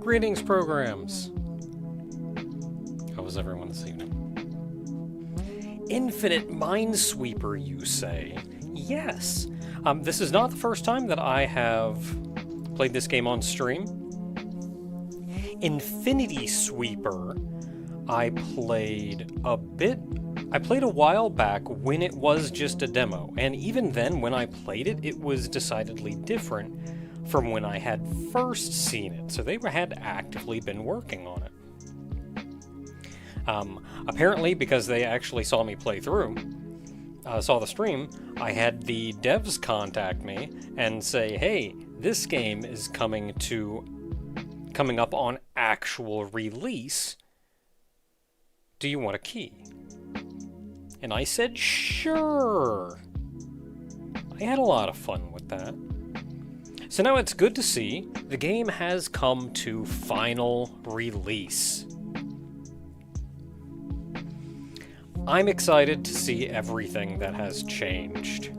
Greetings, programs! How was everyone this evening? Infinite Minesweeper, you say? Yes! This is not the first time that I have played this game on stream. Infinity Sweeper, I played a while back when it was just a demo, and even then, when I played it, it was decidedly different from when I had first seen it, so they had actively been working on it. Apparently, because they actually saw me play through, saw the stream, I had the devs contact me and say, hey, this game is coming up on actual release. Do you want a key? And I said, sure. I had a lot of fun with that. So now it's good to see the game has come to final release. I'm excited to see everything that has changed.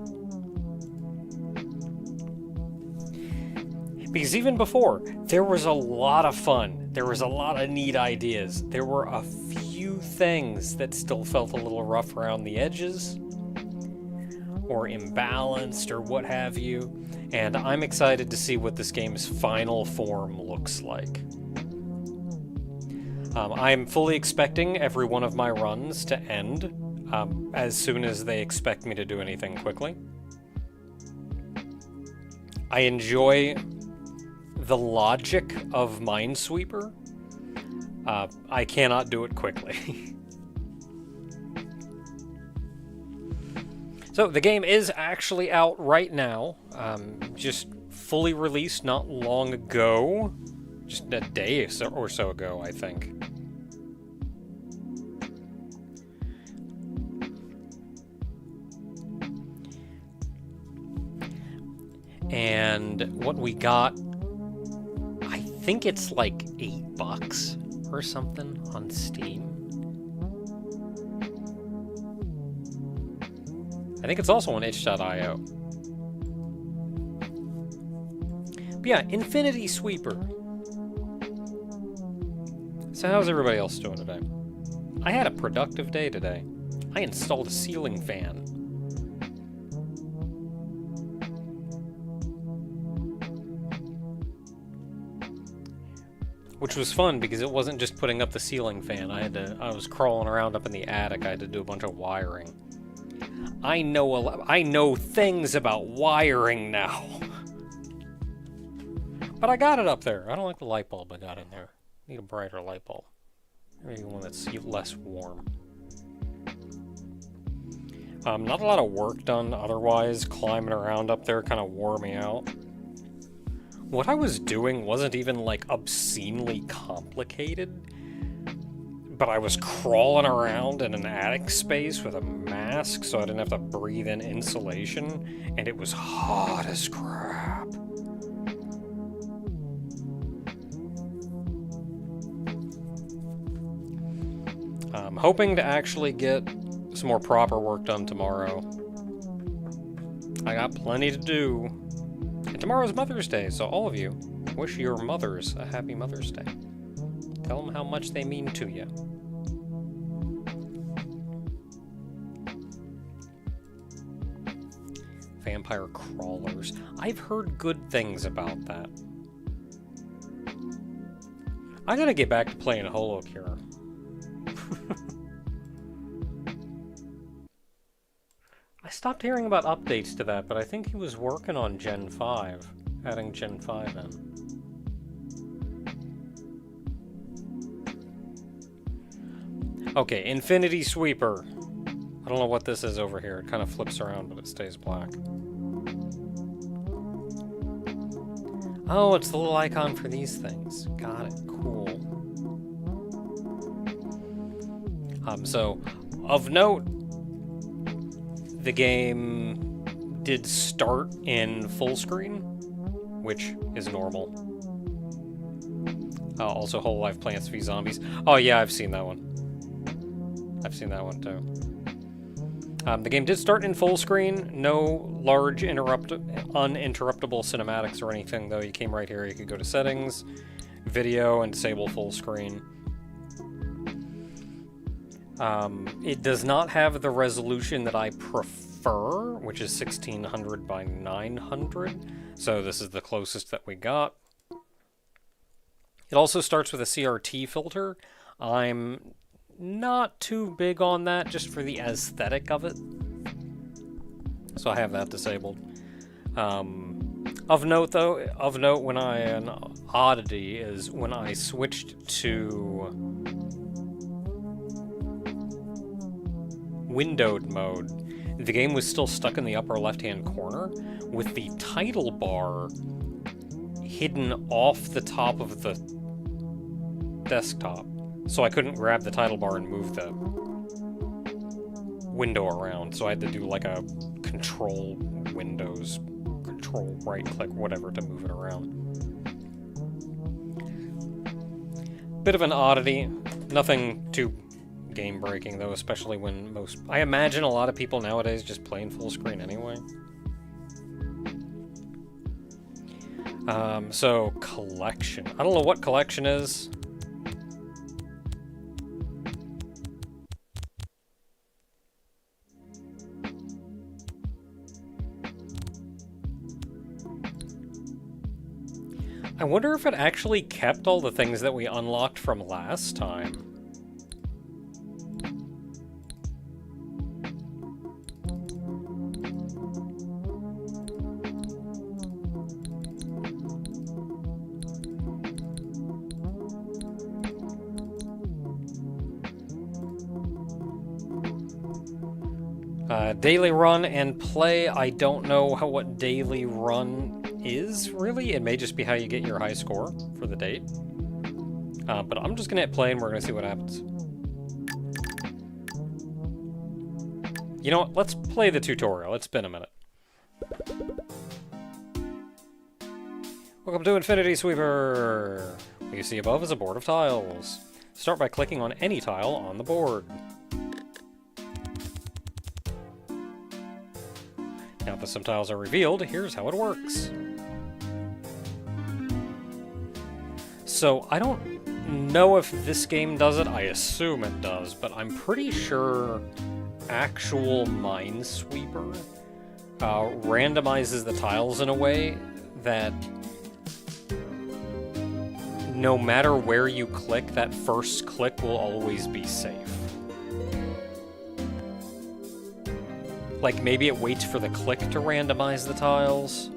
Because even before, there was a lot of fun. There was a lot of neat ideas. There were a few things that still felt a little rough around the edges, or imbalanced, or what have you. And I'm excited to see what this game's final form looks like. I'm fully expecting every one of my runs to end as soon as they expect me to do anything quickly. I enjoy the logic of Minesweeper. I cannot do it quickly. So the game is actually out right now, just fully released not long ago, just a day or so ago, I think. And what we got, I think it's like $8 or something on Steam. I think it's also on itch.io. But yeah, Infinity Sweeper. So how's everybody else doing today? I had a productive day today. I installed a ceiling fan. Which was fun because it wasn't just putting up the ceiling fan. I was crawling around up in the attic. I had to do a bunch of wiring. I know things about wiring now. But I got it up there. I don't like the light bulb I got in there. Need a brighter light bulb. Maybe one that's less warm. Not a lot of work done otherwise. Climbing around up there kind of wore me out. What I was doing wasn't even, like, obscenely complicated. But I was crawling around in an attic space with a mask so I didn't have to breathe in insulation, and it was hot as crap. I'm hoping to actually get some more proper work done tomorrow. I got plenty to do. And tomorrow's Mother's Day, so all of you, wish your mothers a happy Mother's Day. Tell them how much they mean to you. Vampire crawlers. I've heard good things about that. I gotta get back to playing Holocure. I stopped hearing about updates to that, but I think he was working on Gen 5, adding Gen 5 in. Okay, Infinity Sweeper. I don't know what this is over here. It kind of flips around, but it stays black. Oh, it's the little icon for these things. Got it. Cool. So, of note, the game did start in full screen, which is normal. Also, Whole Life Plants v Zombies. Oh yeah, I've seen that one. I've seen that one too. The game did start in full screen. No large uninterruptible cinematics or anything, though. You came right here. You could go to settings, video and disable full screen. It does not have the resolution that I prefer, which is 1600 by 900, so this is the closest that we got. It also starts with a CRT filter. I'm not too big on that, just for the aesthetic of it. So I have that disabled. Of note, an oddity is when I switched to windowed mode, the game was still stuck in the upper left-hand corner with the title bar hidden off the top of the desktop. So I couldn't grab the title bar and move the window around. So I had to do like a control Windows, control right click, whatever, to move it around. Bit of an oddity. Nothing too game breaking though, especially when I imagine a lot of people nowadays just play in full screen anyway. So collection. I don't know what collection is. I wonder if it actually kept all the things that we unlocked from last time. Daily run and play, I don't know what daily run is, really. It may just be how you get your high score for the date. But I'm just going to hit play and we're going to see what happens. You know what? Let's play the tutorial. It's been a minute. Welcome to Infinity Sweeper! What you see above is a board of tiles. Start by clicking on any tile on the board. Now that some tiles are revealed, here's how it works. So, I don't know if this game does it, I assume it does, but I'm pretty sure actual Minesweeper randomizes the tiles in a way that no matter where you click, that first click will always be safe. Like, maybe it waits for the click to randomize the tiles.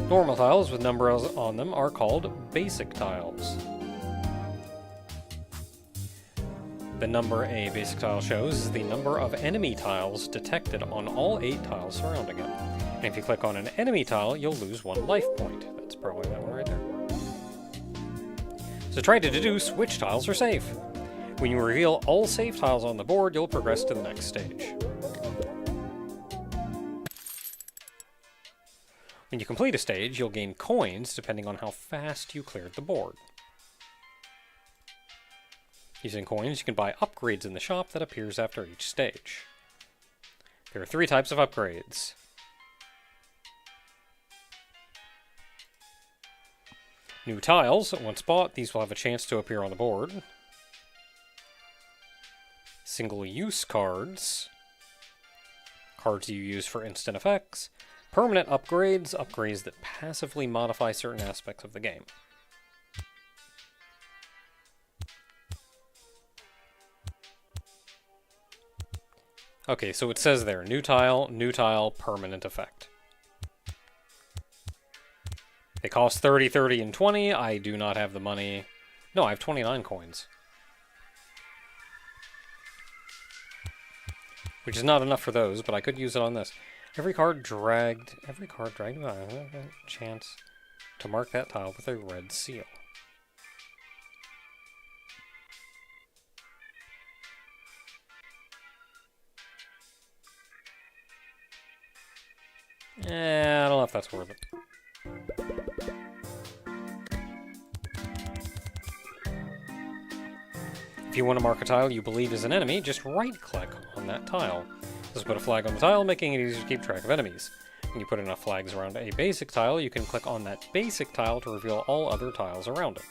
Normal tiles with numbers on them are called basic tiles. The number a basic tile shows is the number of enemy tiles detected on all 8 tiles surrounding it. And if you click on an enemy tile, you'll lose 1 life point. That's probably that one right there. So try to deduce which tiles are safe. When you reveal all safe tiles on the board, you'll progress to the next stage. When you complete a stage, you'll gain coins depending on how fast you cleared the board. Using coins, you can buy upgrades in the shop that appears after each stage. There are 3 types of upgrades. New tiles. Once bought, these will have a chance to appear on the board. Single-use cards. Cards you use for instant effects. Permanent upgrades. Upgrades that passively modify certain aspects of the game. Okay, so it says there, new tile, permanent effect. They cost 30, 30, and 20. I do not have the money. No, I have 29 coins. Which is not enough for those, but I could use it on this. Every card dragged a chance to mark that tile with a red seal. I don't know if that's worth it. If you want to mark a tile you believe is an enemy, just right-click on that tile. Just put a flag on the tile, making it easier to keep track of enemies. When you put enough flags around a basic tile, you can click on that basic tile to reveal all other tiles around it.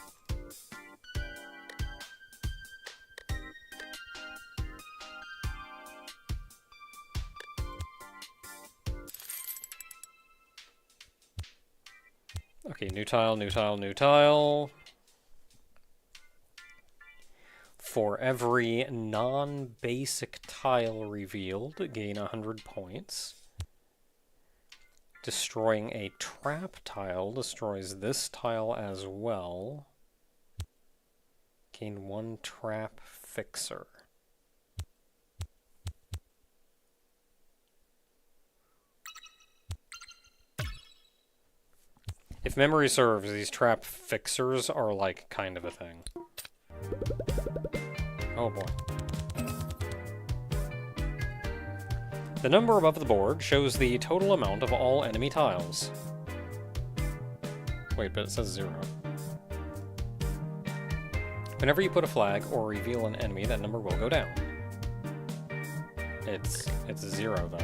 Okay, new tile, new tile, new tile. For every non-basic tile revealed, gain 100 points. Destroying a trap tile destroys this tile as well. Gain 1 trap fixer. If memory serves, these trap fixers are like kind of a thing. Oh boy. The number above the board shows the total amount of all enemy tiles. Wait, but it says 0. Whenever you put a flag or reveal an enemy, that number will go down. It's 0 though.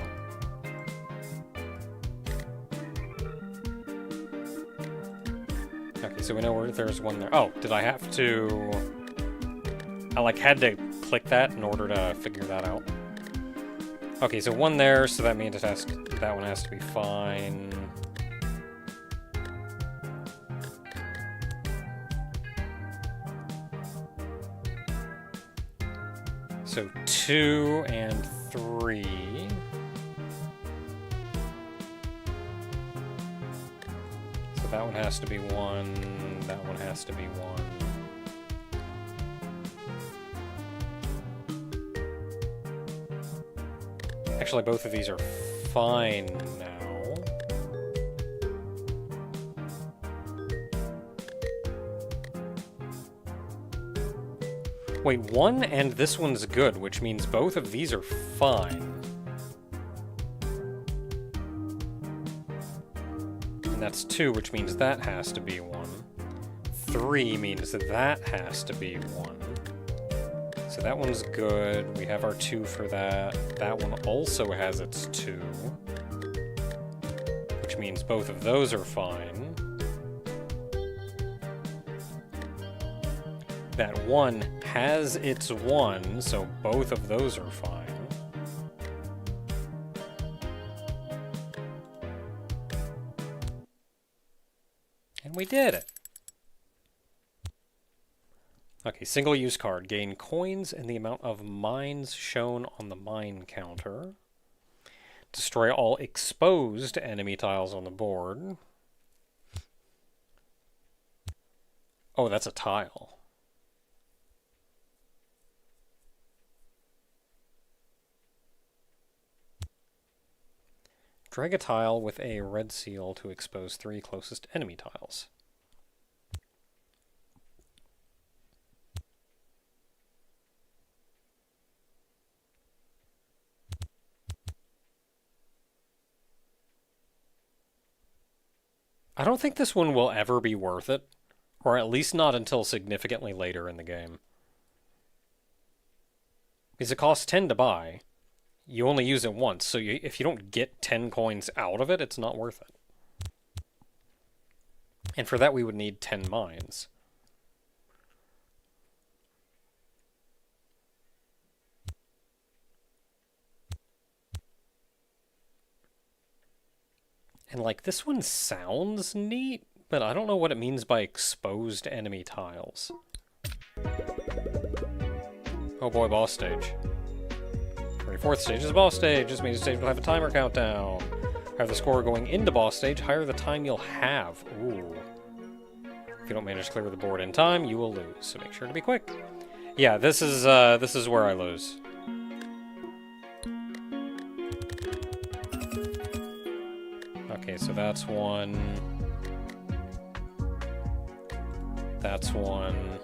Okay, so we know where there's one there. Oh, did I have to... I like had to click that in order to figure that out. Okay, so one there, so that means that one has to be fine. So 2 and 3. So that one has to be 1, that one has to be 1. Actually, both of these are fine now. Wait, 1 and this one's good, which means both of these are fine. And that's 2, which means that has to be 1. 3 means that has to be 1. So that one's good. We have our 2 for that. That one also has its 2. Which means both of those are fine. That 1 has its 1, so both of those are fine. And we did it! Okay, single-use card. Gain coins and the amount of mines shown on the mine counter. Destroy all exposed enemy tiles on the board. Oh, that's a tile. Drag a tile with a red seal to expose 3 closest enemy tiles. I don't think this one will ever be worth it, or at least not until significantly later in the game. Because it costs 10 to buy. You only use it once, so if you don't get 10 coins out of it, it's not worth it. And for that we would need 10 mines. And like, this one sounds neat, but I don't know what it means by exposed enemy tiles. Oh boy, boss stage. 24th stage is boss stage. This means the stage will have a timer countdown. Higher the score going into boss stage, higher the time you'll have. Ooh. If you don't manage to clear the board in time, you will lose, so make sure to be quick. Yeah, this is where I lose. Okay, so that's 1. That's 1.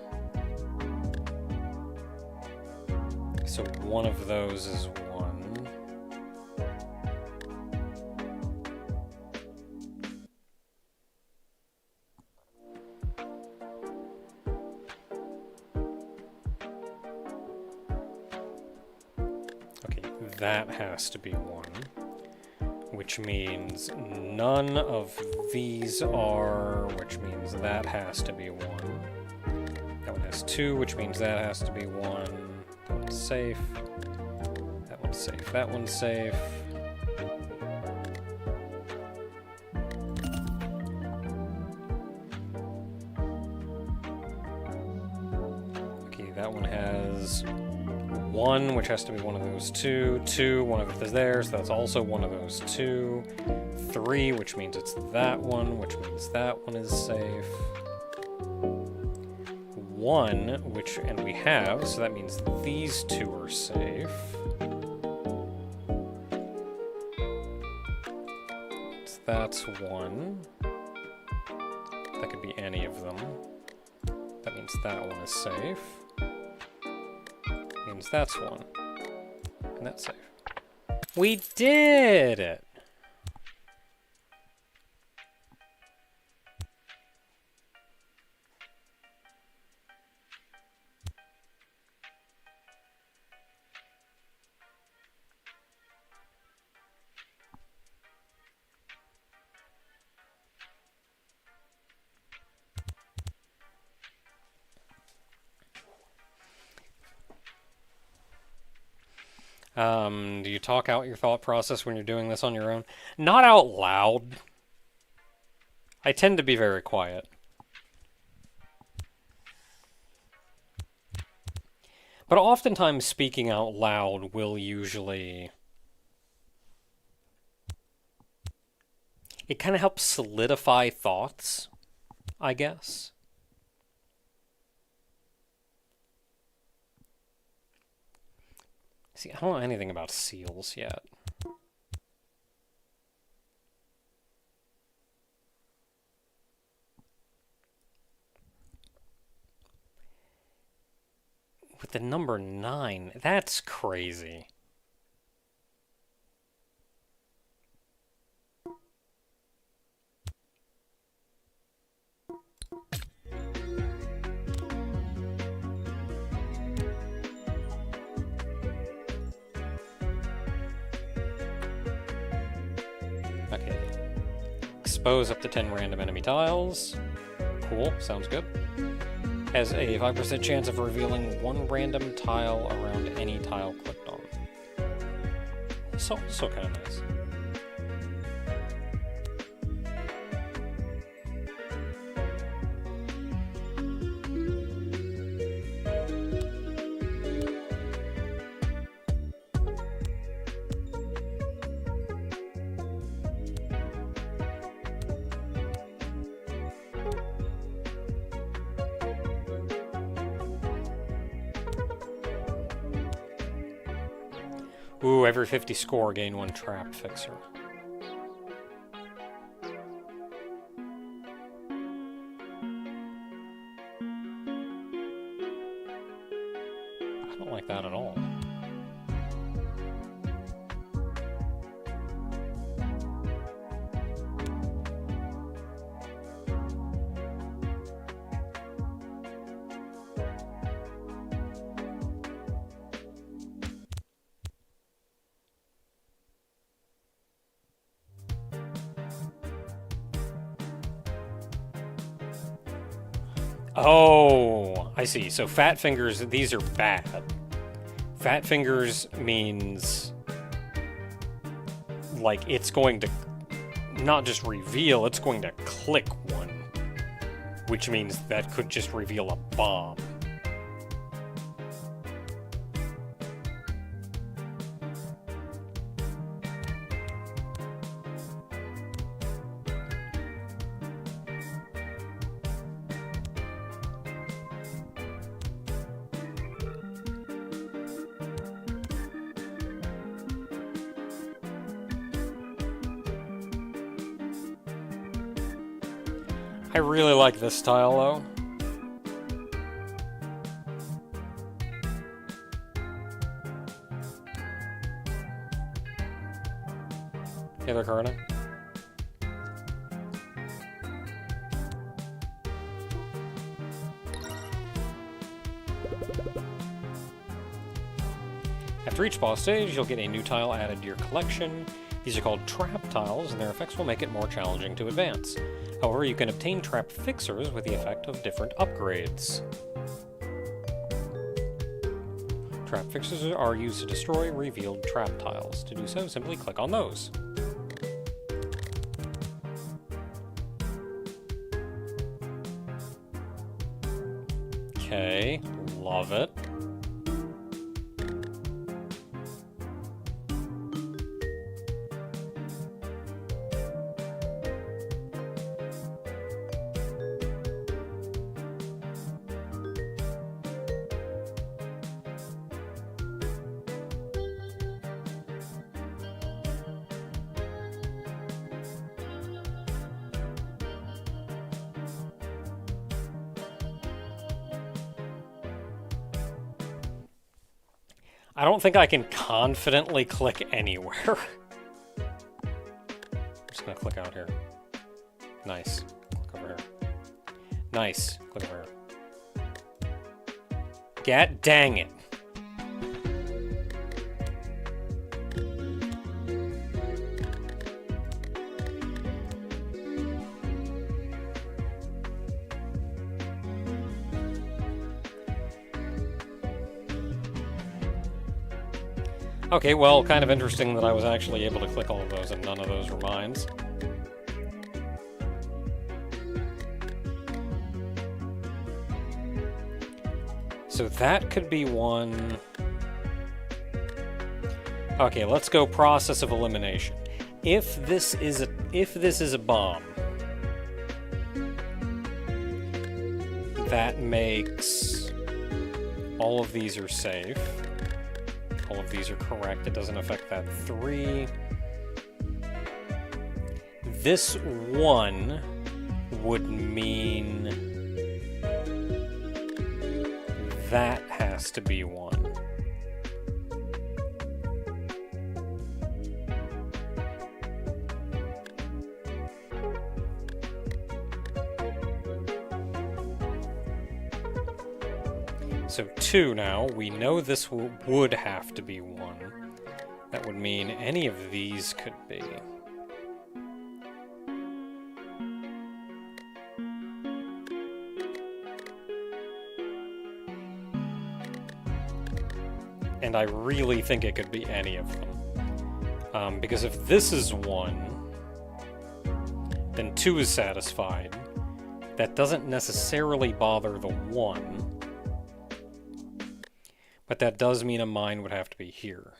So one of those is 1. Okay, that has to be 1. Which means none of these are, which means that has to be 1. That one has 2, which means that has to be 1. That one's safe. That one's safe. That one's safe. Okay, that one has 1, which has to be one of those 2. 2, one of it is there, so that's also one of those 2. 3, which means it's that one, which means that one is safe. 1, which, and we have, so that means these 2 are safe. So that's 1. That could be any of them. That means that one is safe. Means that's 1. And that's safe. We did it! Do you talk out your thought process when you're doing this on your own? Not out loud. I tend to be very quiet. But oftentimes speaking out loud will usually... It kind of helps solidify thoughts, I guess. See, I don't know anything about seals yet. With the number 9, that's crazy. Okay. Expose up to 10 random enemy tiles. Cool, sounds good. Has a 5% chance of revealing 1 random tile around any tile clicked on. So kind of nice. Ooh, every 50 score, gain 1 trap fixer. I don't like that at all. Oh, I see. So fat fingers, these are bad. Fat fingers means like it's going to not just reveal, it's going to click 1, which means that could just reveal a bomb. I really like this style, though. Hey there, Karna. After each boss stage, you'll get a new tile added to your collection. These are called trap tiles, and their effects will make it more challenging to advance. However, you can obtain trap fixers with the effect of different upgrades. Trap fixers are used to destroy revealed trap tiles. To do so, simply click on those. Okay, love it. I don't think I can confidently click anywhere. I'm just gonna click out here. Nice. Click over here. Nice. Click over here. God dang it. Okay, well, kind of interesting that I was actually able to click all of those and none of those were mines. So that could be one... Okay, let's go process of elimination. If this is a bomb, that makes all of these are safe. All of these are correct. It doesn't affect that 3. This 1 would mean that has to be 1. So 2 now. We know this would have to be 1. That would mean any of these could be. And I really think it could be any of them. Because if this is 1, then 2 is satisfied. That doesn't necessarily bother the 1. But that does mean a mine would have to be here.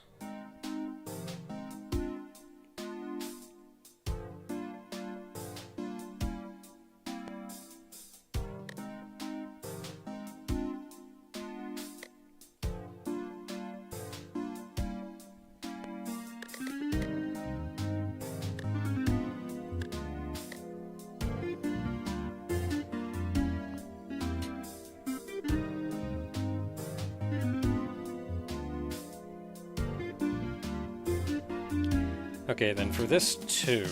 Okay, then for this 2...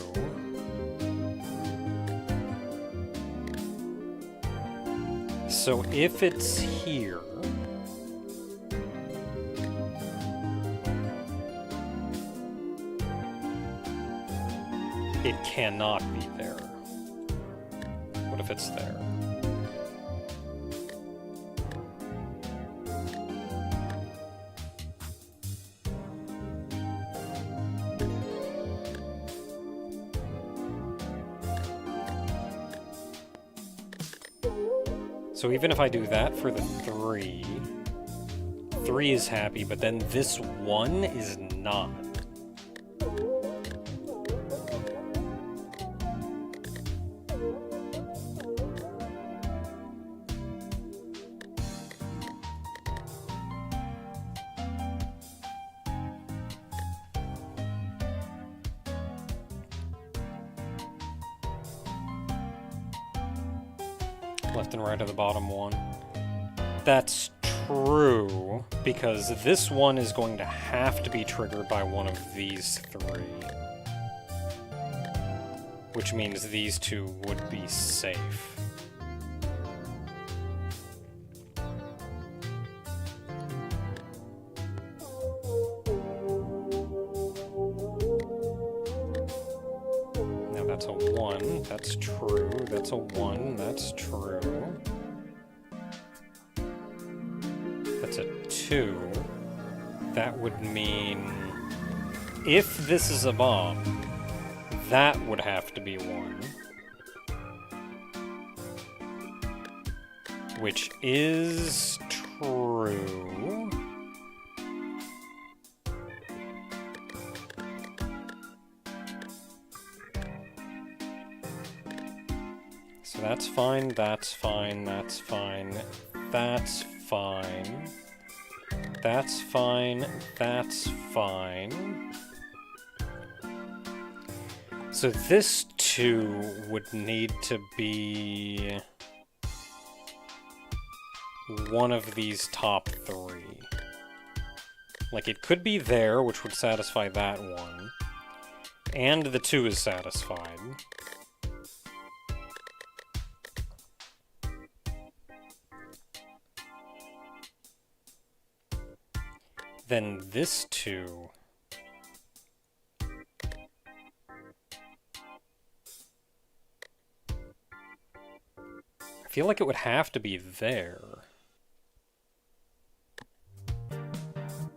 So if it's here... It cannot be there. What if it's there? So even if I do that for the 3, 3 is happy, but then this 1 is not. Left and right of the bottom 1. That's true, because this 1 is going to have to be triggered by one of these 3. Which means these 2 would be safe. That's a 1. That's true. That's a 1. That's true. That's a 2. That would mean... if this is a bomb, that would have to be 1. Which is true. So that's fine, that's fine, that's fine, that's fine, that's fine, that's fine. So this 2 would need to be one of these top 3. Like, it could be there, which would satisfy that one. And the 2 is satisfied. Then this 2... I feel like it would have to be there.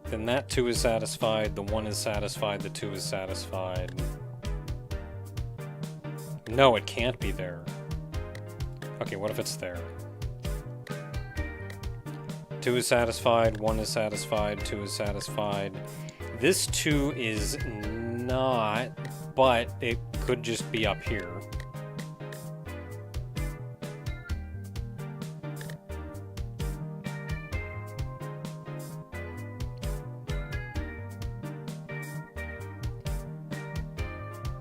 Then that 2 is satisfied, the 1 is satisfied, the 2 is satisfied. No, it can't be there. Okay, what if it's there? 2 is satisfied, 1 is satisfied, 2 is satisfied. This 2 is not, but it could just be up here.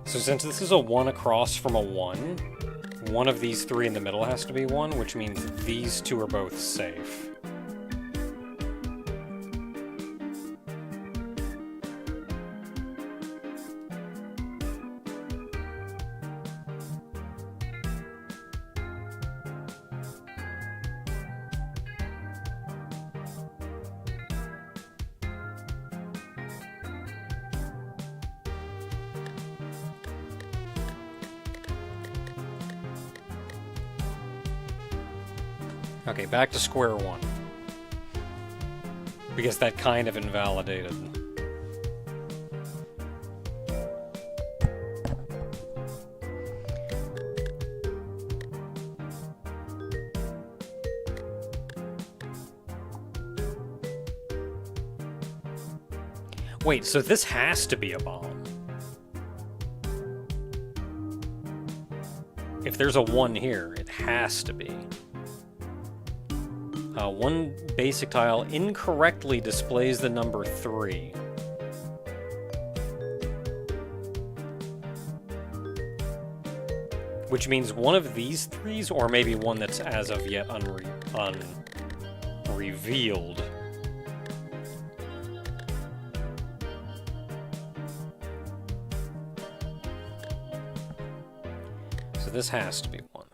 So since this is a 1 across from a 1, one of these 3 in the middle has to be 1, which means these 2 are both safe. Okay, back to square one. Because that kind of invalidated. Wait, so this has to be a bomb. If there's a 1 here, it has to be. One basic tile incorrectly displays the number 3. Which means one of these 3s, or maybe one that's as of yet unrevealed. So this has to be 1.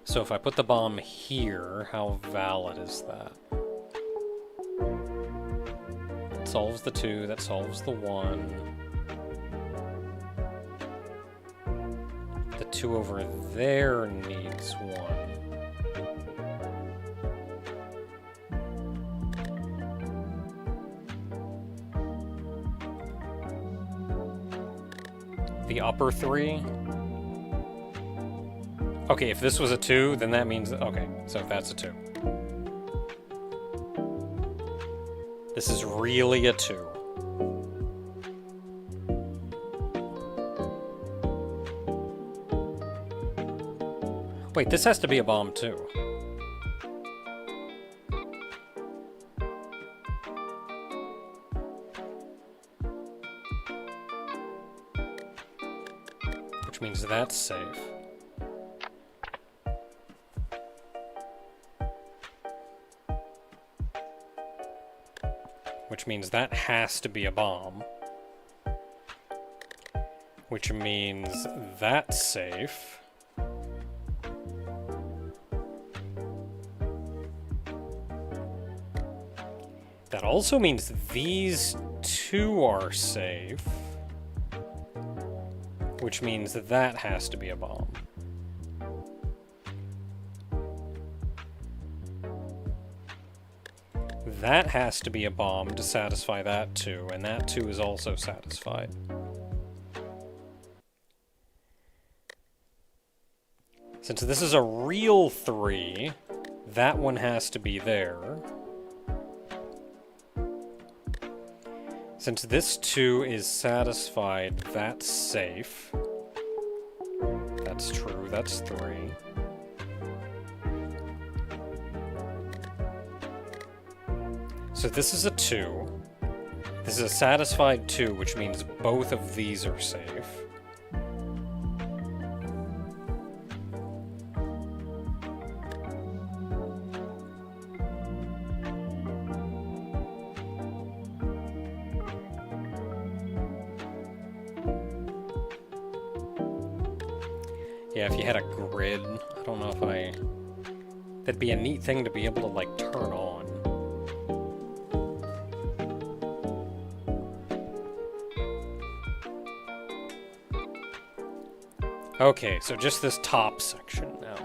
So if I put the bomb here, how valid is that? That solves the 2, that solves the 1. The 2 over there needs 1. The upper 3? Okay, if this was a 2, then that means... Okay, so if that's a 2. This is really a 2. Wait, this has to be a bomb too. Which means that's safe. Which means that has to be a bomb. Which means that's safe. That also means these two are safe, which means that that has to be a bomb. That has to be a bomb to satisfy that two, and that two is also satisfied. Since this is a real 3, that one has to be there. Since this 2 is satisfied, that's safe. That's true, that's 3. So this is a 2. This is a satisfied 2, which means both of these are safe. Yeah, if you had a grid, I don't know if that'd be a neat thing to be able to, like, turn on. Okay, so just this top section now.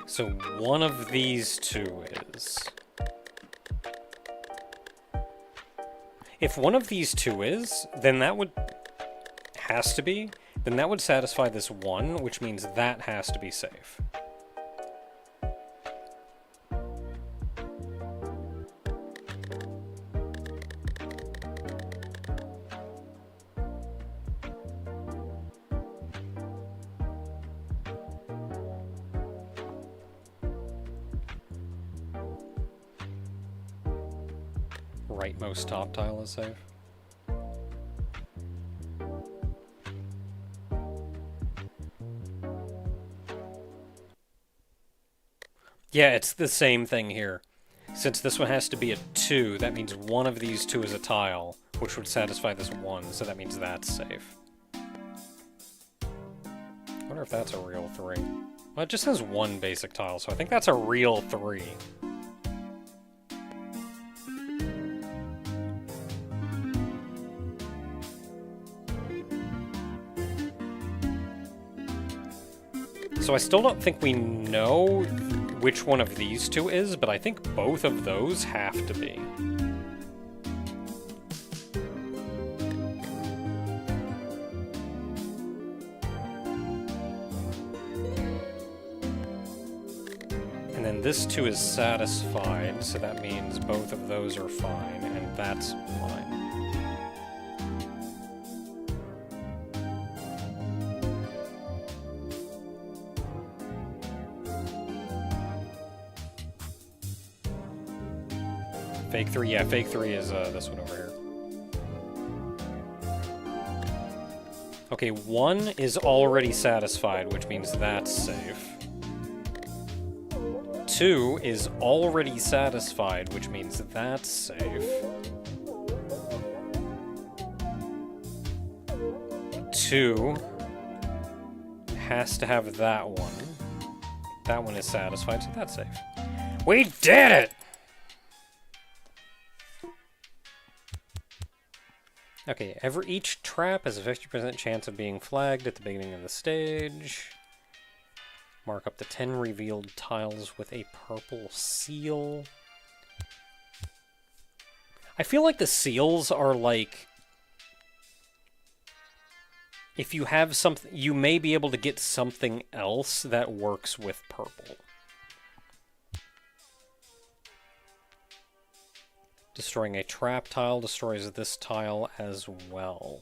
So one of these two is... If one of these two is, then that would... has to be, then that would satisfy this one, which means that has to be safe. Rightmost top tile is safe. Yeah, it's the same thing here. Since this one has to be a 2, that means one of these two is a tile, which would satisfy this 1, so that means that's safe. I wonder if that's a real 3. Well, it just has one basic tile, so I think that's a real 3. So I still don't think we know which one of these two is, but I think both of those have to be. And then this 2 is satisfied, so that means both of those are fine, and that's fine. Fake 3, yeah, fake 3 is this one over here. Okay, 1 is already satisfied, which means that's safe. 2 is already satisfied, which means that's safe. 2 has to have that one. That one is satisfied, so that's safe. We did it! Okay, each trap has a 50% chance of being flagged at the beginning of the stage. Mark up to 10 revealed tiles with a purple seal. I feel like the seals are like... If you have something, you may be able to get something else that works with purple. Destroying a trap tile destroys this tile as well.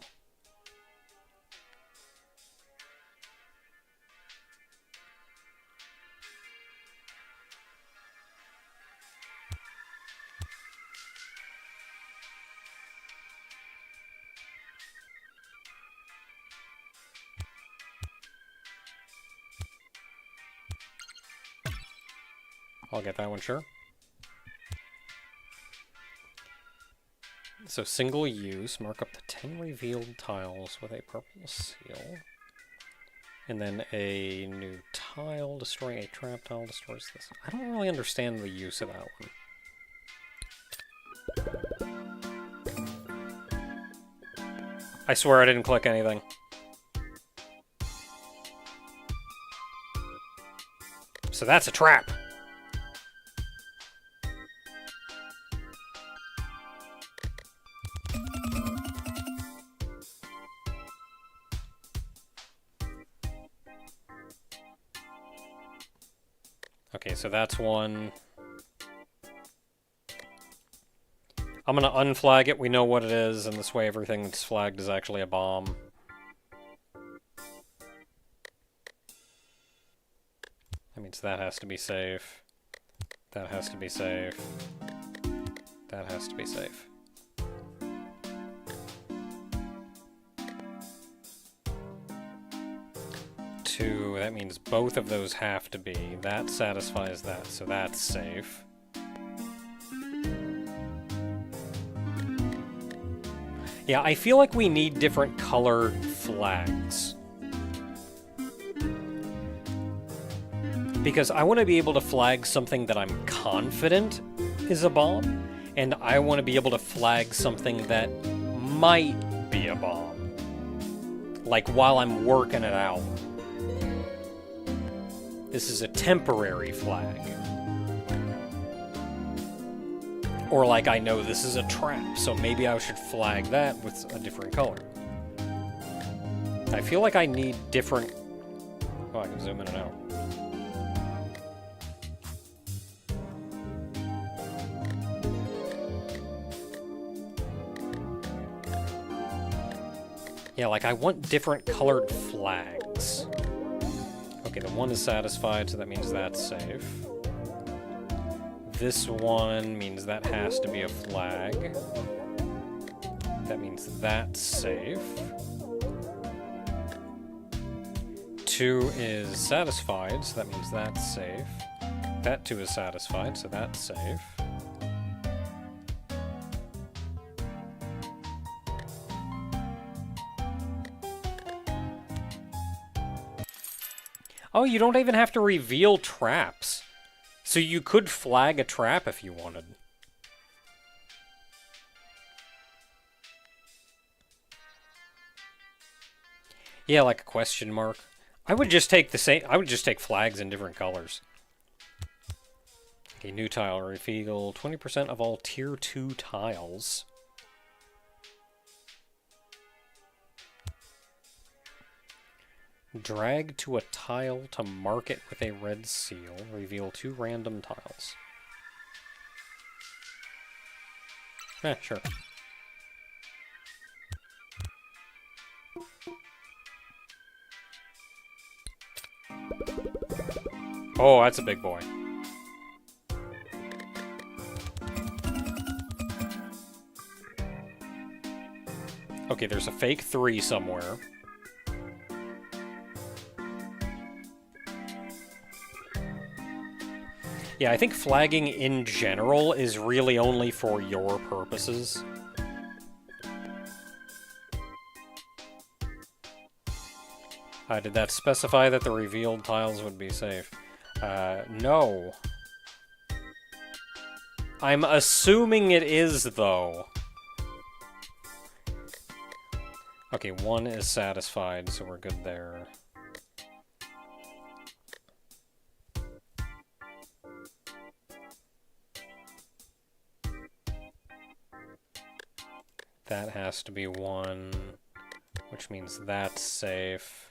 I'll get that one, sure. So single use, mark up to 10 revealed tiles with a purple seal. And then a new tile, destroying a trap tile destroys this. I don't really understand the use of that one. I swear I didn't click anything. So that's a trap. Okay, so that's one. I'm gonna unflag it, we know what it is, and this way everything that's flagged is actually a bomb. That means that has to be safe. That has to be safe. That has to be safe. Two, that means both of those have to be. That satisfies that, so that's safe. Yeah, I feel like we need different colored flags. Because I want to be able to flag something that I'm confident is a bomb, and I want to be able to flag something that might be a bomb. Like while I'm working it out. This is a temporary flag. Or like I know this is a trap, so maybe I should flag that with a different color. I feel like I need different... Oh, I can zoom in and out. Yeah, like I want different colored flags. Okay, the one is satisfied, so that means that's safe. This one means that has to be a flag. That means that's safe. 2 is satisfied, so that means that's safe. That 2 is satisfied, so that's safe. Oh, you don't even have to reveal traps. So you could flag a trap if you wanted. Yeah, like a question mark. I would just take the same... I would just take flags in different colors. Okay, new tile. Reveal 20% of all tier 2 tiles. Drag to a tile to mark it with a red seal. Reveal 2 random tiles. Sure. Oh, that's a big boy. Okay, there's a fake 3 somewhere. Yeah, I think flagging in general is really only for your purposes. Did that specify that the revealed tiles would be safe? No. I'm assuming it is, though. Okay, 1 is satisfied, so we're good there. That has to be 1, which means that's safe.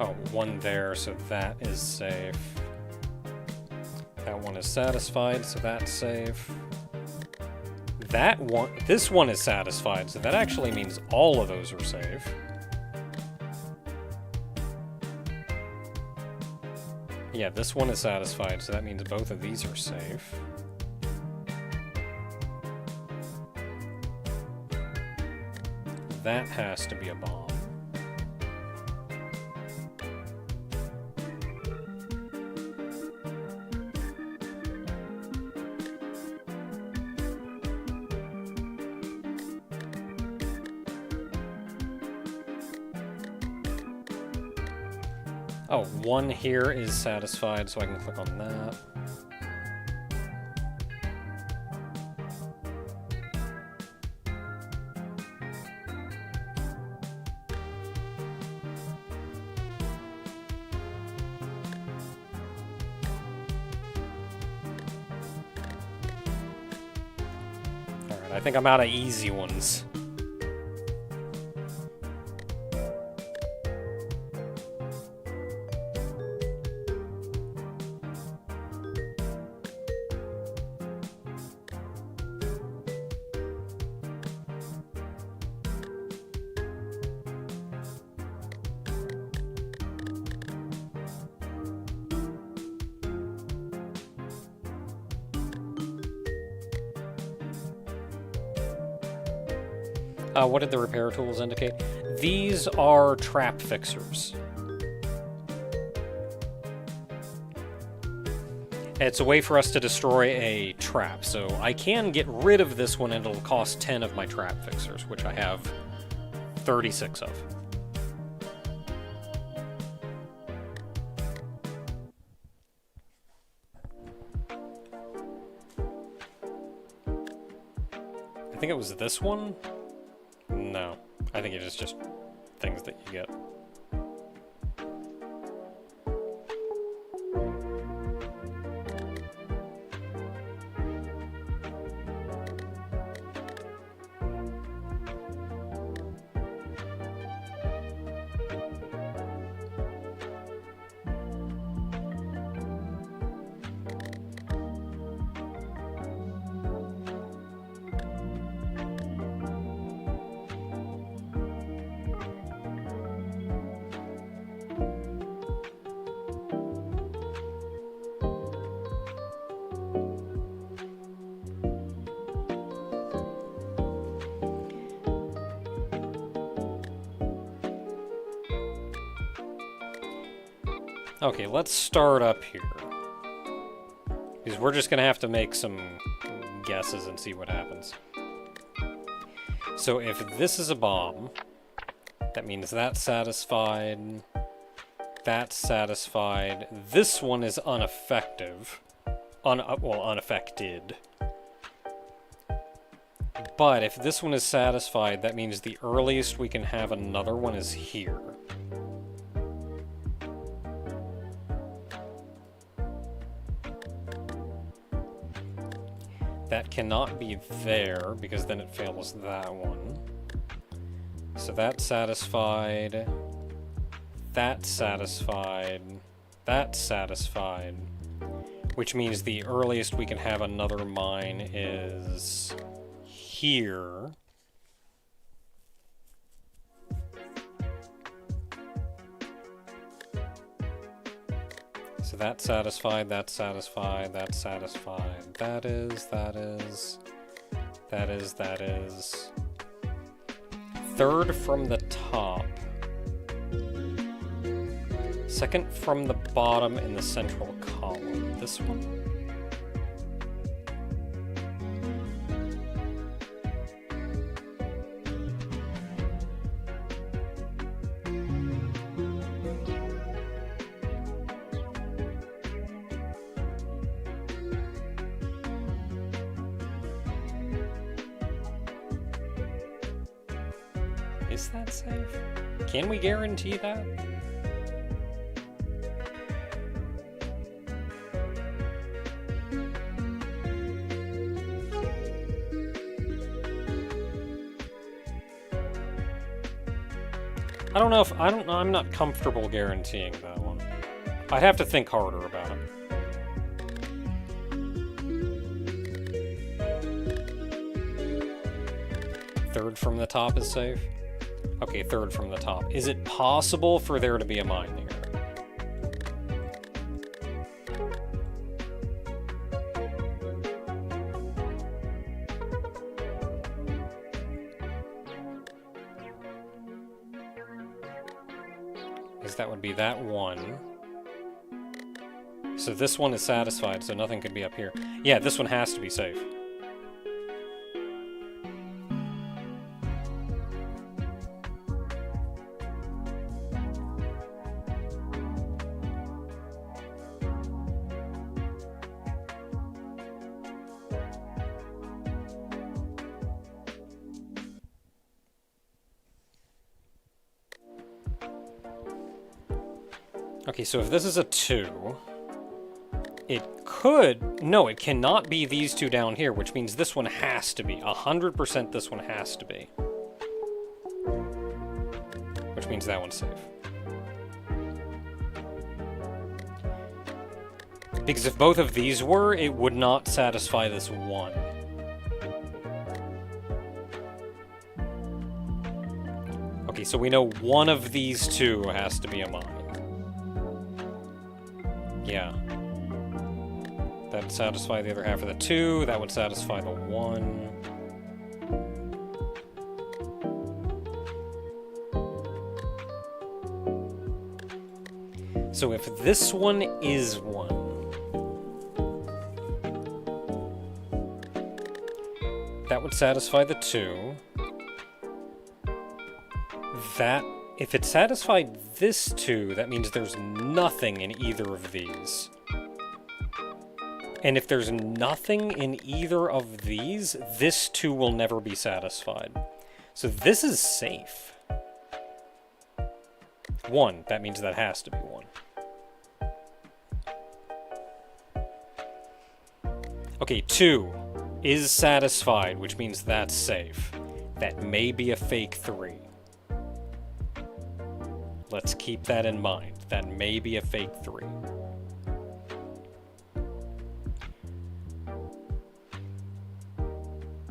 Oh, 1 there, so that is safe. That 1 is satisfied, so that's safe. That one, this one is satisfied, so that actually means all of those are safe. Yeah, this one is satisfied, so that means both of these are safe. That has to be a bomb. Oh, one here is satisfied, so I can click on that. Alright, I think I'm out of easy ones. What did the repair tools indicate? These are trap fixers. It's a way for us to destroy a trap, so I can get rid of this one and it'll cost 10 of my trap fixers, which I have 36 of. I think it was this one? No, I think it is just things that you get. Okay, let's start up here. Because we're just gonna have to make some guesses and see what happens. So if this is a bomb, that means that's satisfied, that's satisfied. This one is ineffective. Well, unaffected. But if this one is satisfied, that means the earliest we can have another one is here. That cannot be there, because then it fails that one. So that's satisfied. That's satisfied. That's satisfied. Which means the earliest we can have another mine is here. So that's satisfied, that's satisfied, that's satisfied. That is. Third from the top. Second from the bottom in the central column. This one? Is that safe? Can we guarantee that? I'm not comfortable guaranteeing that one. I'd have to think harder about it. Third from the top is safe? Okay, third from the top. Is it possible for there to be a mine here? Because that would be that one. So this one is satisfied, so nothing could be up here. Yeah, this one has to be safe. Okay, so if this is a 2, it could... No, it cannot be these two down here, which means this one has to be. 100% this one has to be. Which means that one's safe. Because if both of these were, it would not satisfy this one. Okay, so we know one of these two has to be a mine. Yeah. That would satisfy the other half of the 2, that would satisfy the 1. So if this one is 1, that would satisfy the 2. That, if it satisfied this 2, that means there's nothing in either of these. And if there's nothing in either of these, this 2 will never be satisfied. So this is safe. 1, that means that has to be 1. Okay, 2 is satisfied, which means that's safe. That may be a fake 3. Let's keep that in mind. That may be a fake 3.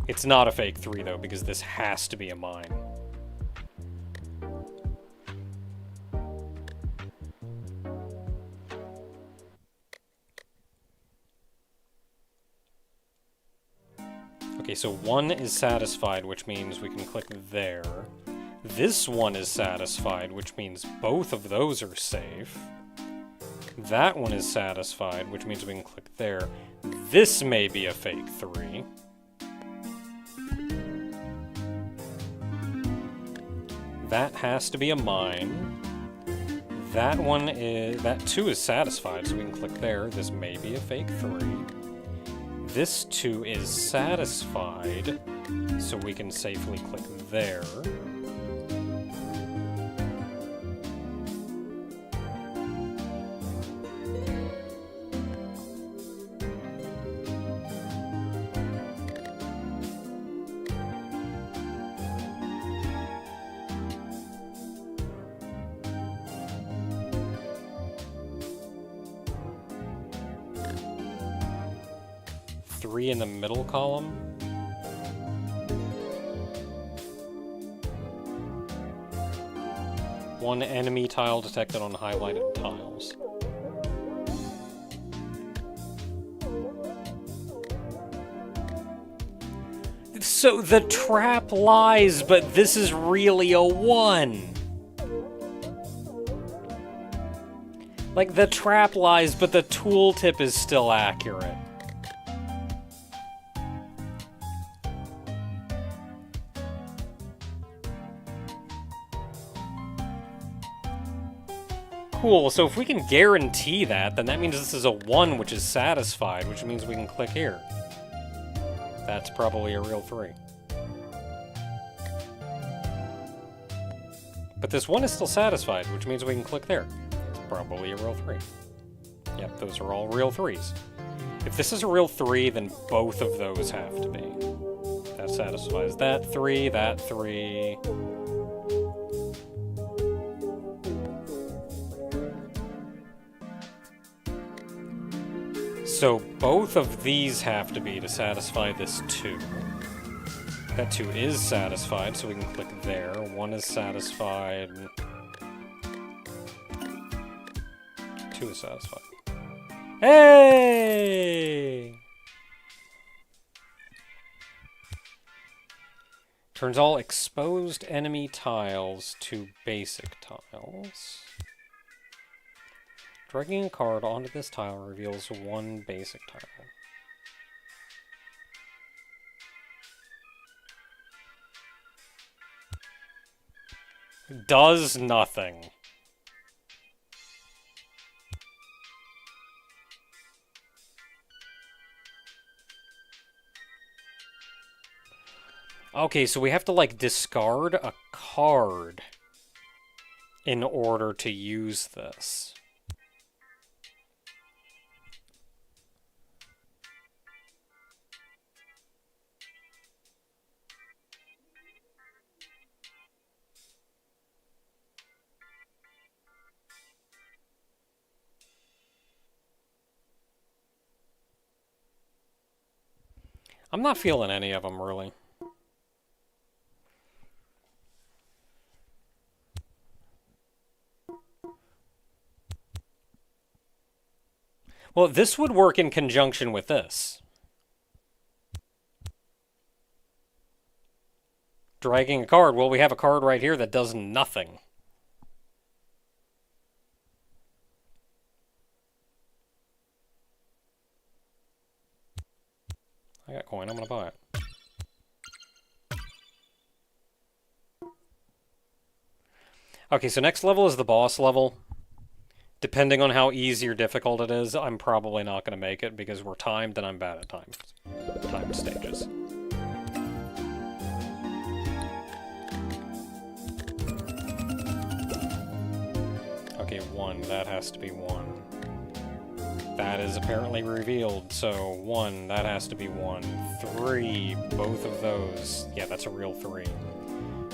It's not a fake 3, though, because this has to be a mine. Okay, so 1 is satisfied, which means we can click there. This one is satisfied, which means both of those are safe. That one is satisfied, which means we can click there. This may be a fake 3. That has to be a mine. That one is... That 2 is satisfied, so we can click there. This may be a fake 3. This 2 is satisfied, so we can safely click there. Three in the middle column. One enemy tile detected on highlighted tiles. So the trap lies, but this is really a 1. Like, the trap lies, but the tooltip is still accurate. Cool, so if we can guarantee that, then that means this is a 1 which is satisfied, which means we can click here. That's probably a real 3. But this 1 is still satisfied, which means we can click there. It's probably a real 3. Yep, those are all real 3s. If this is a real 3, then both of those have to be. That satisfies that 3, that 3... So both of these have to be to satisfy this 2. That 2 is satisfied, so we can click there. 1 is satisfied. 2 is satisfied. Hey! Turns all exposed enemy tiles to basic tiles. Dragging a card onto this tile reveals 1 basic tile. Does nothing. Okay, so we have to, like, discard a card in order to use this. I'm not feeling any of them, really. Well, this would work in conjunction with this. Dragging a card. Well, we have a card right here that does nothing. I got coin. I'm going to buy it. Okay, so next level is the boss level. Depending on how easy or difficult it is, I'm probably not going to make it because we're timed and I'm bad at timed stages. Okay, 1. That has to be 1. That is apparently revealed, so 1. That has to be 1. 3. Both of those. Yeah, that's a real 3.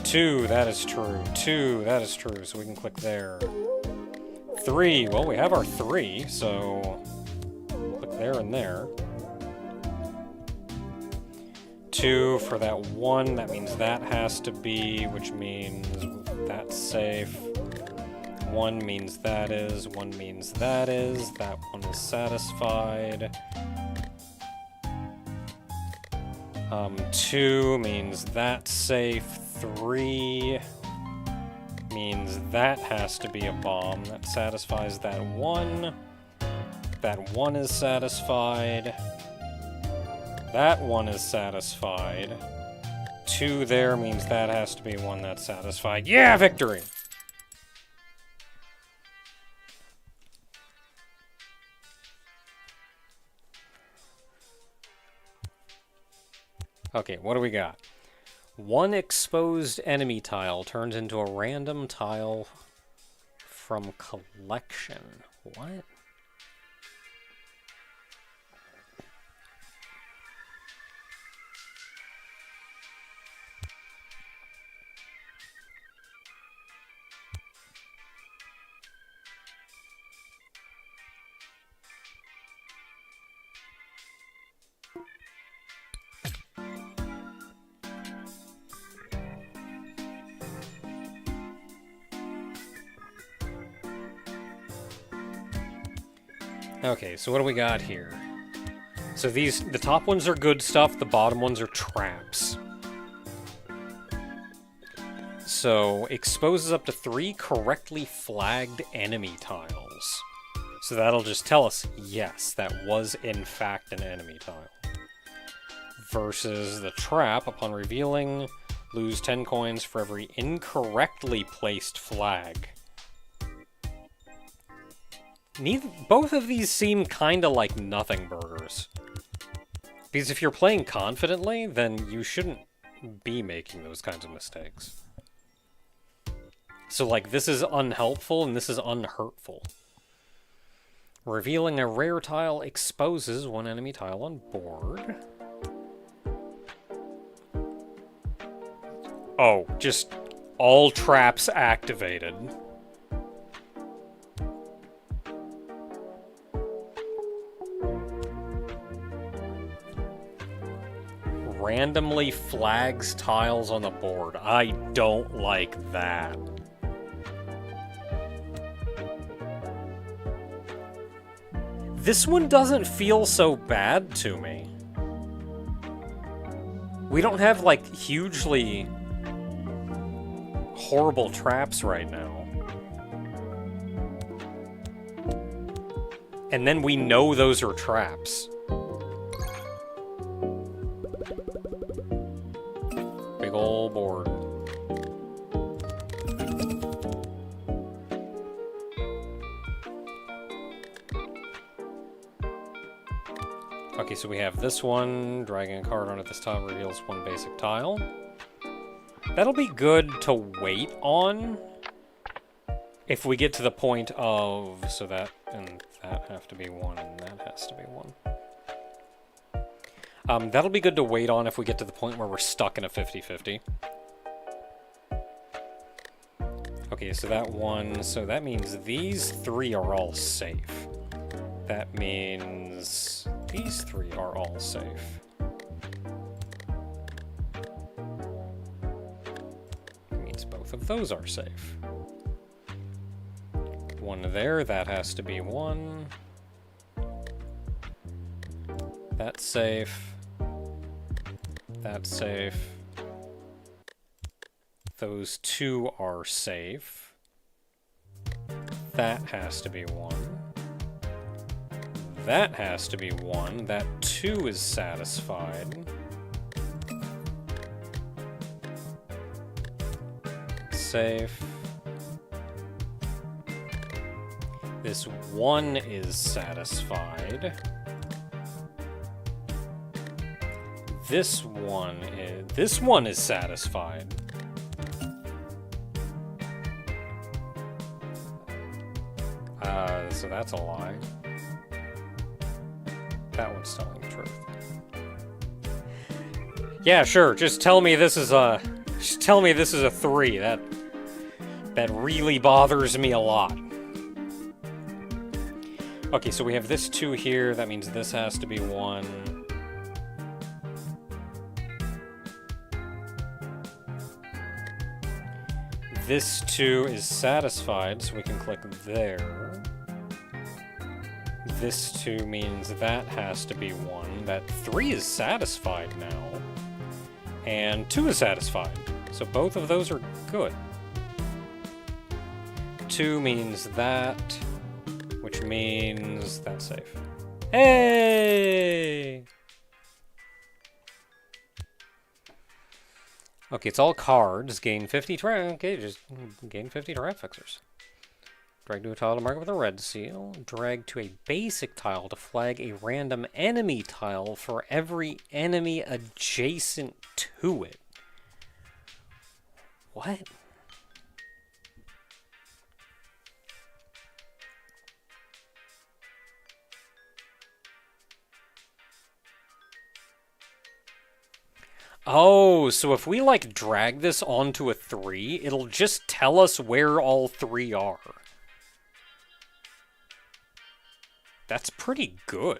2. That is true. 2. That is true, so we can click there. 3. Well, we have our 3, so click there and there. 2 for that 1. That means that has to be, which means that's safe. 1 means that is. 1 means that is. That one is satisfied. 2 means that's safe. 3 means that has to be a bomb. That satisfies that 1. That 1 is satisfied. That 1 is satisfied. 2 there means that has to be 1 that's satisfied. Yeah, victory! Okay, what do we got? 1 exposed enemy tile turns into a random tile from collection. What? Okay, so what do we got here? So the top ones are good stuff, the bottom ones are traps. So, exposes up to 3 correctly flagged enemy tiles. So that'll just tell us, yes, that was in fact an enemy tile. Versus the trap, upon revealing, lose 10 coins for every incorrectly placed flag. Both of these seem kinda like nothing burgers. Because if you're playing confidently, then you shouldn't be making those kinds of mistakes. So, like, this is unhelpful and this is unhurtful. Revealing a rare tile exposes 1 enemy tile on board. Oh, just all traps activated. Randomly flags tiles on the board. I don't like that. This one doesn't feel so bad to me. We don't have, like, hugely horrible traps right now. And then we know those are traps. Big ol' board. Okay, so we have this one. Dragging a card onto this tile reveals 1 basic tile. That'll be good to wait on if we get to the point of... So that and that have to be 1, and that has to be 1. That'll be good to wait on if we get to the point where we're stuck in a 50-50. Okay, so that 1... So that means these 3 are all safe. That means... These 3 are all safe. means both of those are safe. 1 there, that has to be 1. That's safe. That's safe. Those 2 are safe. That has to be 1. That has to be 1. That 2 is satisfied. Safe. This 1 is satisfied. This one is satisfied. So that's a lie. That one's telling the truth. Yeah, sure. Just tell me this is a 3. That really bothers me a lot. Okay, so we have this 2 here. That means this has to be 1. This 2 is satisfied, so we can click there. This 2 means that has to be 1. That 3 is satisfied now. And 2 is satisfied. So both of those are good. 2 means that, which means that's safe. Hey! Okay, it's all cards. Gain 50 trap. Okay, just gain 50 trap fixers. Drag to a tile to mark it with a red seal. Drag to a basic tile to flag a random enemy tile for every enemy adjacent to it. What? Oh, so if we, like, drag this onto a 3, it'll just tell us where all 3 are. That's pretty good.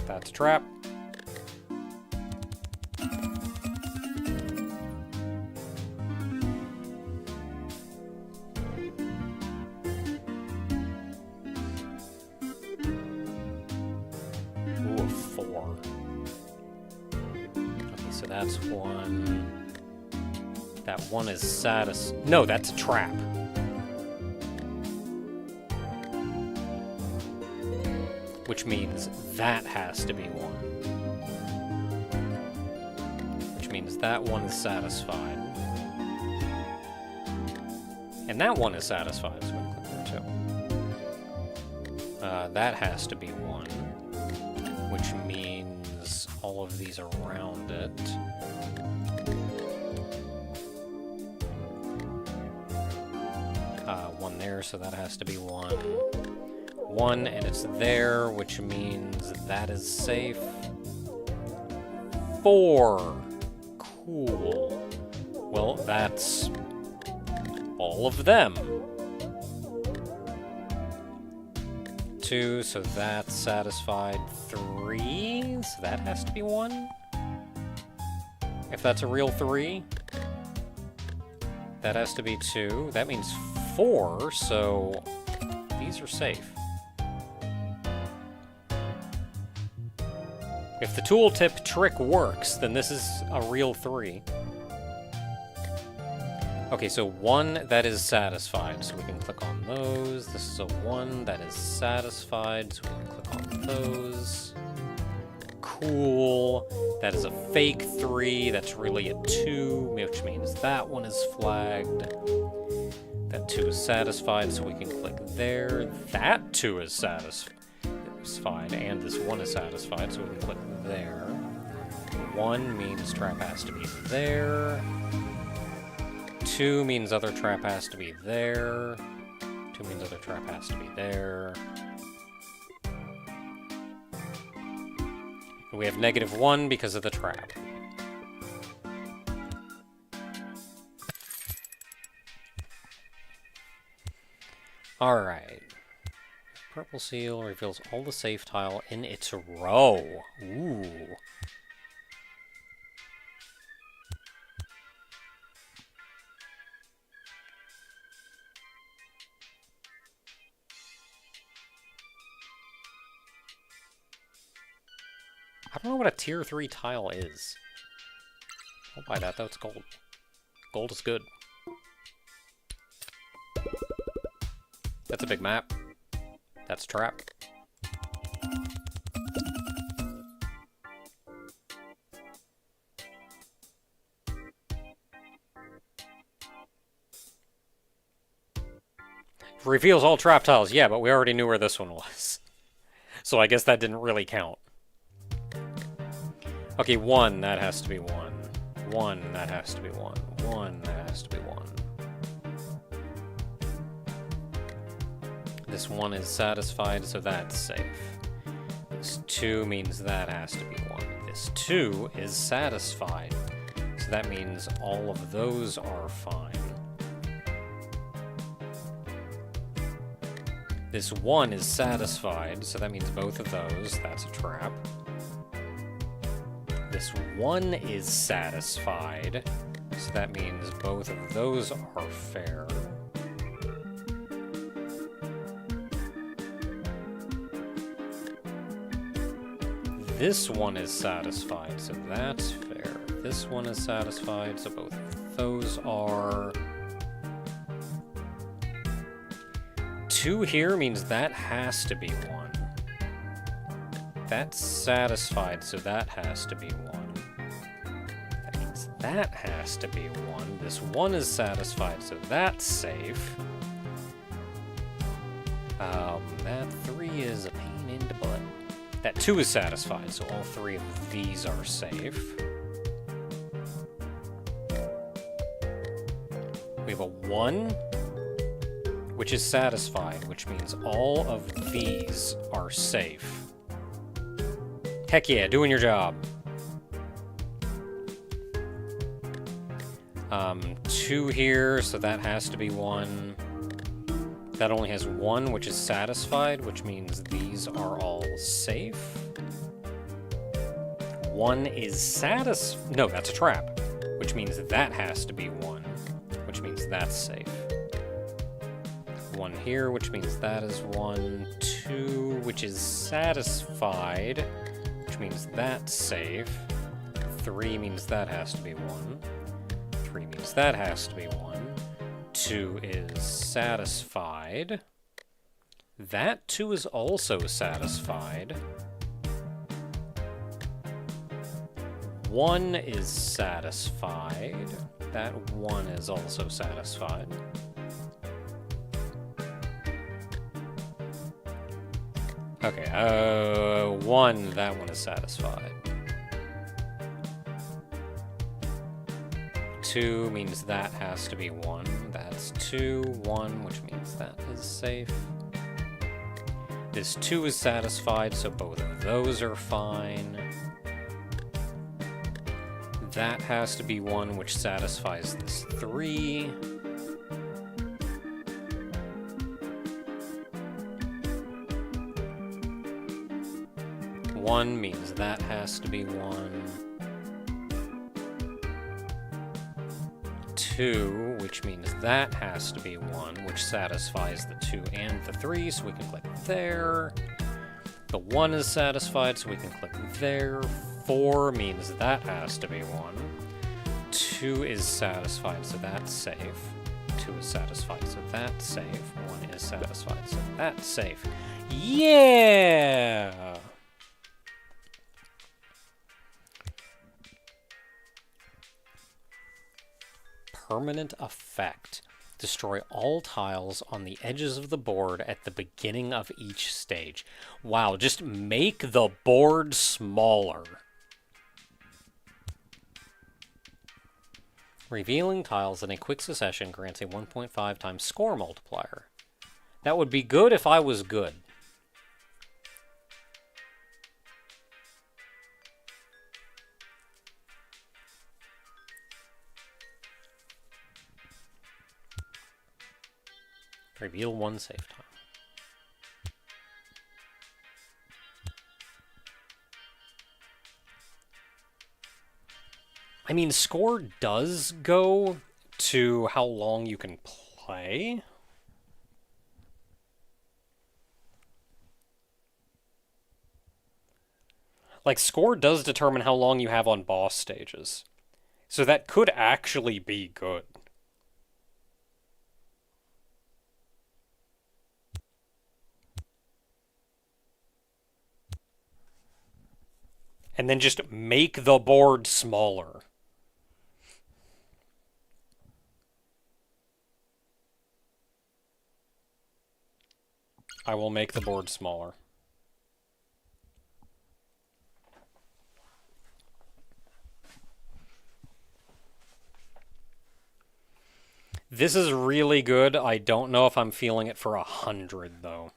That's a trap. Ooh, a 4. Okay, so that's 1. That 1 is No, that's a trap. Which means that has to be 1. Which means that 1 is satisfied. And that 1 is satisfied, so we can click there too. That has to be 1. Which means all of these around it. One there, so that has to be 1. 1, and it's there, which means that is safe. 4. Cool. Well, that's all of them. 2, so that's satisfied. 3, so that has to be 1. If that's a real 3, that has to be 2. That means 4, so these are safe. If the tooltip trick works, then this is a real 3. Okay, so 1 that is satisfied, so we can click on those. This is a 1 that is satisfied, so we can click on those. Cool. That is a fake 3. That's really a 2, which means that one is flagged. That 2 is satisfied, so we can click there. That 2 is satisfied, and this 1 is satisfied, so we can click there. 1 means trap has to be there. 2 means other trap has to be there. 2 means other trap has to be there. We have -1 because of the trap. Alright. Purple seal reveals all the safe tile in its row. Ooh. I don't know what a tier 3 tile is. I'll buy that though, it's gold. Gold is good. That's a big map. That's trap. Reveals all trap tiles. Yeah, but we already knew where this one was. So I guess that didn't really count. Okay, 1, that has to be 1. 1, that has to be 1. 1, that has to be 1. This 1 is satisfied, so that's safe. This 2 means that has to be 1. This 2 is satisfied, so that means all of those are fine. This 1 is satisfied, so that means both of those. That's a trap. This 1 is satisfied, so that means both of those are fair. This 1 is satisfied, so that's fair. This 1 is satisfied, so both of those are... 2 here means that has to be 1. That's satisfied, so that has to be 1. That means that has to be 1. This 1 is satisfied, so that's safe. That 3 is a pain in the butt. That 2 is satisfied, so all 3 of these are safe. We have a 1, which is satisfied, which means all of these are safe. Heck yeah, doing your job. 2 here, so that has to be 1. That only has 1, which is satisfied, which means these are all safe. 1 is no, that's a trap, which means that has to be 1, which means that's safe. 1 here, which means that is 1. 2, which is satisfied, which means that's safe. 3 means that has to be 1. 3 means that has to be 1. 2 is satisfied. That 2 is also satisfied. 1 is satisfied. That 1 is also satisfied. Okay, 1, that one is satisfied. 2 means that has to be 1. That's 2, 1, which means that is safe. This 2 is satisfied, so both of those are fine. That has to be 1, which satisfies this 3. One means that has to be 1. 2, which means that has to be 1, which satisfies the 2 and the 3, so we can click there. The 1 is satisfied, so we can click there. 4 means that has to be 1. 2 is satisfied, so that's safe. 2 is satisfied, so that's safe. 1 is satisfied, so that's safe. Yeah! Permanent effect. Destroy all tiles on the edges of the board at the beginning of each stage. Wow, just make the board smaller. Revealing tiles in a quick succession grants a 1.5 times score multiplier. That would be good if I was good. Reveal one save tile. I mean, score does go to how long you can play. Like, score does determine how long you have on boss stages. So that could actually be good. And then just make the board smaller. I will make the board smaller. This is really good. I don't know if I'm feeling it for 100, though.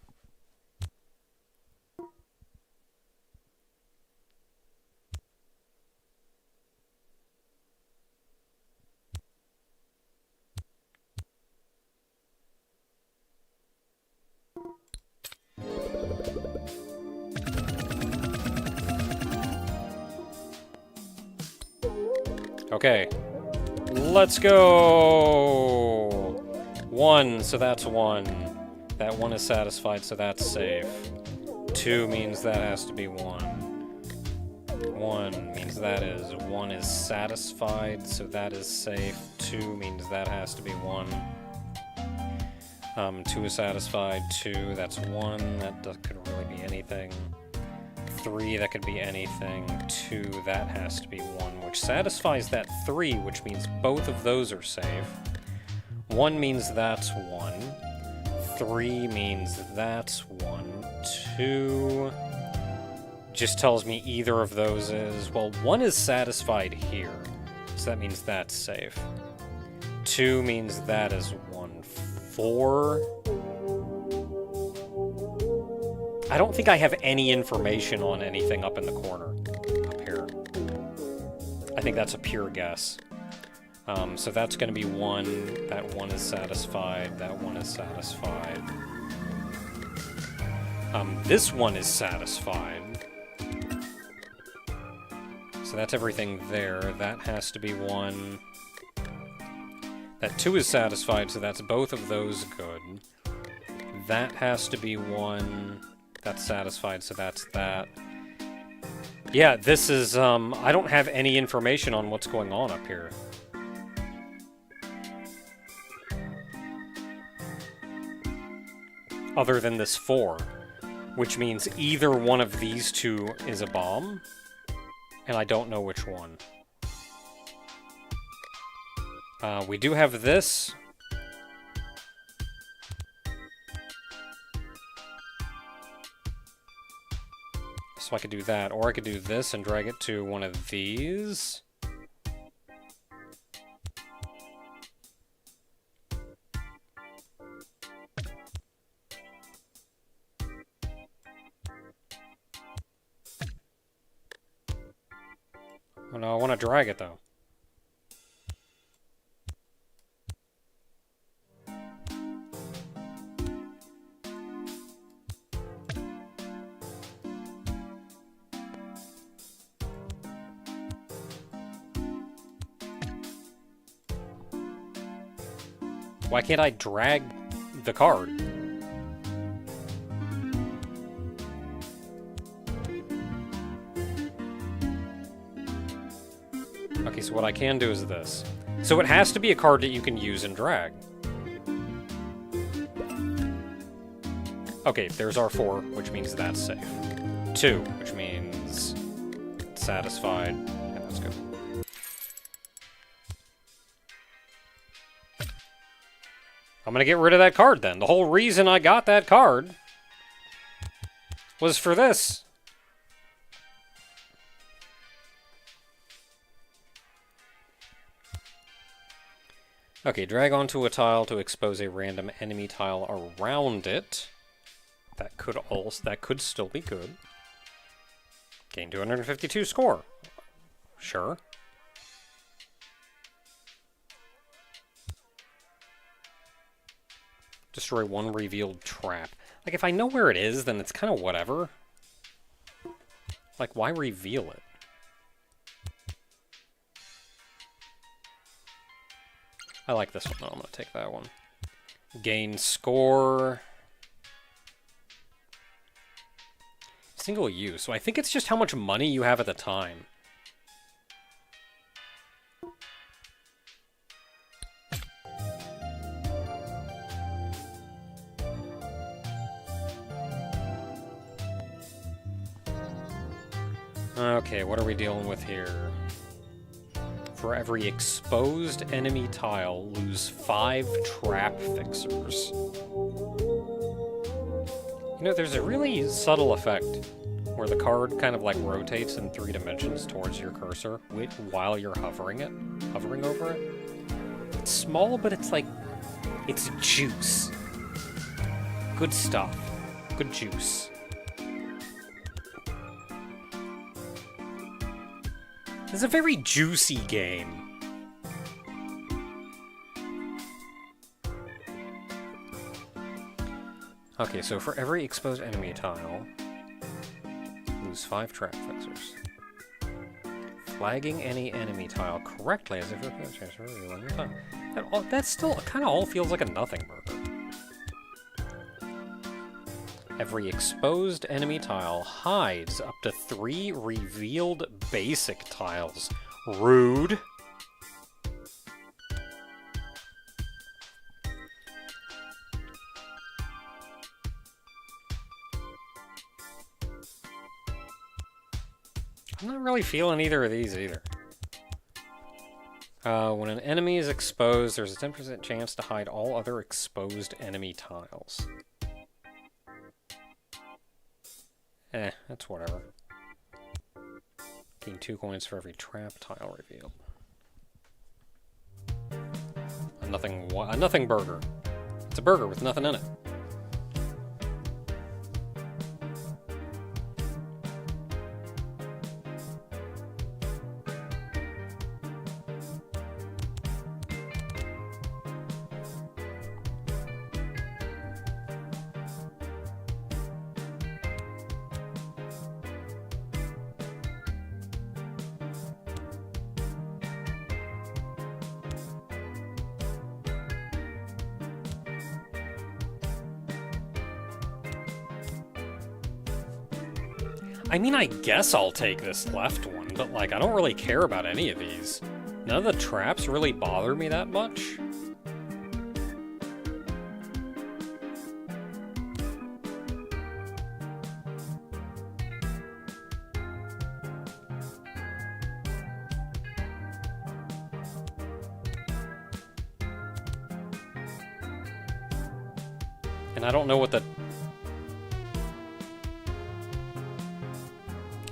Okay. Let's go! 1, so that's 1. That 1 is satisfied, so that's safe. 2 means that has to be 1. 1 means that is 1 is satisfied, so that is safe. 2 means that has to be 1. 2 is satisfied, 2, that's 1, that could really be anything. 3, that could be anything. 2, that has to be 1, which satisfies that 3, which means both of those are safe. 1 means that's 1. 3 means that's 1. 2 just tells me either of those is... Well, 1 is satisfied here, so that means that's safe. 2 means that is 1. 4... I don't think I have any information on anything up in the corner, up here. I think that's a pure guess. So that's going to be 1, that 1 is satisfied, that 1 is satisfied. This 1 is satisfied. So that's everything there. That has to be 1. That 2 is satisfied, so that's both of those good. That has to be 1. That's satisfied, so that's that. Yeah, this is, I don't have any information on what's going on up here. Other than this 4, which means either one of these two is a bomb, and I don't know which one. We do have this. So I could do that, or I could do this and drag it to one of these. Oh no, I want to drag it though. Why can't I drag the card? Okay, so what I can do is this. So it has to be a card that you can use and drag. Okay, there's our 4, which means that's safe. 2, which means it's satisfied. Yeah, that's good. I'm gonna get rid of that card then. The whole reason I got that card was for this. Okay, drag onto a tile to expose a random enemy tile around it. That could still be good. Gain 252 score. Sure. Destroy one revealed trap. Like, if I know where it is, then it's kind of whatever. Like, why reveal it? I like this one. No, I'm going to take that one. Gain score. Single use. So I think it's just how much money you have at the time. Okay, what are we dealing with here? For every exposed enemy tile, lose 5 trap fixers. You know, there's a really subtle effect where the card kind of like rotates in 3 dimensions towards your cursor while you're hovering over it. It's small, but it's like, it's juice. Good stuff. Good juice. It's a very juicy game. Okay, so for every exposed enemy tile, lose 5 trap fixers. Flagging any enemy tile correctly as if it's transfer revealing the tile. That still kind of all feels like a nothing burger. Every exposed enemy tile hides up to 3 revealed basic tiles. Rude. I'm not really feeling either of these either. When an enemy is exposed, there's a 10% chance to hide all other exposed enemy tiles. That's whatever. Gain 2 coins for every trap tile revealed. A nothing burger. It's a burger with nothing in it. I mean, I guess I'll take this left one, but like, I don't really care about any of these. None of the traps really bother me that much. And I don't know what the...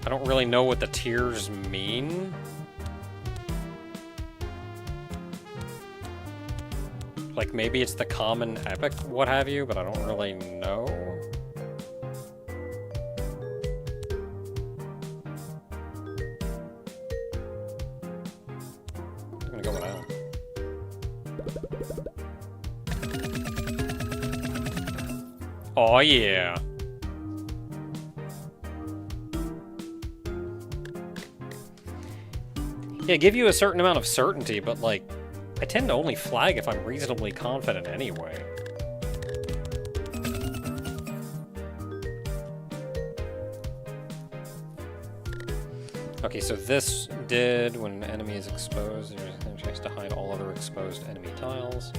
I don't really know what the tiers mean. Like, maybe it's the common, epic, what have you, but I don't really know. I'm gonna go with that. Oh yeah. Yeah, give you a certain amount of certainty, but like, I tend to only flag if I'm reasonably confident anyway. Okay, so this did, when an enemy is exposed, there's a chance to hide all other exposed enemy tiles.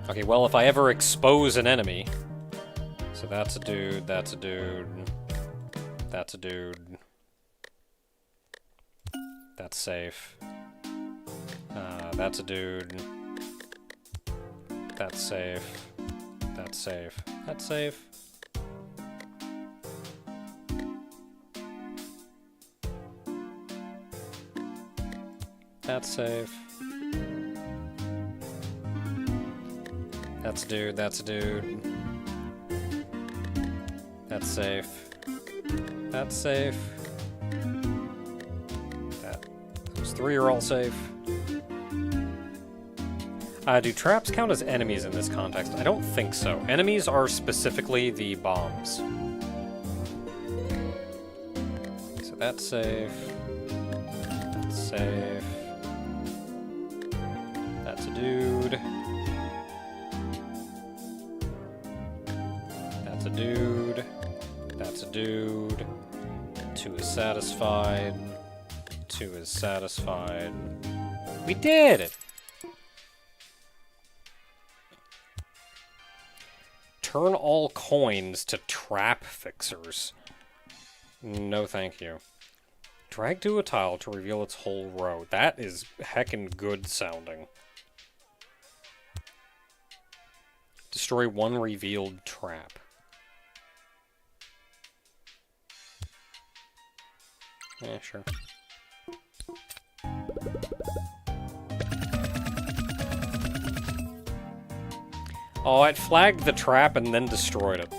Okay, well, if I ever expose an enemy... So that's a dude, that's a dude, that's a dude. That's safe. That's a dude. That's safe. That's safe. That's safe. That's safe. That's a dude. That's a dude. That's safe. That's safe. Those 3 are all safe. Do traps count as enemies in this context? I don't think so. Enemies are specifically the bombs. So that's safe. That's safe. That's a dude. That's a dude. That's a dude. 2 is satisfied. 2 is satisfied. We did it! Turn all coins to trap fixers. No thank you. Drag to a tile to reveal its whole row. That is heckin' good sounding. Destroy 1 revealed trap. Yeah, sure. Oh, it flagged the trap and then destroyed it.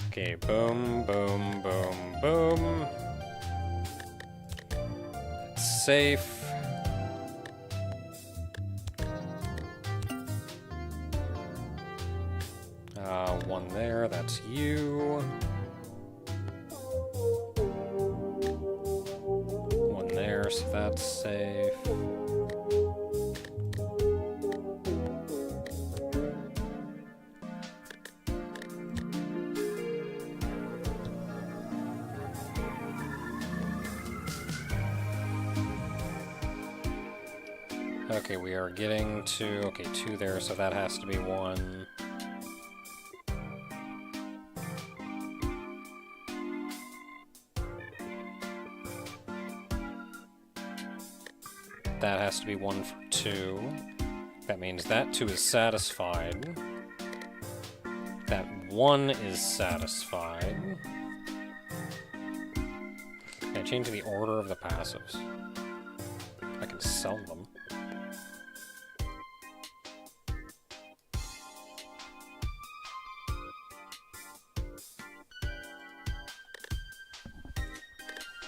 Okay, boom, boom, boom, boom. That's safe. One there, that's you. One there, so that's safe. Okay, we are getting to... Okay, 2 there, so that has to be 1. That has to be 1 for 2. That means that 2 is satisfied. That 1 is satisfied. Can I change the order of the passives? I can sell them.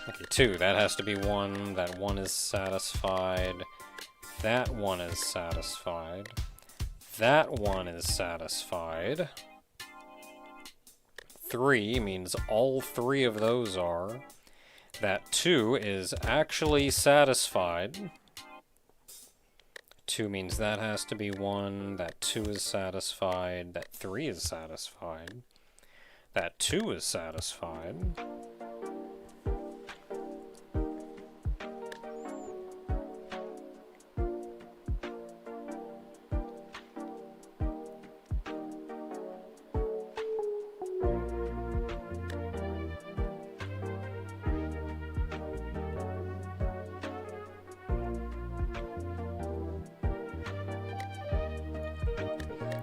Okay, 2. That has to be 1. That 1 is satisfied. That 1 is satisfied. That 1 is satisfied. 3 means all 3 of those are. That 2 is actually satisfied. 2 means that has to be 1. That 2 is satisfied. That 3 is satisfied. That 2 is satisfied.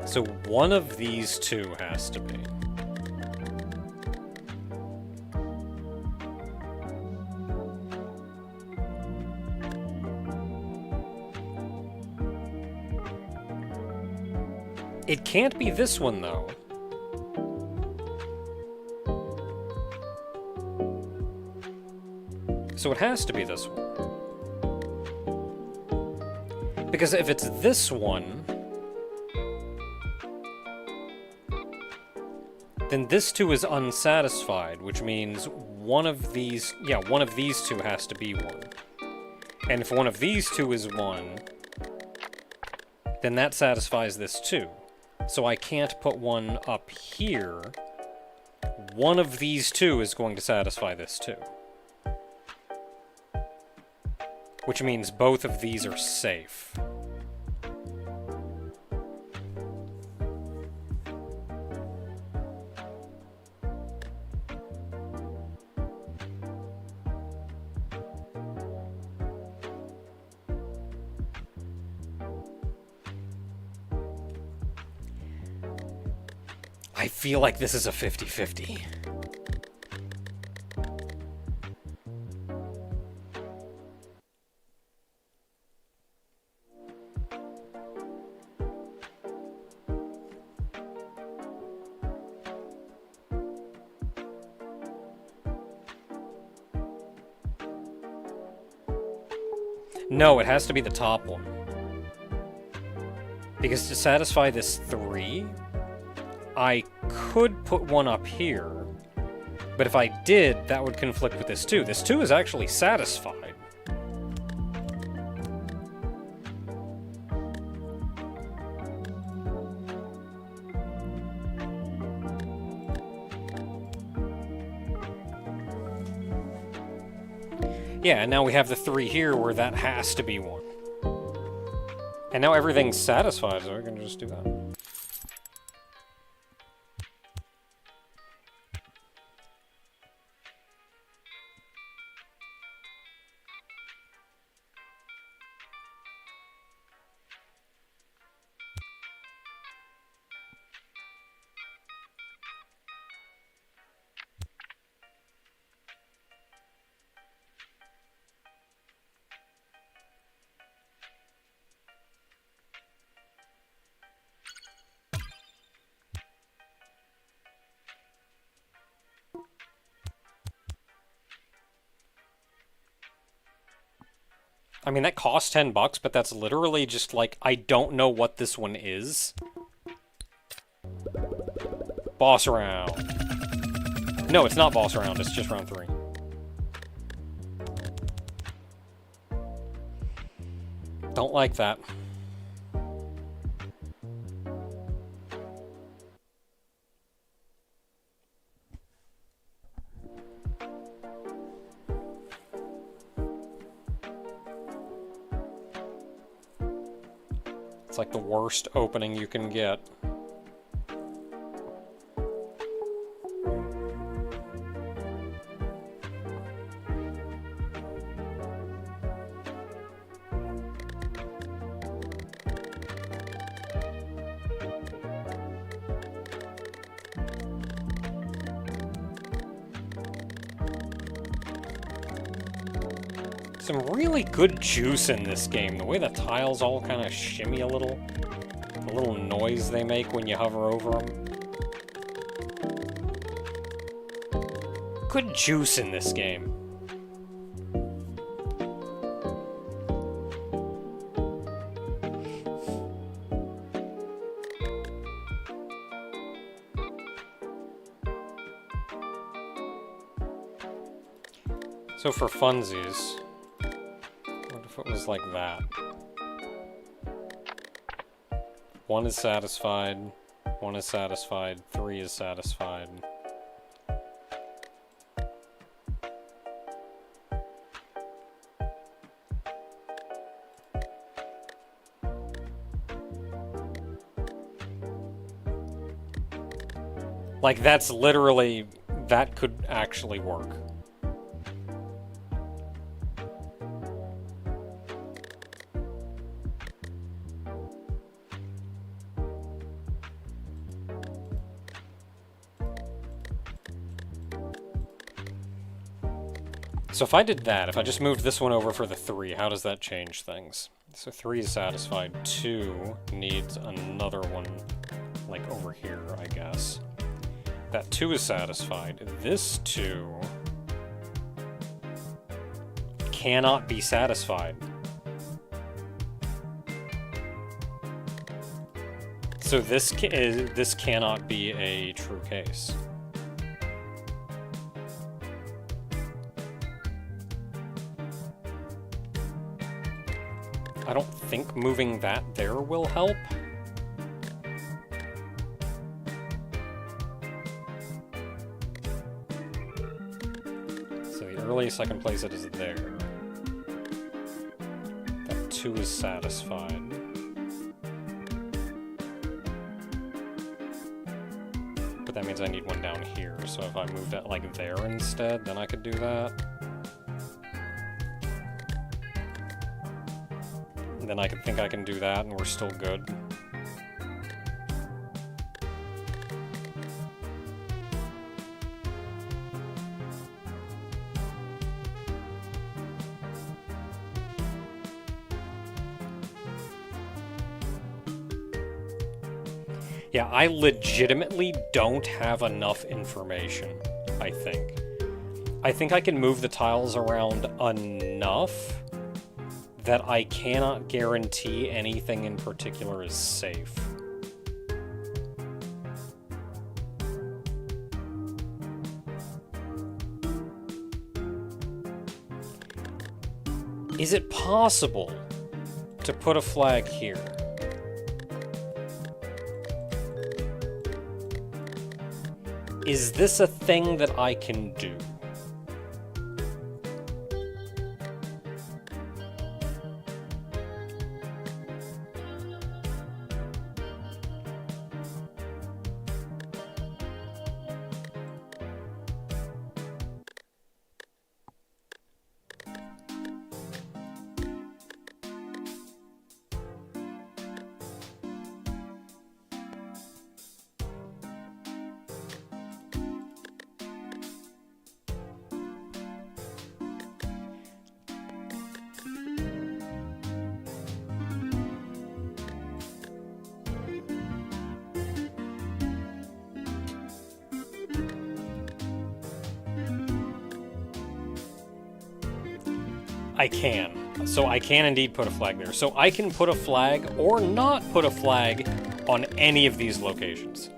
So one of these 2 has to be. It can't be this one, though. So it has to be this one. Because if it's this one, then this 2 is unsatisfied, which means one of these 2 has to be 1. And if one of these 2 is 1, then that satisfies this 2. So I can't put 1 up here. One of these 2 is going to satisfy this 2. Which means both of these are safe. I feel like this is a 50-50. No, it has to be the top one. Because to satisfy this 3, I could put one up here. But if I did, that would conflict with this 2. This 2 is actually satisfied. Yeah, and now we have the 3 here where that has to be 1. And now everything's satisfied, so we can just do that. I mean, that costs $10, but that's literally just like, I don't know what this one is. Boss round. No, it's not boss round, it's just round 3. Don't like that. It's like the worst opening you can get. Some really good juice in this game. The way the tiles all kind of shimmy a little. The little noise they make when you hover over them. Good juice in this game. So for funsies, what if it was like that? 1 is satisfied, 1 is satisfied, 3 is satisfied. Like, that's literally, that could actually work. So if I did that, if I just moved this one over for the 3, how does that change things? So 3 is satisfied, 2 needs another one, like over here, I guess. That 2 is satisfied. This 2 cannot be satisfied. So this cannot be a true case. I don't think moving that there will help. So the earliest I can place it is there. That 2 is satisfied. But that means I need one down here, so if I moved it like there instead, then I could do that. Then I could think I can do that and we're still good. Yeah, I legitimately don't have enough information, I think. I think I can move the tiles around enough that I cannot guarantee anything in particular is safe. Is it possible to put a flag here? Is this a thing that I can do? I can. So I can indeed put a flag there. So I can put a flag or not put a flag on any of these locations.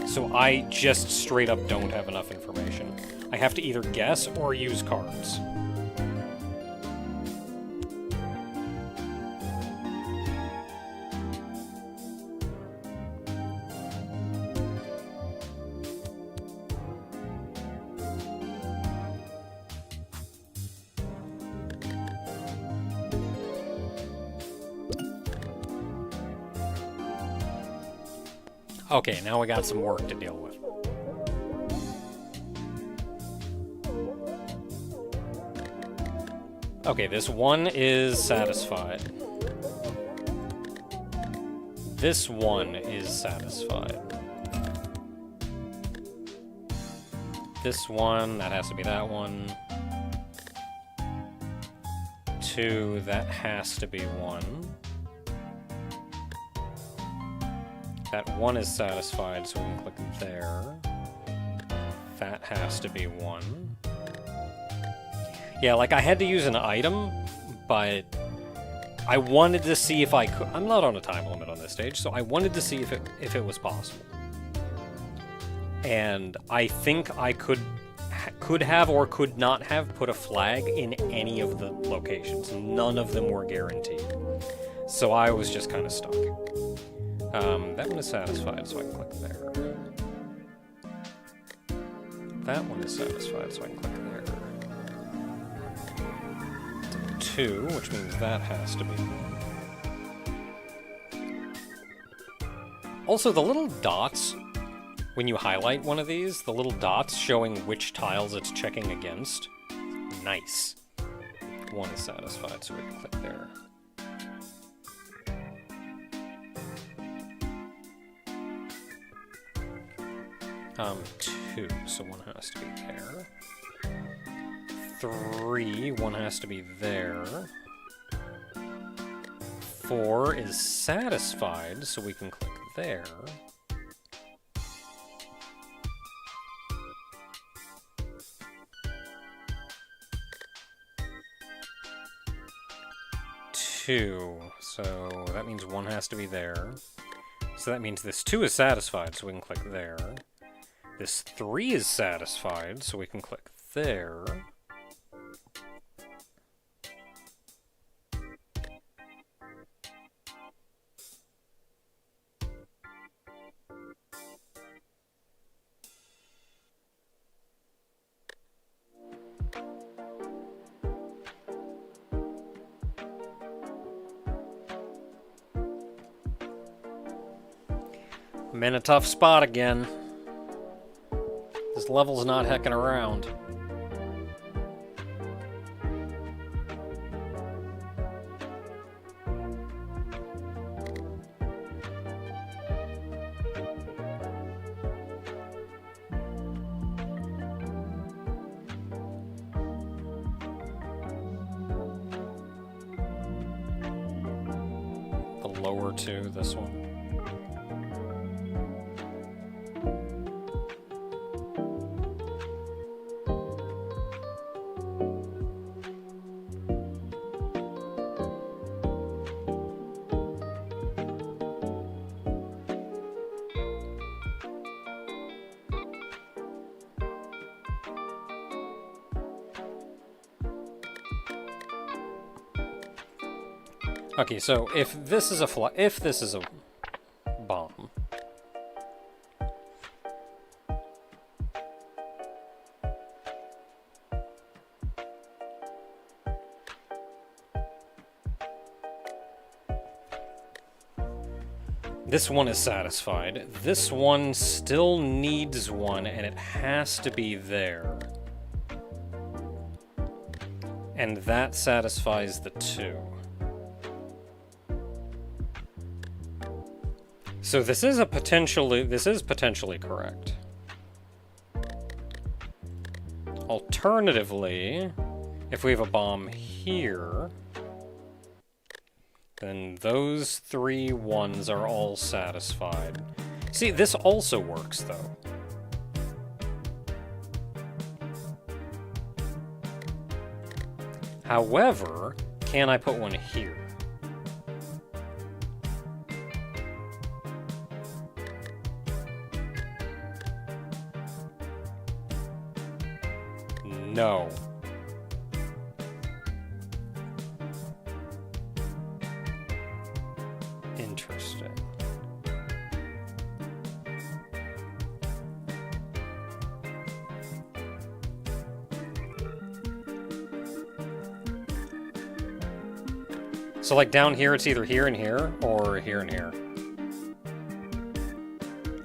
So I just straight up don't have enough information. I have to either guess or use cards. Okay, now we got some work to deal with. Okay, this one is satisfied. This one is satisfied. This one, that has to be that one. 2, that has to be 1. That 1 is satisfied, so we can click there. That has to be 1. Yeah, like I had to use an item, but I wanted to see if I could. I'm not on a time limit on this stage, so I wanted to see if it was possible. And I think I could have or could not have put a flag in any of the locations. None of them were guaranteed. So I was just kind of stuck. That one is satisfied, so I can click there. That one is satisfied, so I can click there. 2, which means that has to be 1. Also, the little dots, when you highlight one of these, the little dots showing which tiles it's checking against. Nice. 1 is satisfied, so we can click there. Two, so 1 has to be there. 3, 1 has to be there. 4 is satisfied, so we can click there. Two, so that means 1 has to be there. So that means this 2 is satisfied, so we can click there. This 3 is satisfied, so we can click there. I'm in a tough spot again. This level's not hecking around. The lower 2, this one. Okay, so if this is a bomb, this one is satisfied. This one still needs one, and it has to be there. And that satisfies the 2. So this is potentially correct. Alternatively, if we have a bomb here, then those 3 ones are all satisfied. See, this also works, though. However, can I put one here? No. Interesting. So, like, down here, it's either here and here, or here and here.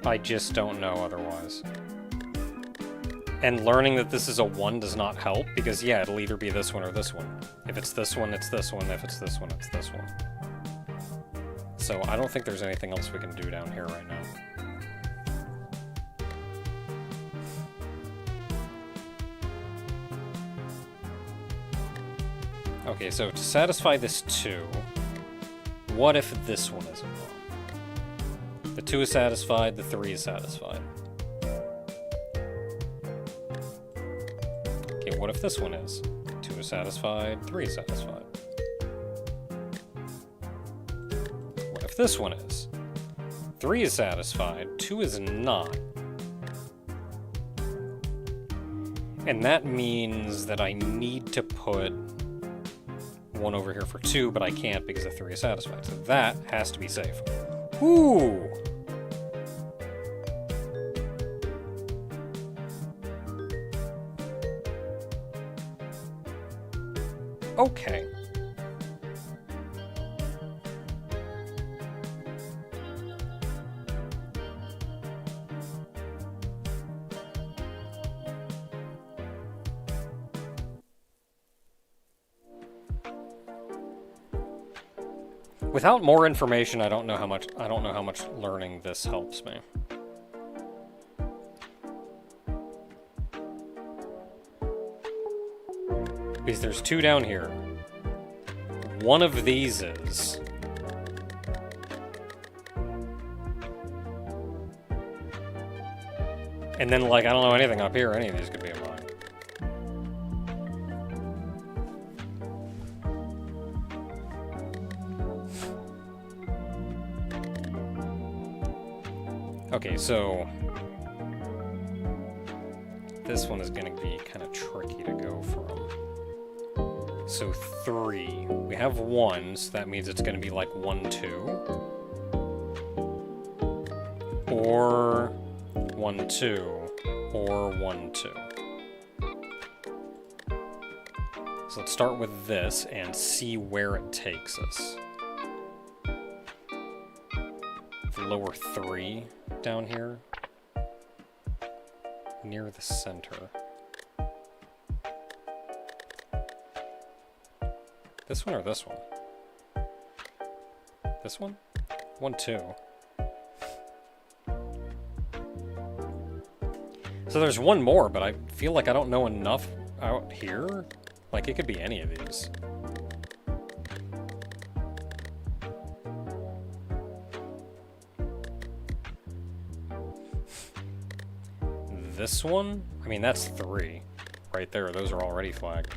I just don't know otherwise. And learning that this is a 1 does not help, because, yeah, it'll either be this one or this one. If it's this one, it's this one. If it's this one, it's this one. So I don't think there's anything else we can do down here right now. Okay, so to satisfy this 2, what if this one is a bomb? The 2 is satisfied, the 3 is satisfied. Okay, what if this one is? 2 is satisfied, 3 is satisfied. What if this one is? 3 is satisfied, 2 is not. And that means that I need to put 1 over here for 2, but I can't because the 3 is satisfied. So that has to be safe. Ooh! Okay. Without more information, I don't know how much learning this helps me. Because there's 2 down here. One of these is... And then, like, I don't know anything up here. Any of these could be a mine. Okay, so... This one is going to be kind of tricky to go from. So 3. We have 1, so that means it's going to be like 1, 2. Or 1, 2. Or 1, 2. So let's start with this and see where it takes us. The lower 3 down here. Near the center. This one or this one? This one? 1, 2. So there's 1 more, but I feel like I don't know enough out here. Like, it could be any of these. This one? I mean, that's 3. Right there, those are already flagged.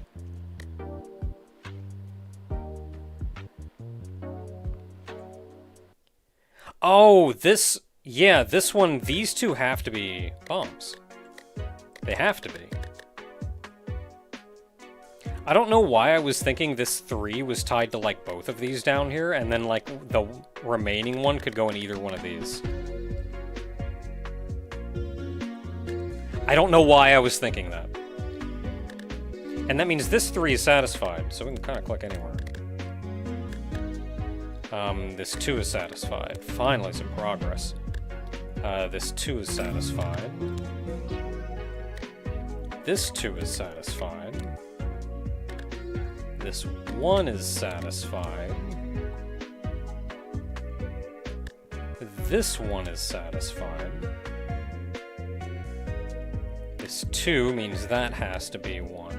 Oh, this... Yeah, this one, these 2 have to be bombs. They have to be. I don't know why I was thinking this 3 was tied to, like, both of these down here, and then, like, the remaining one could go in either one of these. I don't know why I was thinking that. And that means this 3 is satisfied, so we can kind of click anywhere. This 2 is satisfied. Finally, some progress. This 2 is satisfied. This 2 is satisfied. This 1 is satisfied. This 1 is satisfied. This 2 means that has to be 1,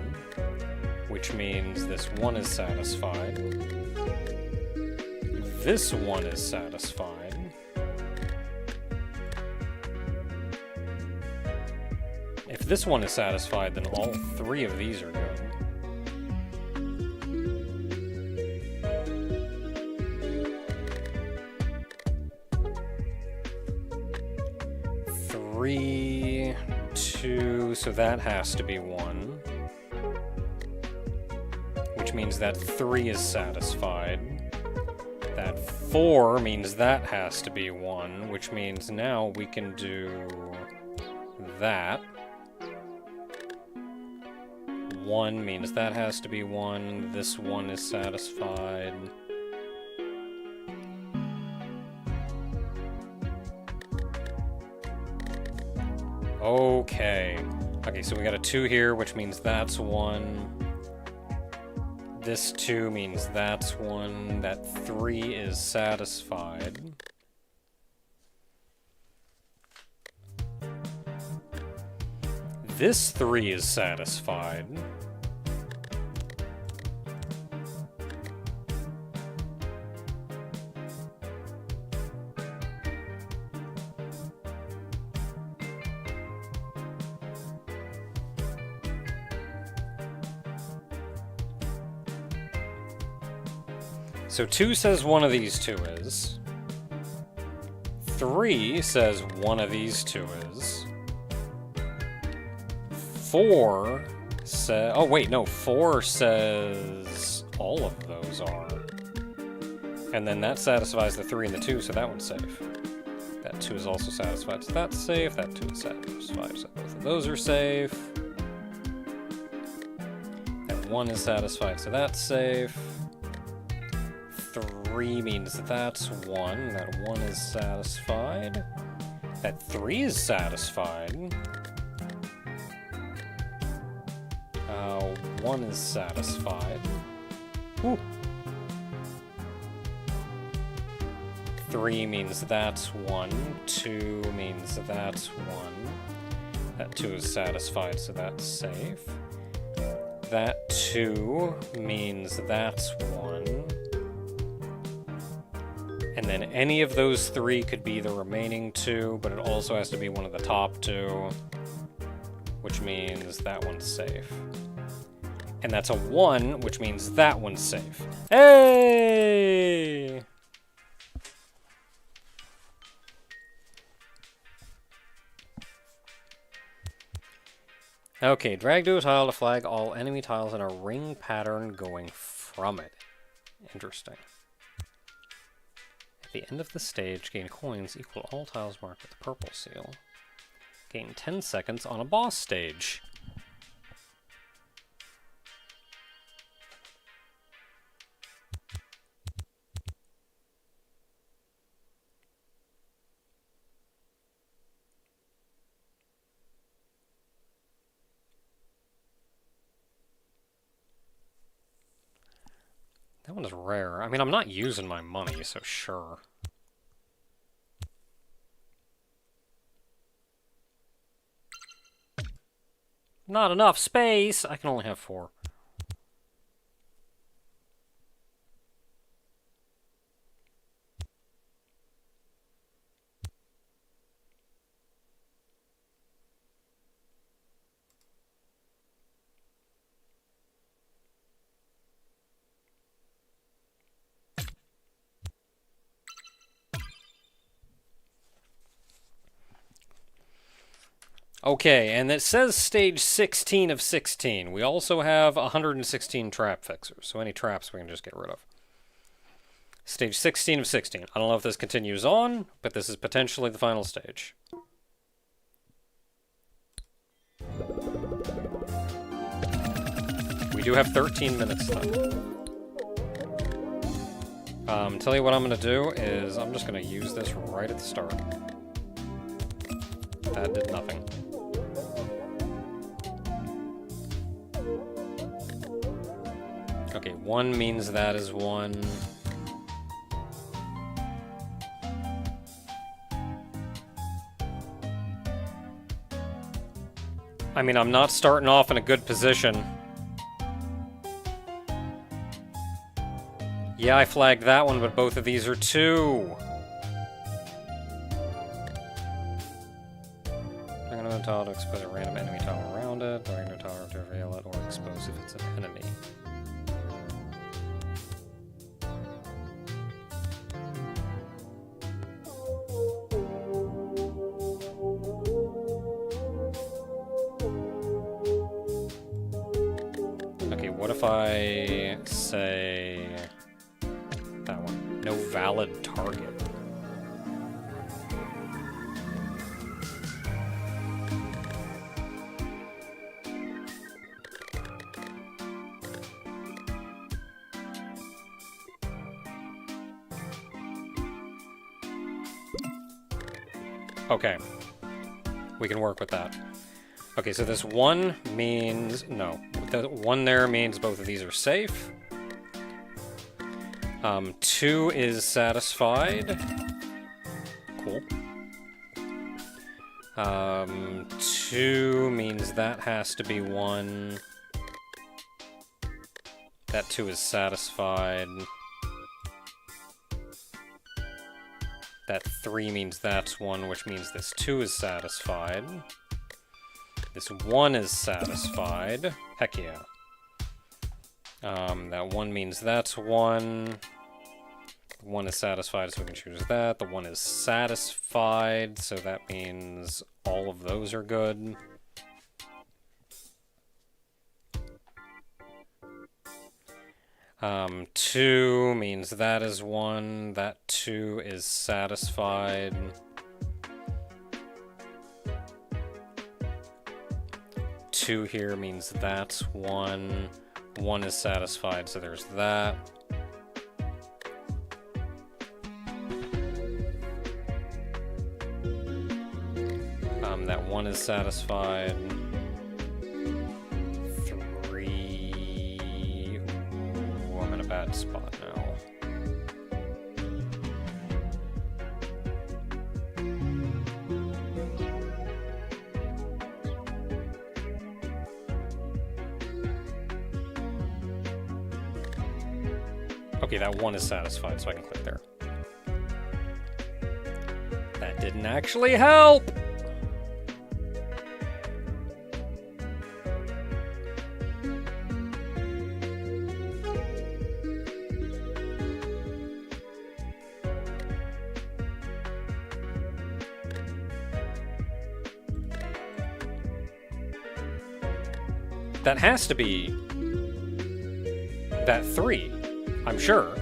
which means this 1 is satisfied. This 1 is satisfied. If this 1 is satisfied, then all 3 of these are good. Three, 2, so that has to be 1. Which means that 3 is satisfied. That 4 means that has to be 1, which means now we can do that. 1 means that has to be 1. This 1 is satisfied. Okay. Okay, so we got a 2 here, which means that's 1. This 2 means that's 1. That 3 is satisfied. This 3 is satisfied. So 2 says one of these 2 is. 3 says one of these 2 is. 4 says... Oh, wait, no. 4 says all of those are. And then that satisfies the 3 and the 2, so that one's safe. That 2 is also satisfied, so that's safe. That 2 is satisfied, so both of those are safe. That 1 is satisfied, so that's safe. 3 means that's 1. That 1 is satisfied. That 3 is satisfied. 1 is satisfied. Woo. 3 means that's 1. 2 means that's 1. That 2 is satisfied, so that's safe. That 2 means that's 1. And then any of those 3 could be the remaining 2, but it also has to be one of the top 2, which means that one's safe. And that's a 1, which means that one's safe. Hey! Okay, drag to a tile to flag all enemy tiles in a ring pattern going from it. Interesting. At the end of the stage, gain coins equal to all tiles marked with the purple seal. Gain 10 seconds on a boss stage. That one's rare. I mean, I'm not using my money, so sure. Not enough space! I can only have 4. Okay, and it says stage 16 of 16. We also have 116 trap fixers, so any traps we can just get rid of. Stage 16 of 16. I don't know if this continues on, but this is potentially the final stage. We do have 13 minutes left. Tell you what I'm going to do is I'm just going to use this right at the start. That did nothing. Okay, 1 means that is 1. I mean, I'm not starting off in a good position. Yeah, I flagged that one, but both of these are 2. I'm going to tile to expose a random enemy tile around it, or I'm going to tile to reveal it, or expose if it's an enemy. Okay, what if I say that one? No valid target. Okay, we can work with that. Okay, so this 1 means... no, the 1 there means both of these are safe. 2 is satisfied. Cool. 2 means that has to be 1. That 2 is satisfied. That 3 means that's 1, which means this 2 is satisfied. This 1 is satisfied. Heck yeah. That 1 means that's 1. 1 is satisfied, so we can choose that. The 1 is satisfied, so that means all of those are good. Two means that is 1. That 2 is satisfied. Two here means that's 1. 1 is satisfied, so there's that. That 1 is satisfied. 3... Ooh, I'm in a bad spot now. Okay, that 1 is satisfied, so I can click there. That didn't actually help! That has to be that 3, I'm sure.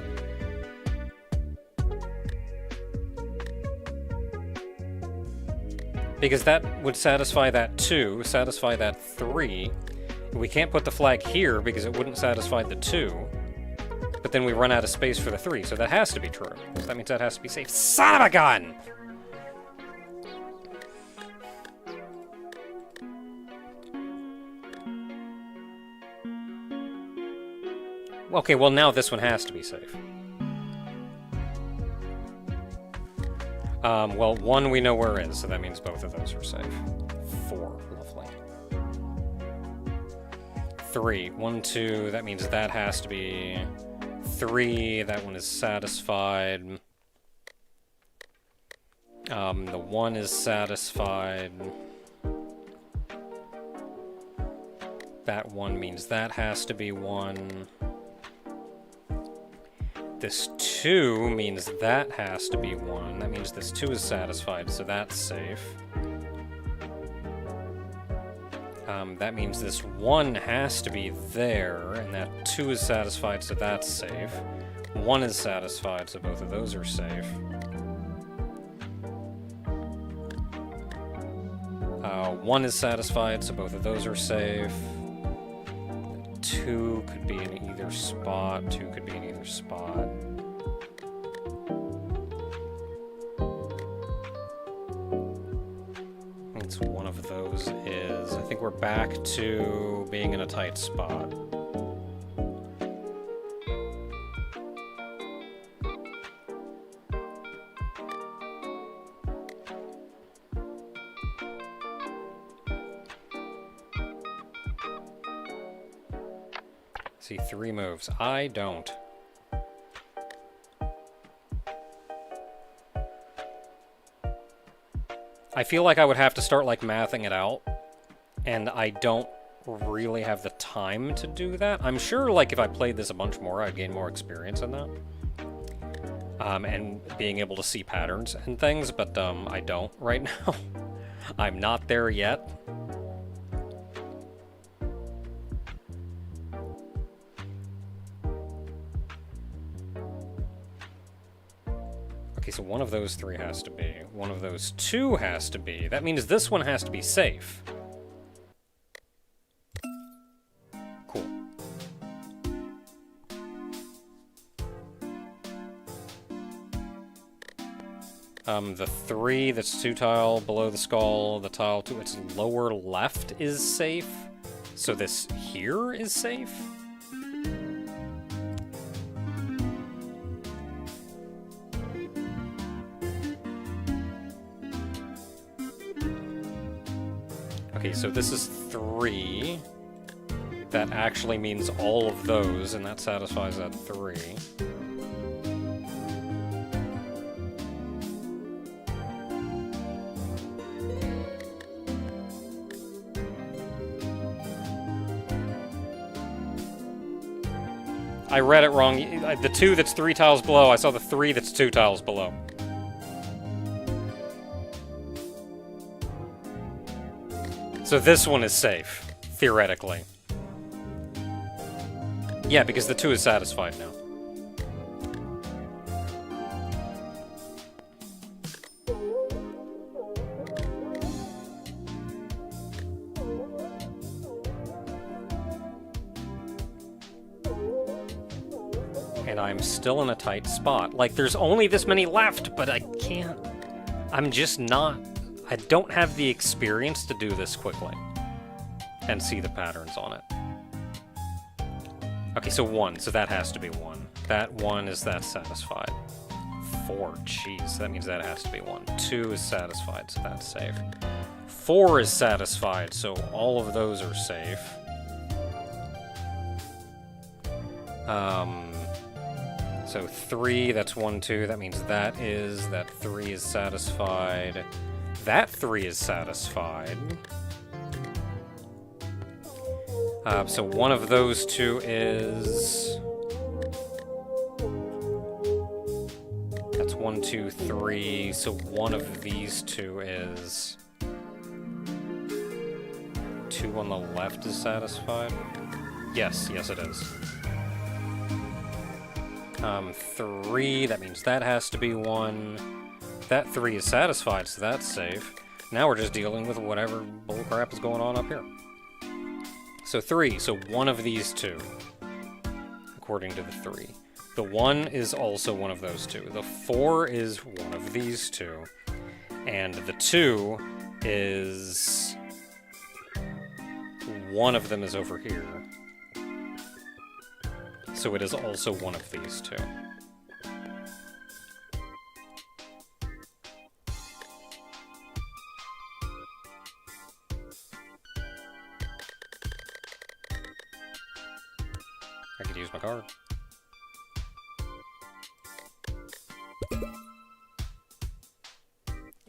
Because that would satisfy that 2, satisfy that 3. We can't put the flag here because it wouldn't satisfy the 2. But then we run out of space for the 3, so that has to be true. So that means that has to be safe. Son of a gun! Okay, well now this one has to be safe. Well, 1 we know where it is, so that means both of those are safe. 4, lovely. 3, 1, 2, that means that has to be 3, that one is satisfied. The 1 is satisfied. That 1 means that has to be 1. This 2 means that has to be 1. That means this 2 is satisfied, so that's safe. That means this 1 has to be there, and that 2 is satisfied, so that's safe. 1 is satisfied, so both of those are safe. 1 is satisfied, so both of those are safe. 2 could be in either spot. 2 could be in either spot. It's one of those is. I think we're back to being in a tight spot. See 3 moves. I don't. I feel like I would have to start, like, mathing it out, and I don't really have the time to do that. I'm sure, like, if I played this a bunch more, I'd gain more experience in that. And being able to see patterns and things, but, I don't right now. I'm not there yet. Okay, so one of those 3 has to be. One of those 2 has to be. That means this one has to be safe. Cool. The 3 that's 2 tile below the skull, the tile to its lower left is safe. So this here is safe? Okay, so this is 3. That actually means all of those, and that satisfies that 3. I read it wrong. The 2 that's 3 tiles below, I saw the 3 that's 2 tiles below. So this one is safe, theoretically. Yeah, because the 2 is satisfied now. And I'm still in a tight spot. Like, there's only this many left, but I can't... I'm just not... I don't have the experience to do this quickly and see the patterns on it. Okay, so 1, so that has to be 1. That 1 is that satisfied. 4, jeez, that means that has to be 1. 2 is satisfied, so that's safe. 4 is satisfied, so all of those are safe. So 3, that's 1, 2, that means that 3 is satisfied. That 3 is satisfied. So one of those 2 is... That's 1, 2, 3. So one of these 2 is... 2 on the left is satisfied? Yes, yes it is. 3, that means that has to be 1. That 3 is satisfied, so that's safe. Now we're just dealing with whatever bullcrap is going on up here. So 3, so one of these 2, according to the 3. The 1 is also one of those 2. The 4 is one of these 2. And the 2 is... one of them is over here. So it is also one of these 2. I could use my card.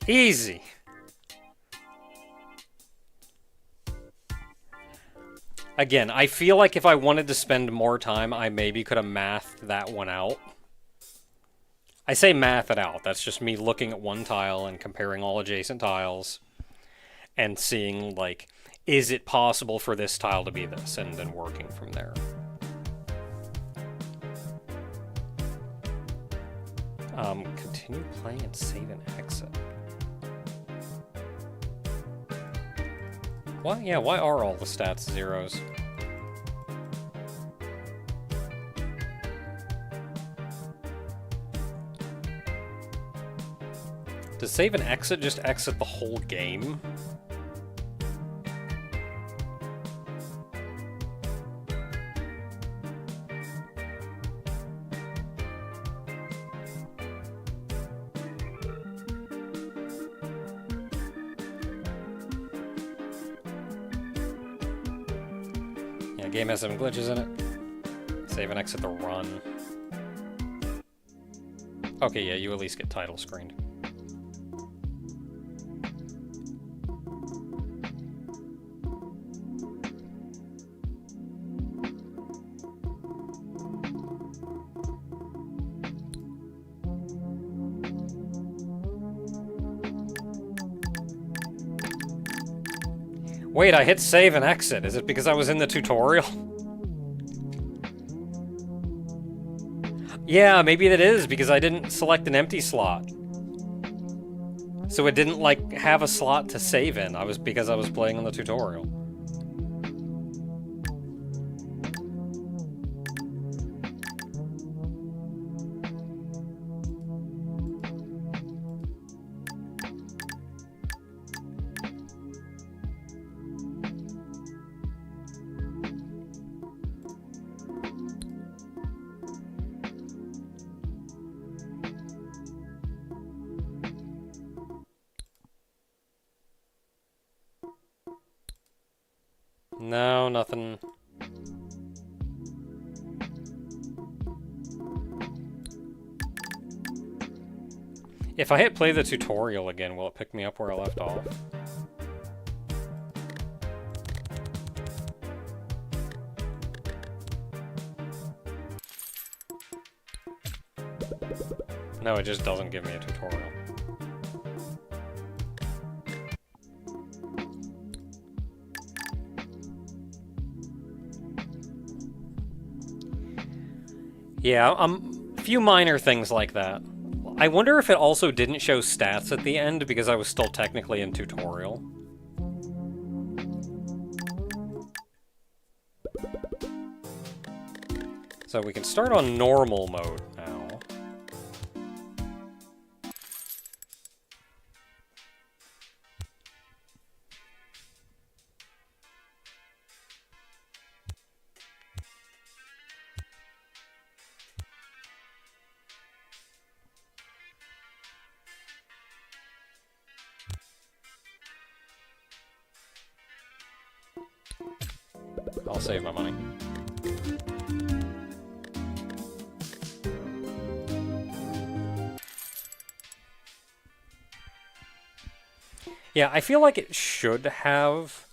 Easy! Again, I feel like if I wanted to spend more time, I maybe could have mathed that one out. I say math it out. That's just me looking at one tile and comparing all adjacent tiles and seeing, like, is it possible for this tile to be this, and then working from there. Continue playing and save and exit. Why? Yeah, why are all the stats zeros? Does save and exit just exit the whole game? Yeah, game has some glitches in it. Save and exit the run. Okay, yeah, you at least get title screened. Wait, I hit save and exit. Is it because I was in the tutorial? Yeah, maybe that is, because I didn't select an empty slot. So it didn't, like, have a slot to save in. Because I was playing in the tutorial. No, nothing. If I hit play the tutorial again, will it pick me up where I left off? No, it just doesn't give me a tutorial. Yeah, a few minor things like that. I wonder if it also didn't show stats at the end because I was still technically in tutorial. So we can start on normal mode now. I'll save my money. Yeah, I feel like it should have.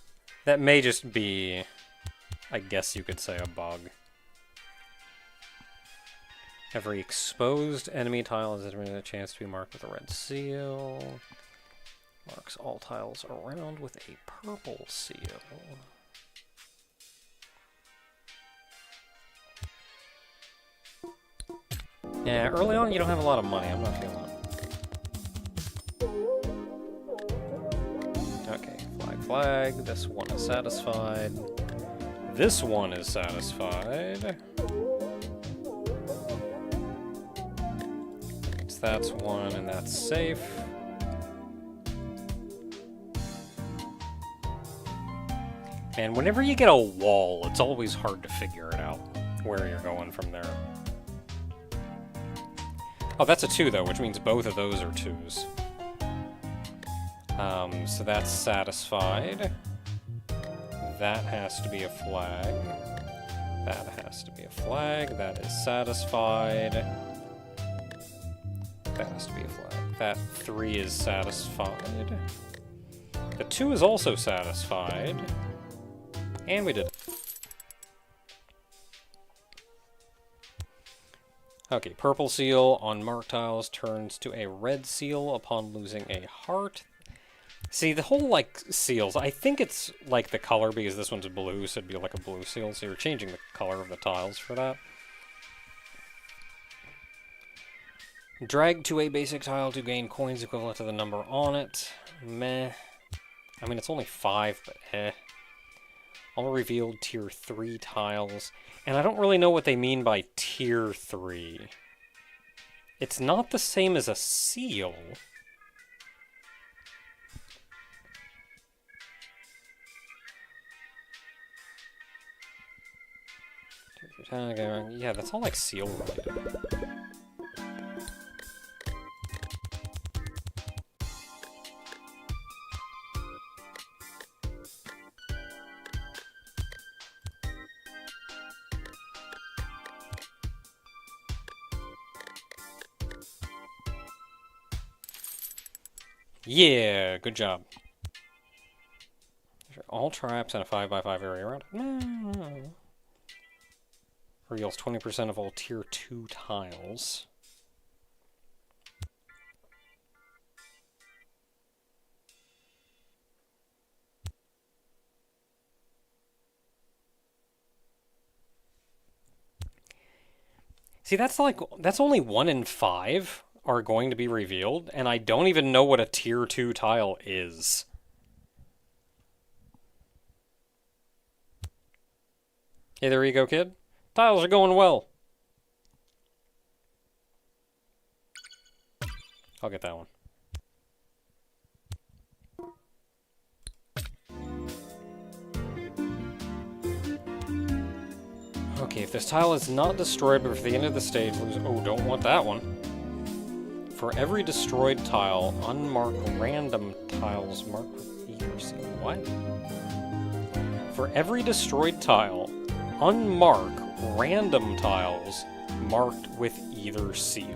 That may just be, I guess you could say, a bug. Every exposed enemy tile has a chance to be marked with a red seal. Marks all tiles around with a purple seal. Yeah, early on you don't have a lot of money. I'm not feeling it. Okay, flag, flag. This one is satisfied. This one is satisfied. That's one, and that's safe. And whenever you get a wall, it's always hard to figure it out where you're going from there. Oh, that's a 2, though, which means both of those are 2s. So that's satisfied. That has to be a flag. That has to be a flag. That is satisfied. That has to be a flag. That 3 is satisfied. The 2 is also satisfied. And we did it. Okay, purple seal on marked tiles turns to a red seal upon losing a heart. See, the whole, like, seals, I think it's, like, the color, because this one's blue, so it'd be like a blue seal, so you're changing the color of the tiles for that. Drag to a basic tile to gain coins equivalent to the number on it. Meh. I mean, it's only 5, but eh. All revealed tier 3 tiles. And I don't really know what they mean by tier 3. It's not the same as a seal. Yeah, that's all like seal related. Yeah, good job. All traps in a 5x5 area around. No. Reveals 20% of all tier 2 tiles. See, that's only 1 in 5 are going to be revealed, and I don't even know what a tier 2 tile is. Hey, there you go, kid. Tiles are going well. I'll get that one. Okay, if this tile is not destroyed before the end of the stage, oh, don't want that one. For every destroyed tile, unmark random tiles marked with either seal. What? For every destroyed tile, unmark random tiles marked with either seal.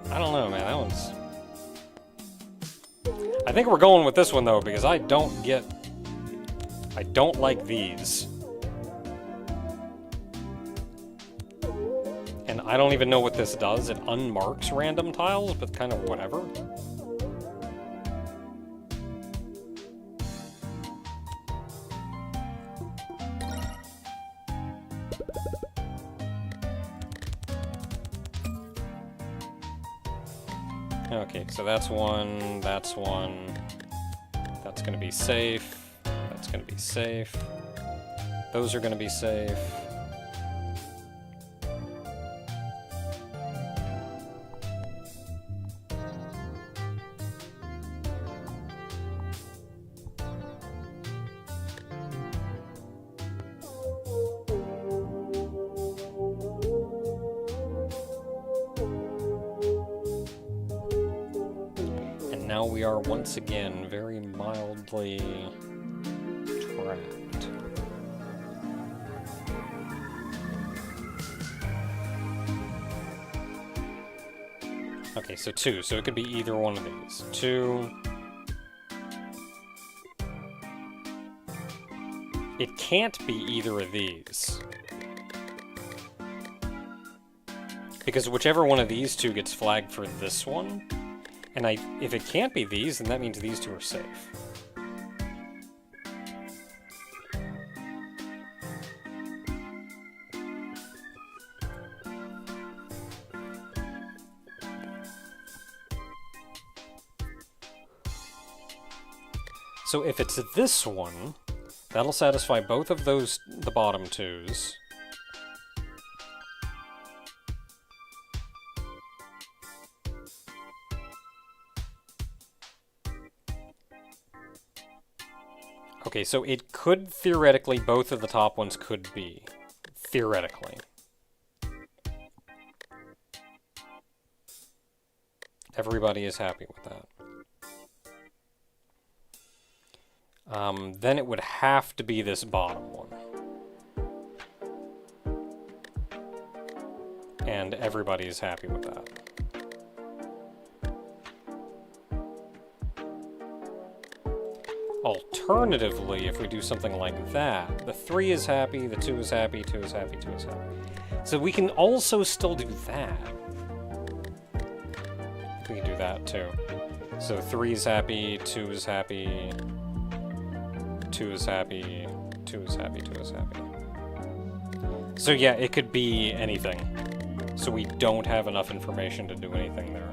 I don't know, man. That one's... I think we're going with this one, though, because I don't like these. And I don't even know what this does. It unmarks random tiles, but kind of whatever. Okay, so that's one, that's gonna be safe, that's gonna be safe, those are gonna be safe. Now we are once again very mildly trapped. Okay, so 2. So it could be either one of these. 2. It can't be either of these. Because whichever one of these 2 gets flagged for this one. And if it can't be these, then that means these 2 are safe. So if it's this one, that'll satisfy both of those, the bottom 2s. Okay, so it could theoretically, both of the top ones could be. Theoretically. Everybody is happy with that. Then it would have to be this bottom one. And everybody is happy with that. alternatively, if we do something like that, the 3 is happy, the 2 is happy, 2 is happy, 2 is happy. So we can also still do that. We can do that too. So 3 is happy, 2 is happy, 2 is happy, 2 is happy, 2 is happy. So yeah, it could be anything. So we don't have enough information to do anything there.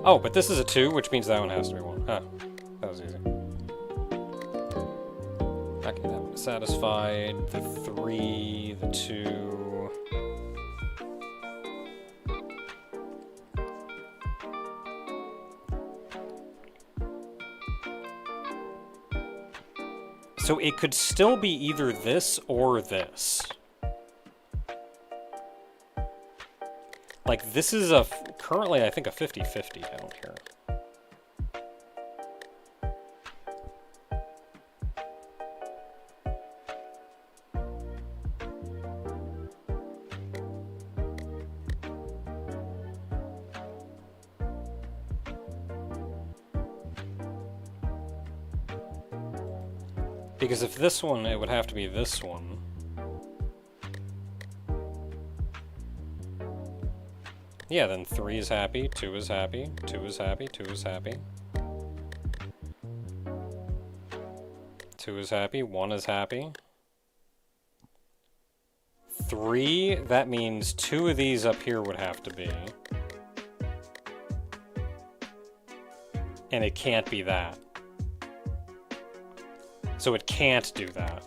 Oh, but this is a 2, which means that one has to be 1. Huh. That was easy. Okay, that one is satisfied. The 3, the 2... So it could still be either this or this. Like, this is currently, I think, a 50-50 down here. Because if this one, it would have to be this one. Yeah, then 3 is happy, 2 is happy, 2 is happy, 2 is happy. 2 is happy, 1 is happy. 3, that means 2 of these up here would have to be. And it can't be that. So it can't do that.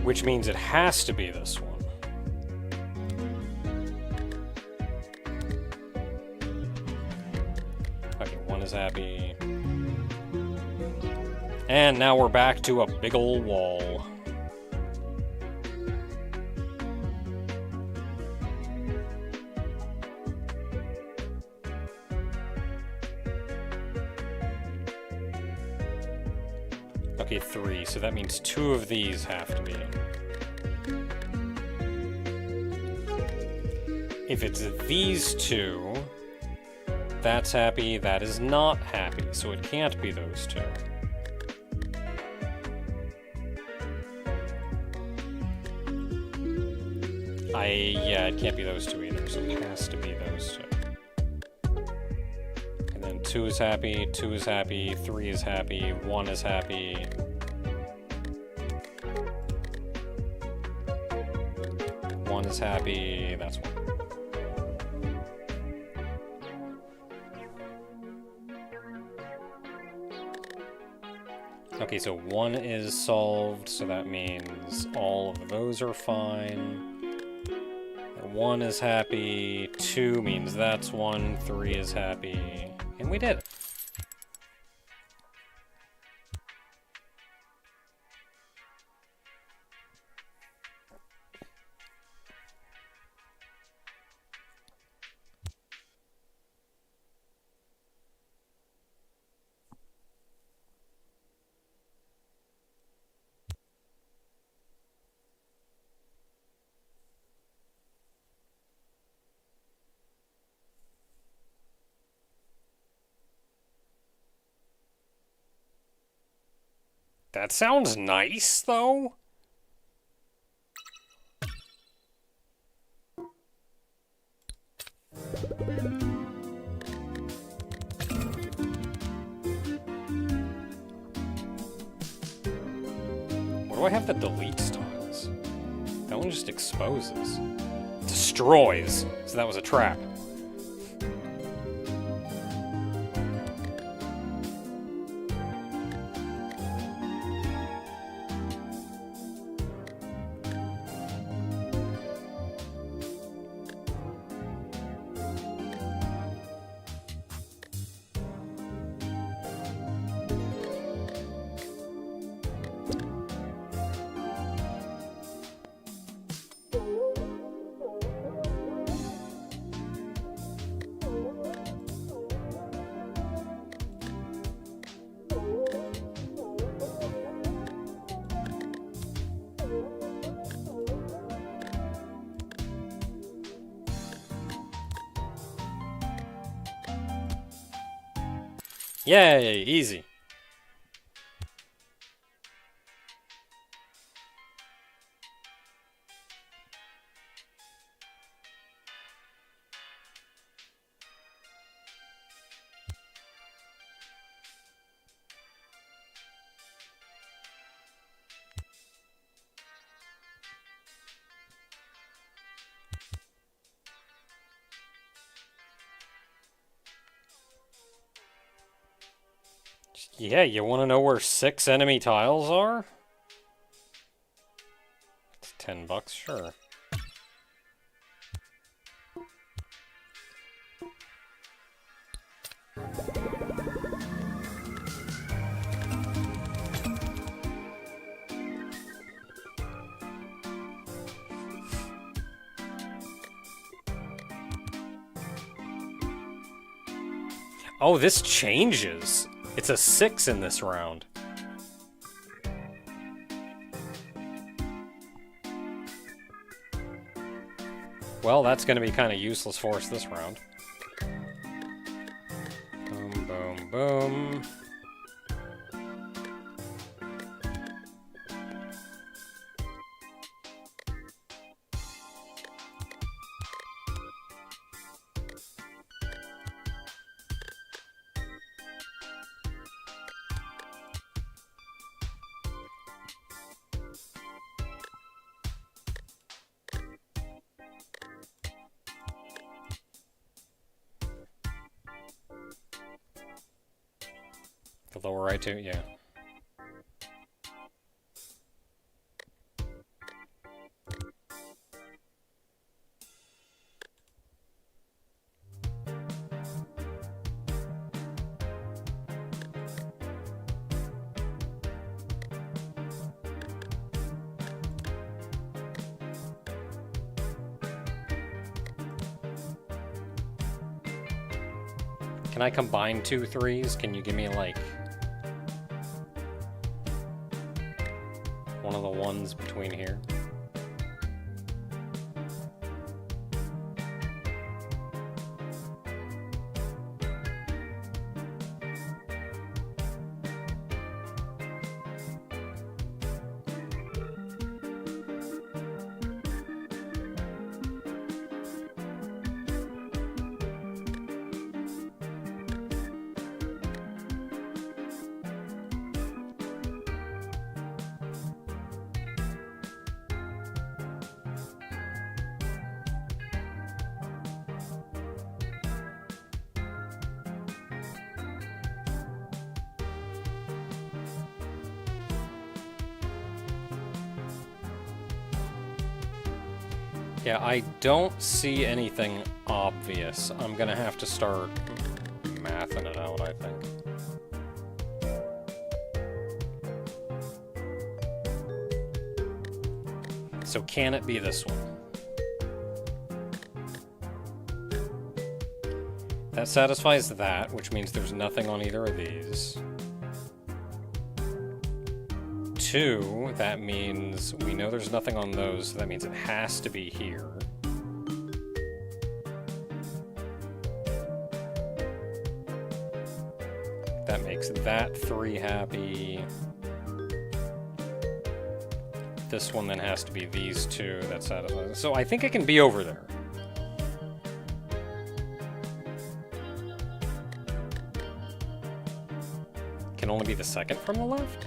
Which means it has to be this one. Okay, 1 is happy. And now we're back to a big ol' wall. Okay, 3, so that means 2 of these have to be. If it's these 2, that's happy, that is not happy, so it can't be those 2. Yeah, it can't be those 2 either, so it has to be those 2. And then 2 is happy, 2 is happy, 3 is happy, 1 is happy. One is happy, that's 1. Okay, so 1 is solved, so that means all of those are fine. 1 is happy, 2 means that's 1, 3 is happy, and we did it. That sounds nice, though. What do I have that deletes tiles? That one just exposes. Destroys. So that was a trap. Yay, easy. Yeah, you want to know where 6 enemy tiles are? It's $10, sure. Oh, this changes. It's a 6 in this round. Well, that's going to be kind of useless for us this round. Boom, boom, boom. The lower right too, yeah. Can I combine 2 3s? Can you give me like one of the ones between here? Yeah, I don't see anything obvious. I'm gonna have to start mathing it out, I think. So can it be this one? That satisfies that, which means there's nothing on either of these. 2, that means we know there's nothing on those, so that means it has to be here. That makes that 3 happy. This one then has to be these 2, that satisfies. So I think it can be over there. Can only be the second from the left?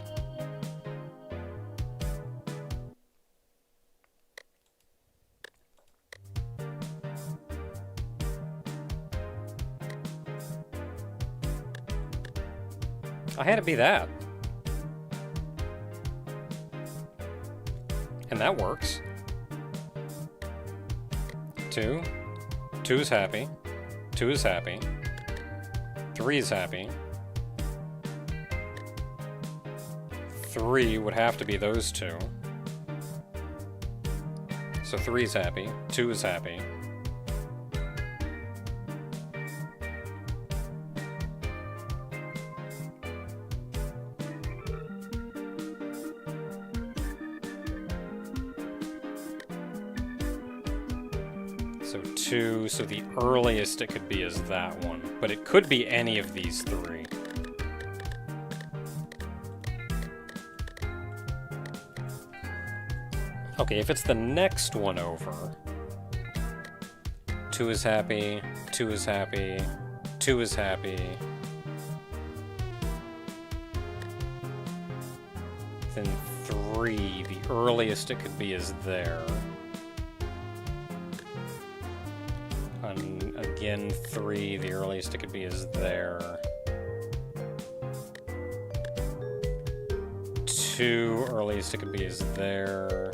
I had it be that. And that works. 2. 2 is happy. 2 is happy. 3 is happy. 3 would have to be those 2. So 3 is happy. 2 is happy. So 2, so the earliest it could be is that one. But it could be any of these 3. Okay, if it's the next one over, 2 is happy, 2 is happy, 2 is happy. Then 3, the earliest it could be is there. And again, 3, the earliest it could be is there. 2, earliest it could be is there.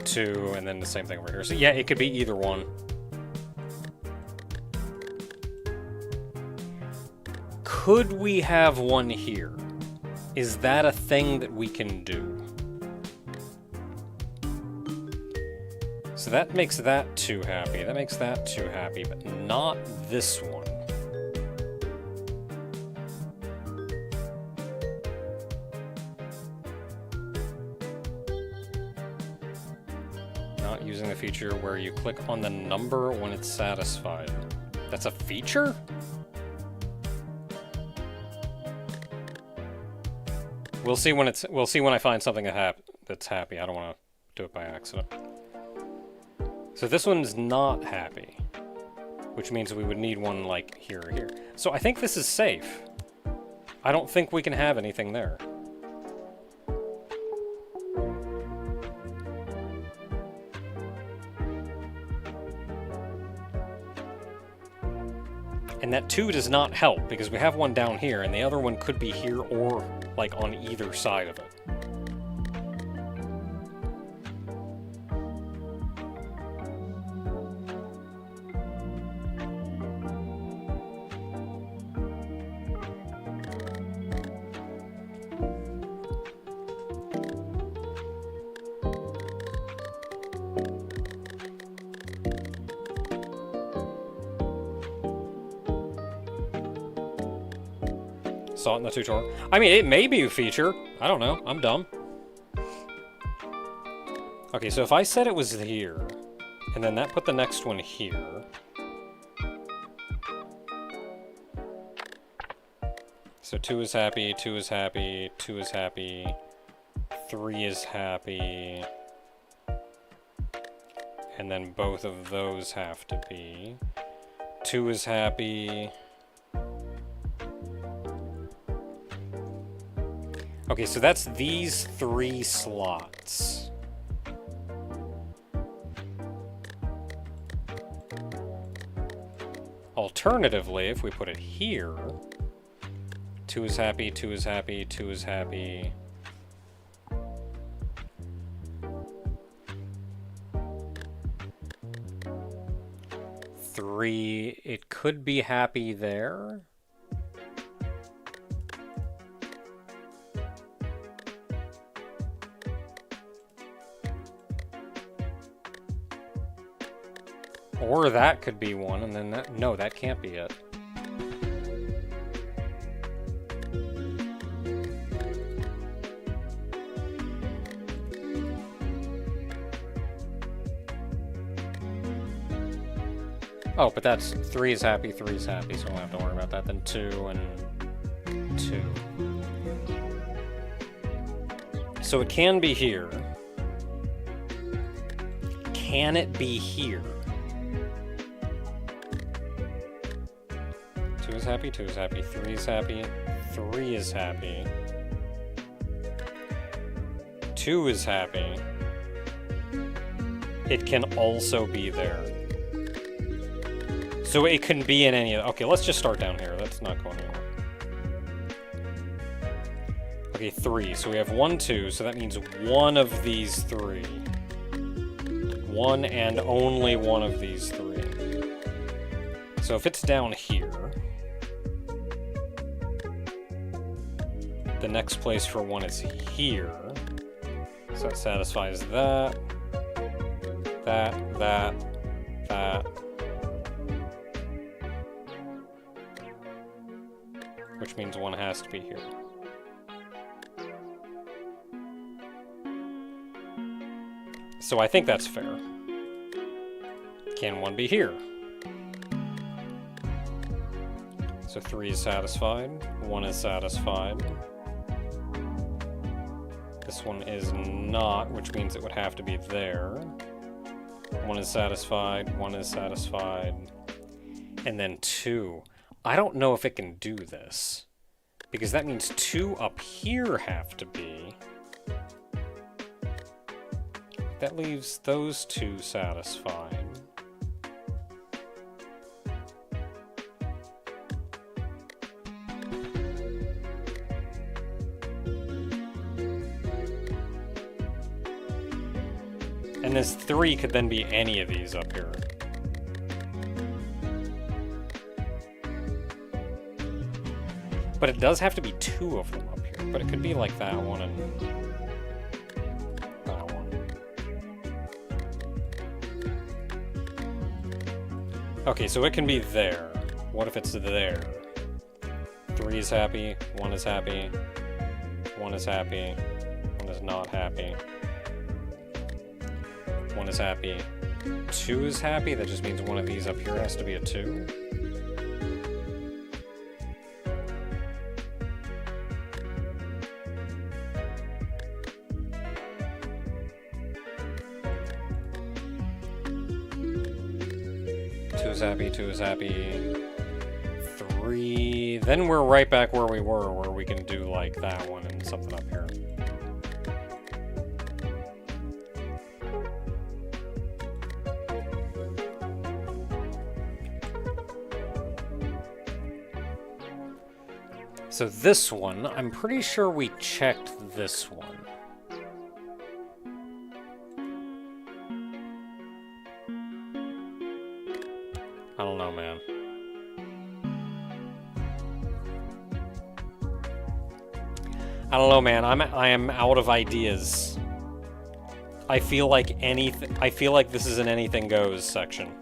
2, and then the same thing over here. So yeah, it could be either one. Could we have one here? Is that a thing that we can do? So that makes that 2 happy, that makes that 2 happy, but not this one. Not using the feature where you click on the number when it's satisfied. That's a feature? We'll see when I find something that's happy. I don't want to do it by accident. So this one's not happy, which means we would need one like here or here. So I think this is safe. I don't think we can have anything there. And that 2 does not help, because we have one down here, and the other one could be here or, like, on either side of it. Saw it in the tutorial. I mean, it may be a feature. I don't know. I'm dumb. Okay, so if I said it was here, and then that put the next one here. So 2 is happy, 2 is happy, 2 is happy, 3 is happy. And then both of those have to be. 2 is happy. Okay, so that's these 3 slots. Alternatively, if we put it here, 2 is happy, 2 is happy, 2 is happy. Three, it could be happy there. Or that could be one, and then that... No, that can't be it. Oh, but that's 3 is happy, 3 is happy, so we don't have to worry about that. Then 2 and 2. So it can be here. Can it be here? 2 is happy, 2 is happy, 3 is happy, 3 is happy. 2 is happy. It can also be there. So it can be in any of... Okay, let's just start down here. That's not going anywhere. Okay, 3. So we have 1, 2. So that means one of these 3. One and only one of these 3. So if it's down here, the next place for 1 is here. So it satisfies that, that, that, that. Which means 1 has to be here. So I think that's fair. Can 1 be here? So 3 is satisfied, 1 is satisfied. This one is not, which means it would have to be there. One is satisfied, one is satisfied. And then 2. I don't know if it can do this. Because that means 2 up here have to be. That leaves those 2 satisfied. And this 3 could then be any of these up here. But it does have to be 2 of them up here. But it could be like that one and that one. Okay, so it can be there. What if it's there? 3 is happy, 1 is happy, 1 is happy, 1 is not happy. 1 is happy, 2 is happy, that just means one of these up here has to be a 2. Two is happy, 2 is happy, 3, then we're right back where we were, where we can do like that one and something up here. So this one, I'm pretty sure we checked this one. I don't know, man. I don't know, man. I am out of ideas. I feel like this is an anything goes section.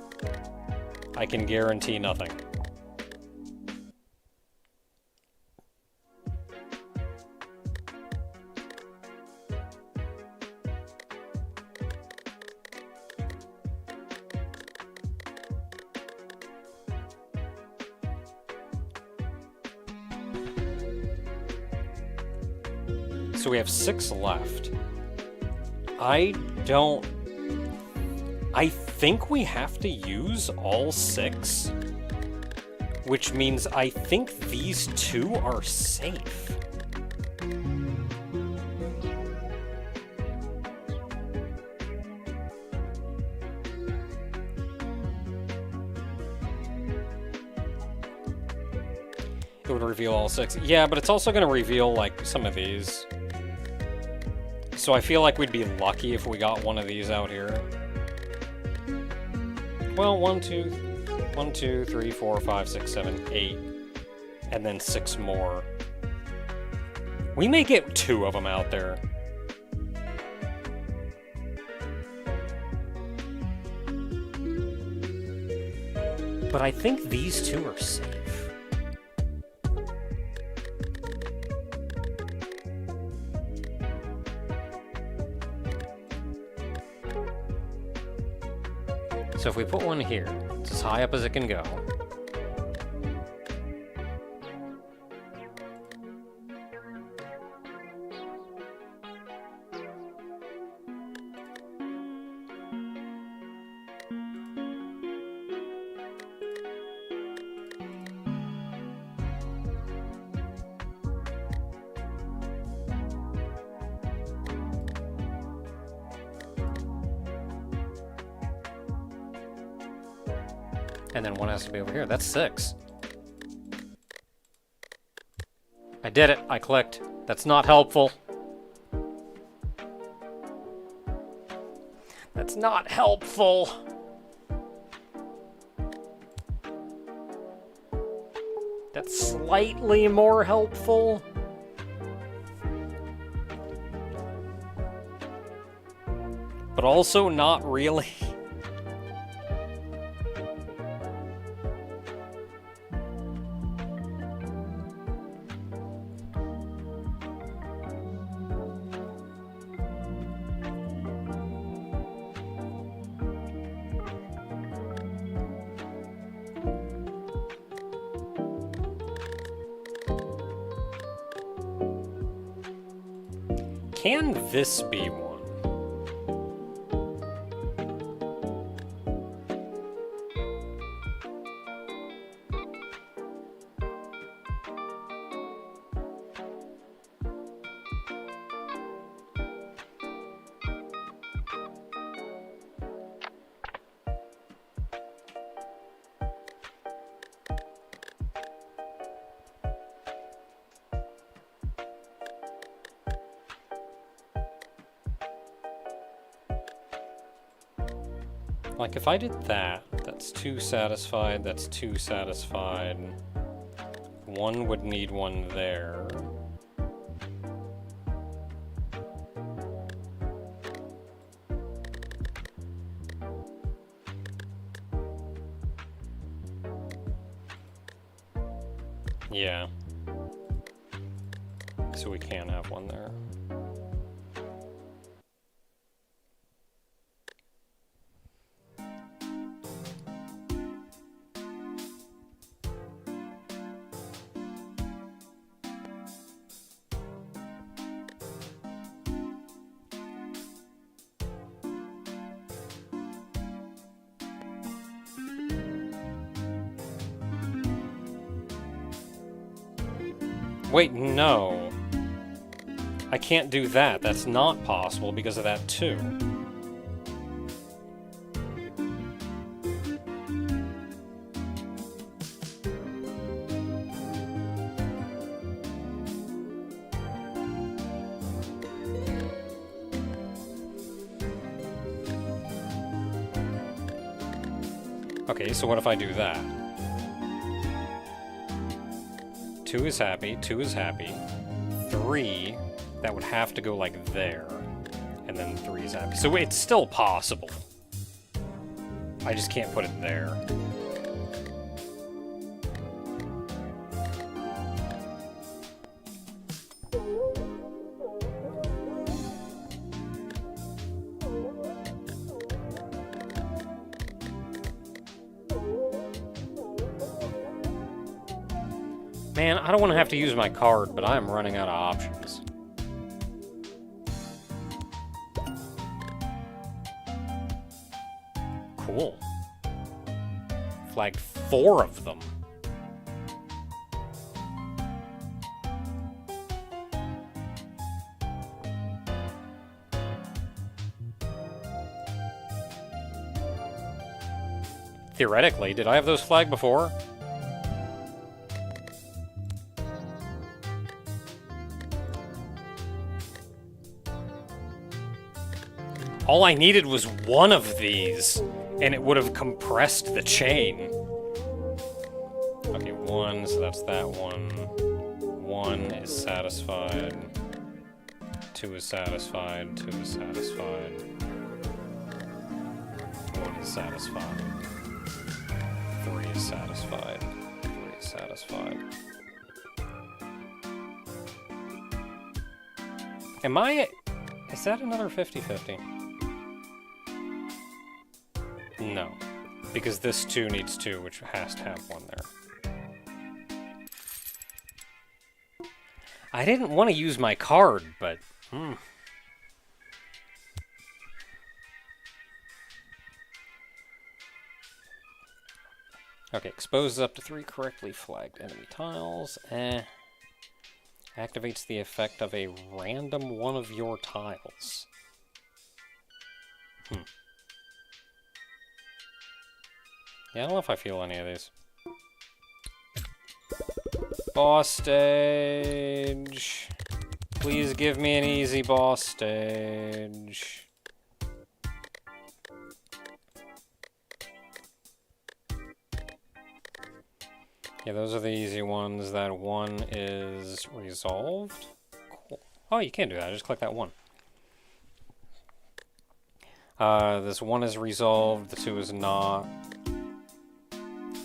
I can guarantee nothing. So we have 6 left. I think we have to use all 6, which means I think these 2 are safe. It would reveal all 6. Yeah, but it's also going to reveal, like, some of these. So I feel like we'd be lucky if we got one of these out here. Well, 1, 2, 3, 4, 5, 6, 7, 8. And then 6 more. We may get 2 of them out there. But I think these 2 are safe. So if we put one here, it's as high up as it can go. And then one has to be over here. That's 6. I did it. I clicked. That's not helpful. That's not helpful. That's slightly more helpful. But also not really. Can this be one? Like, if I did that, that's 2 satisfied, that's 2 satisfied. One would need one there. Yeah. So we can have one there. Wait, no. I can't do that. That's not possible because of that too. Okay, so what if I do that? 2 is happy, 2 is happy. 3, that would have to go like there. And then 3 is happy. So it's still possible. I just can't put it there. Man, I don't want to have to use my card, but I'm running out of options. Cool. Flagged 4 of them. Theoretically, did I have those flagged before? All I needed was one of these, and it would have compressed the chain. Okay, 1, so that's that one. 1 is satisfied. 2 is satisfied. 2 is satisfied. 1 is satisfied. 3 is satisfied. 3 is satisfied. Am I... Is that another 50-50? No, because this 2 needs 2, which has to have 1 there. I didn't want to use my card, but... Okay, exposes up to 3 correctly flagged enemy tiles. Activates the effect of a random one of your tiles. Yeah, I don't know if I feel any of these. Boss stage. Please give me an easy boss stage. Yeah, those are the easy ones. That 1 is resolved. Cool. Oh, you can't do that. Just click that 1. This 1 is resolved. The 2 is not.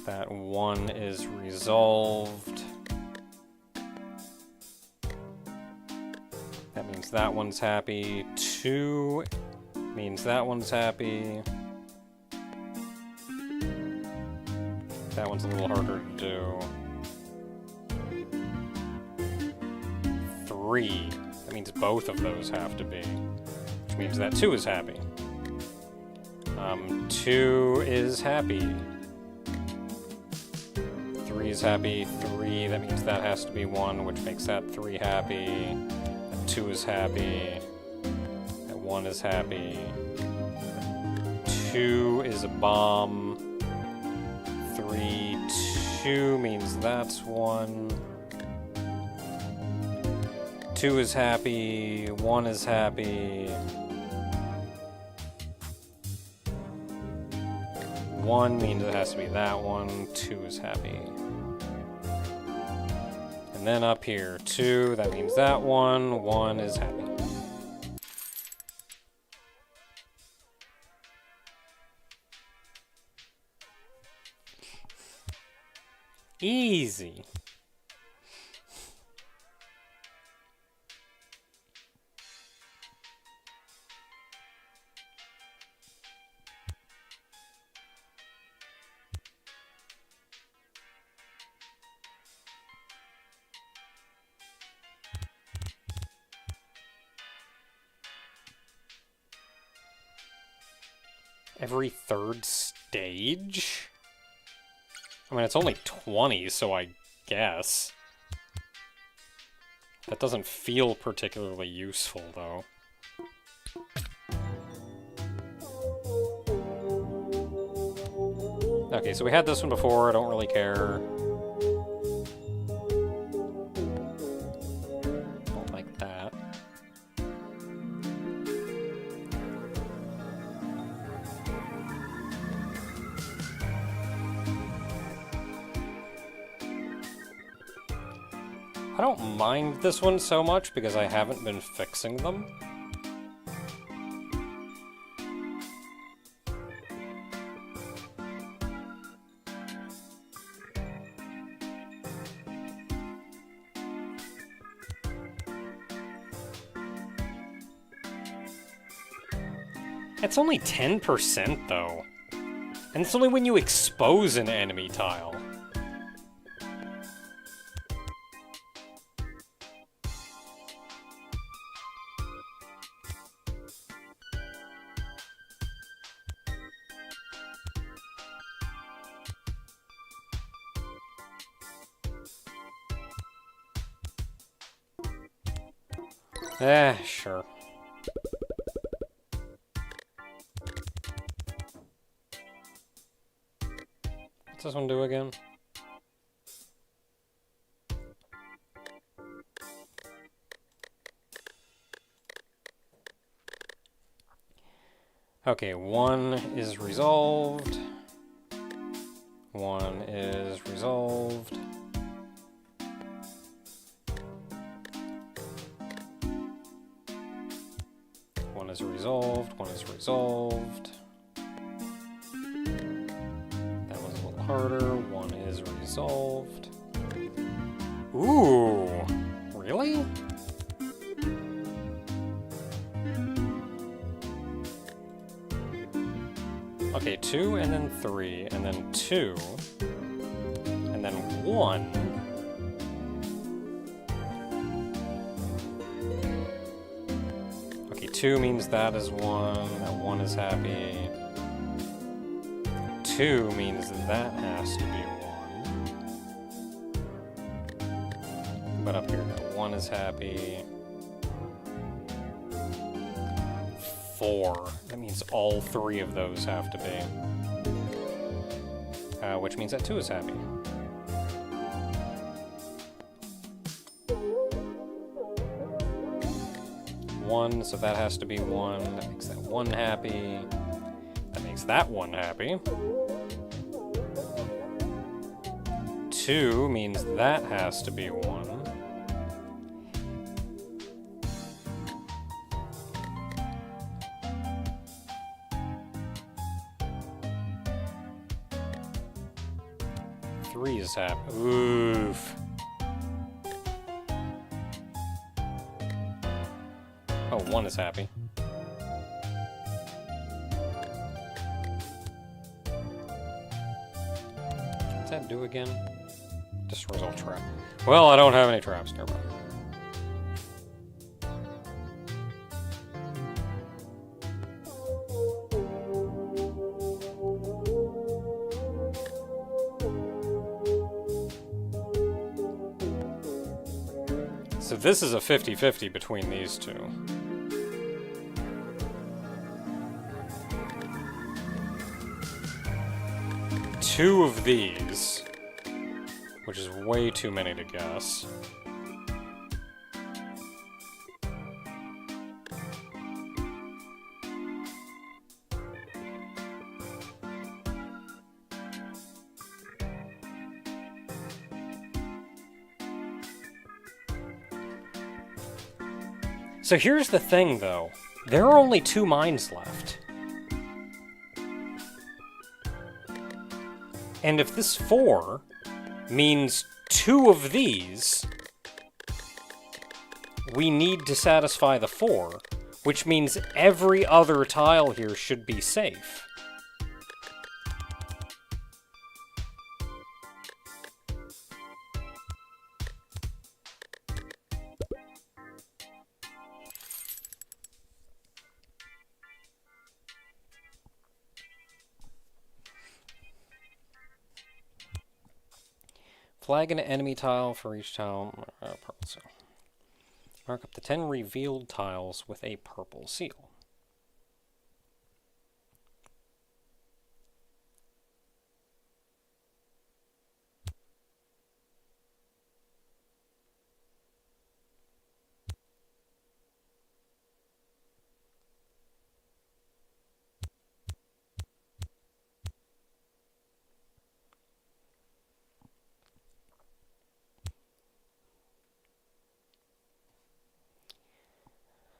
That 1 is resolved. That means that one's happy. 2 means that one's happy. That one's a little harder to do. 3. That means both of those have to be. Which means that 2 is happy. 2 is happy. 3 is happy. 3, that means that has to be 1, which makes that 3 happy. That 2 is happy. That 1 is happy. 2 is a bomb. 3, 2 means that's 1. 2 is happy. 1 is happy. 1 means it has to be that one. 2 is happy. And then up here, 2, that means that one. 1 is happy. Easy. Every third stage? I mean, it's only 20, so I guess. That doesn't feel particularly useful, though. Okay, so we had this one before, I don't really care. Don't like that. I don't mind this one so much because I haven't been fixing them. It's only 10% though. And it's only when you expose an enemy tile. Sure. What's this one do again? Okay, 1 is resolved. 1 is resolved. One is resolved. 1 is resolved. That was a little harder. 1 is resolved. Ooh, really? Okay, 2 and then 3 and then 2 and then 1. Okay, 2 means that is 1, that 1 is happy. 2 means that has to be 1. But up here, that 1 is happy. 4. That means all 3 of those have to be. Which means that 2 is happy. One, so that has to be 1. That makes that 1 happy. That makes that 1 happy. 2 means that has to be 1. Three is happy. Oof. Oh, 1 is happy. What's that do again? Just resolve trap. Well, I don't have any traps, never mind. So this is a 50-50 between these two. Two of these, which is way too many to guess. So here's the thing, though. There are only 2 mines left. And if this 4 means 2 of these, we need to satisfy the 4, which means every other tile here should be safe. Flag an enemy tile for each tile. Purple seal. Mark up the 10 revealed tiles with a purple seal.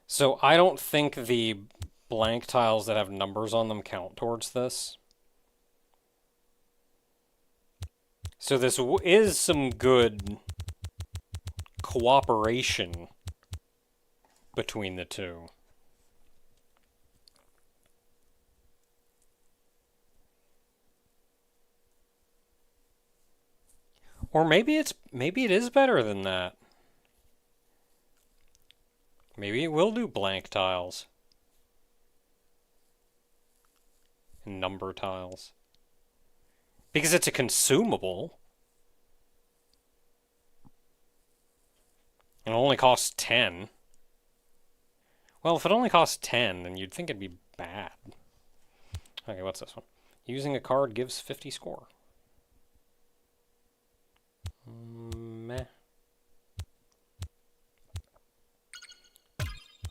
So I don't think the blank tiles that have numbers on them count towards this. So this is some good cooperation between the two. Or maybe it is better than that. Maybe it will do blank tiles. And number tiles. Because it's a consumable. And it only costs 10. Well, if it only costs 10, then you'd think it'd be bad. Okay, what's this one? Using a card gives 50 score. Meh.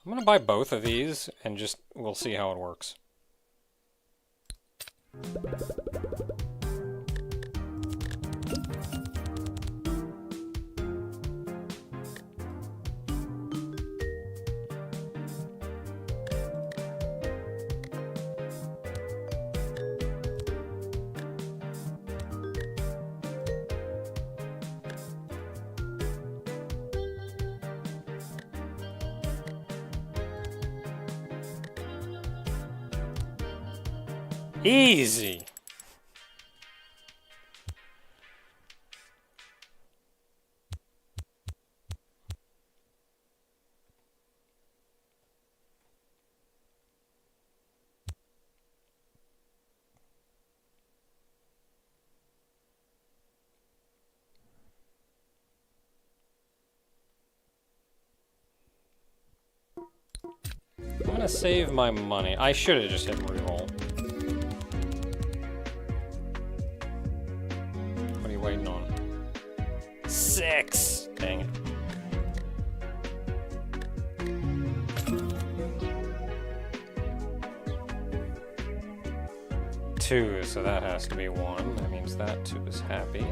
I'm gonna buy both of these, and just, we'll see how it works. Easy. I'm gonna save my money. I should have just hit reroll. What are you waiting on? 6! Dang it. Two, so that has to be 1. That means that 2 is happy.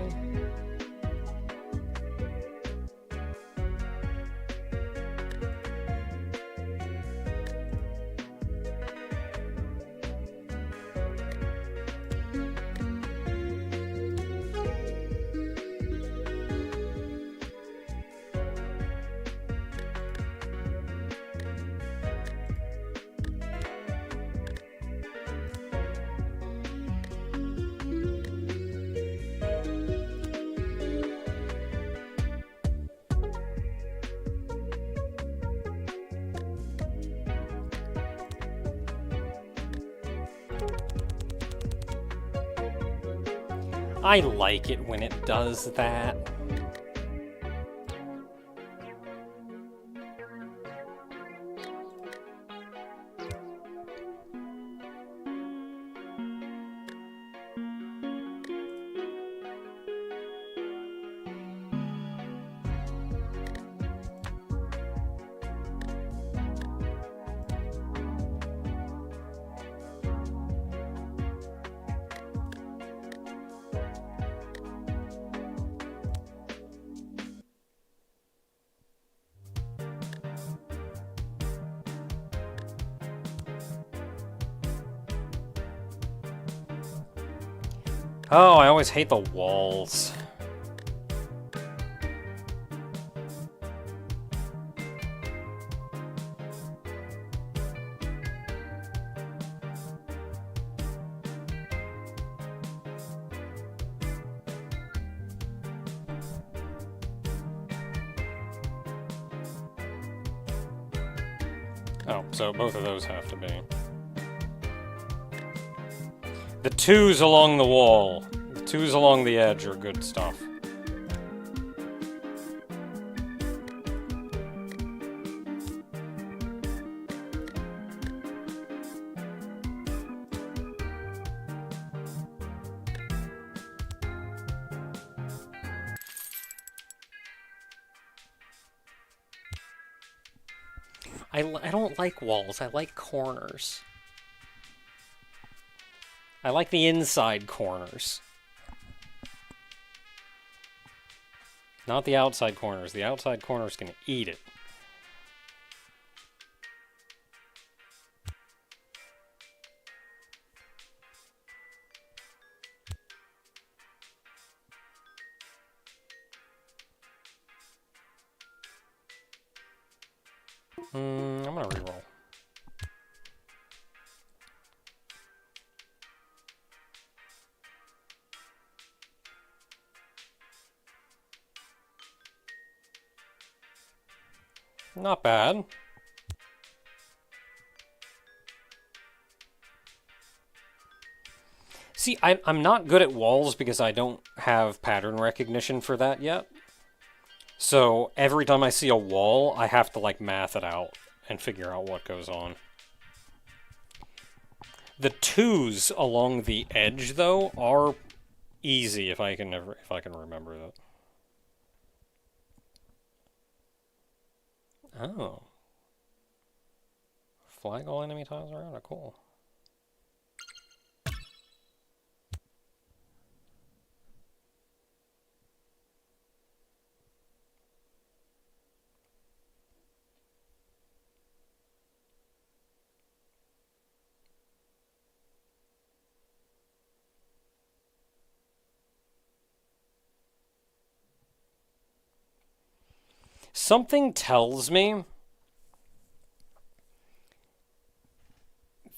I like it when it does that. Oh, I always hate the walls. Oh, so both of those have to be. The twos along the wall. The twos along the edge are good stuff. I don't like walls, I like corners. I like the inside corners. Not the outside corners. The outside corners can eat it. I'm gonna reroll. Not bad. See, I'm not good at walls because I don't have pattern recognition for that yet. So every time I see a wall, I have to like math it out and figure out what goes on. The twos along the edge, though, are easy if I can remember that. Oh. Flag all enemy tiles around are cool. Something tells me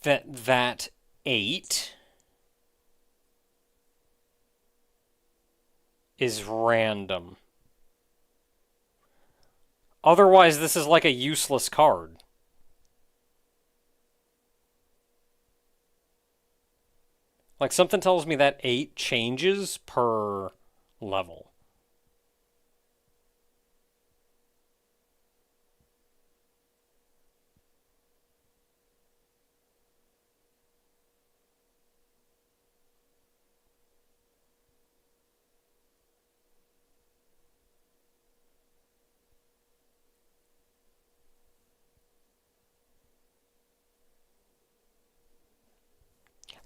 that 8 is random. Otherwise, this is like a useless card. Like, something tells me that 8 changes per level.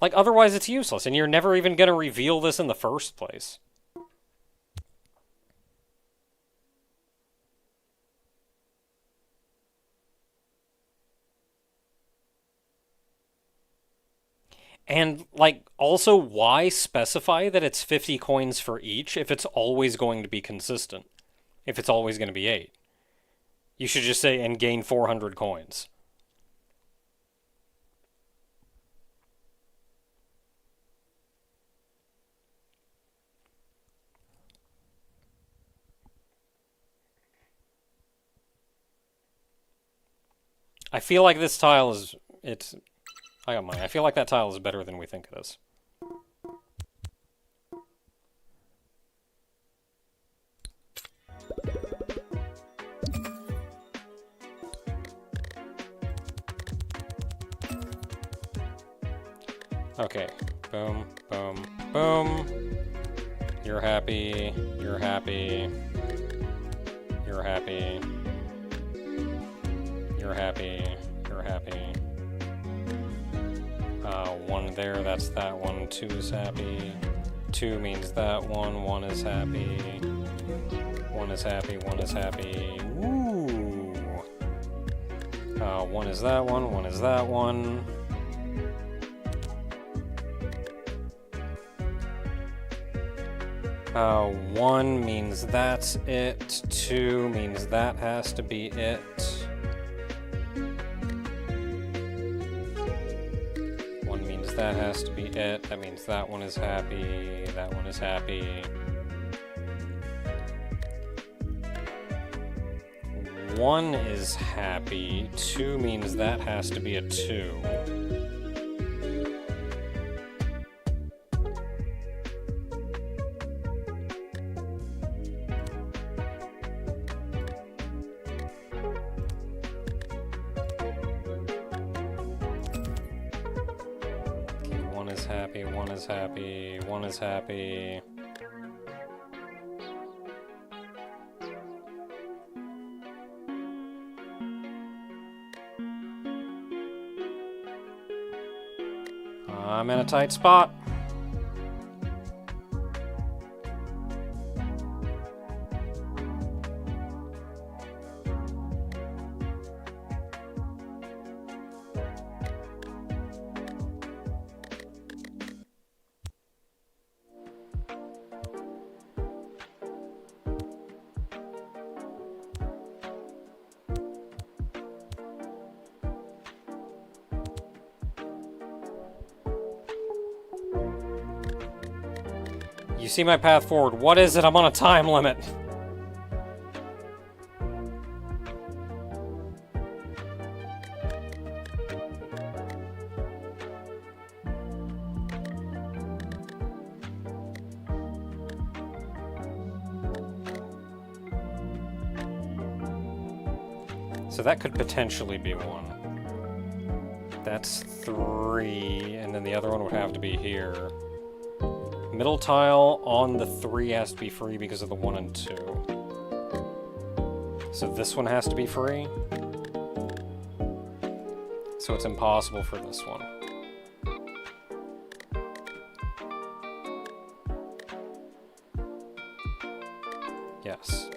Like, otherwise it's useless, and you're never even going to reveal this in the first place. And, like, also, why specify that it's 50 coins for each if it's always going to be consistent? If it's always going to be 8? You should just say, and gain 400 coins. I feel like this tile is... I got mine. I feel like that tile is better than we think it is. Okay. Boom, boom, boom. You're happy. You're happy. You're happy. You're happy. You're happy. 1 there, that's that one. 2 is happy. 2 means that one. 1 is happy. 1 is happy. 1 is happy. Ooh. 1 is that one. 1 is that one. 1 means that's it. 2 means that has to be it. That has to be it. That means that one is happy. That one is happy. 1 is happy. 2 means that has to be a 2. One is happy, 1 is happy, 1 is happy. I'm in a tight spot. You see my path forward. What is it? I'm on a time limit. So that could potentially be 1. That's 3, and then the other one would have to be here. Middle tile on the 3 has to be free because of the 1 and 2. So this one has to be free. So it's impossible for this one. Yes.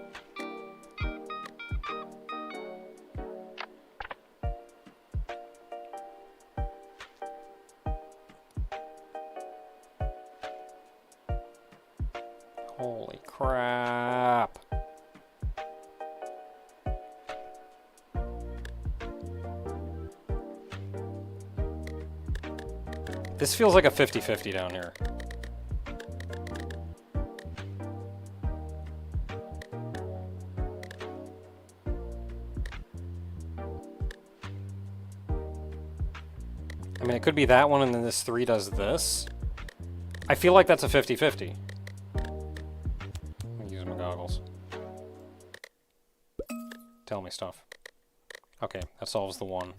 Holy crap. This feels like a 50-50 down here. I mean, it could be that one and then this 3 does this. I feel like that's a 50-50. Goggles. Tell me stuff. Okay, that solves the 1.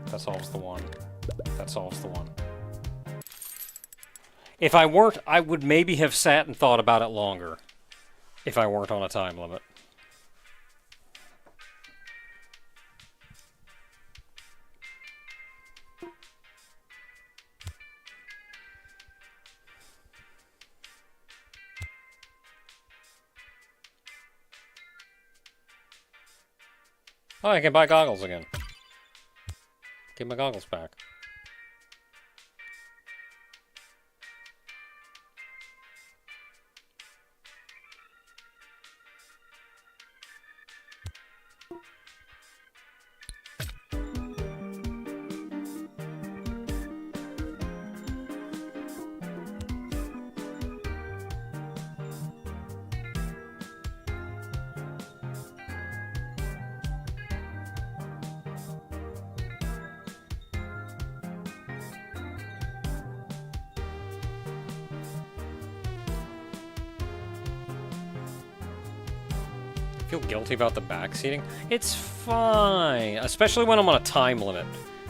That solves the 1. That solves the 1. If I weren't, I would maybe have sat and thought about it longer. If I weren't on a time limit. Oh, I can buy goggles again. Get my goggles back. Feel guilty about the backseating? It's fine, especially when I'm on a time limit.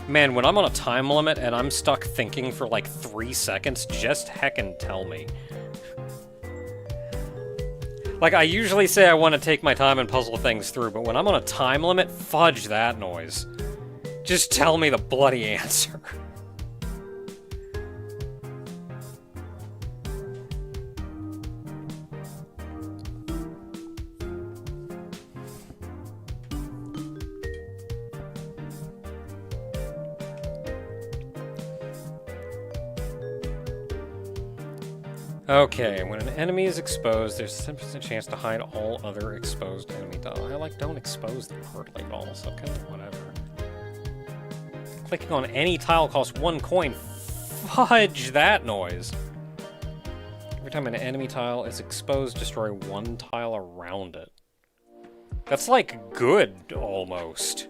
Man, when I'm on a time limit and I'm stuck thinking for like 3 seconds, just heckin' tell me. Like, I usually say I want to take my time and puzzle things through, but when I'm on a time limit, fudge that noise. Just tell me the bloody answer. Okay, when an enemy is exposed, there's a 10% chance to hide all other exposed enemy tiles. I don't expose them hardly at all, so kind of whatever. Clicking on any tile costs 1 coin. Fudge that noise. Every time an enemy tile is exposed, destroy 1 tile around it. That's like good, almost.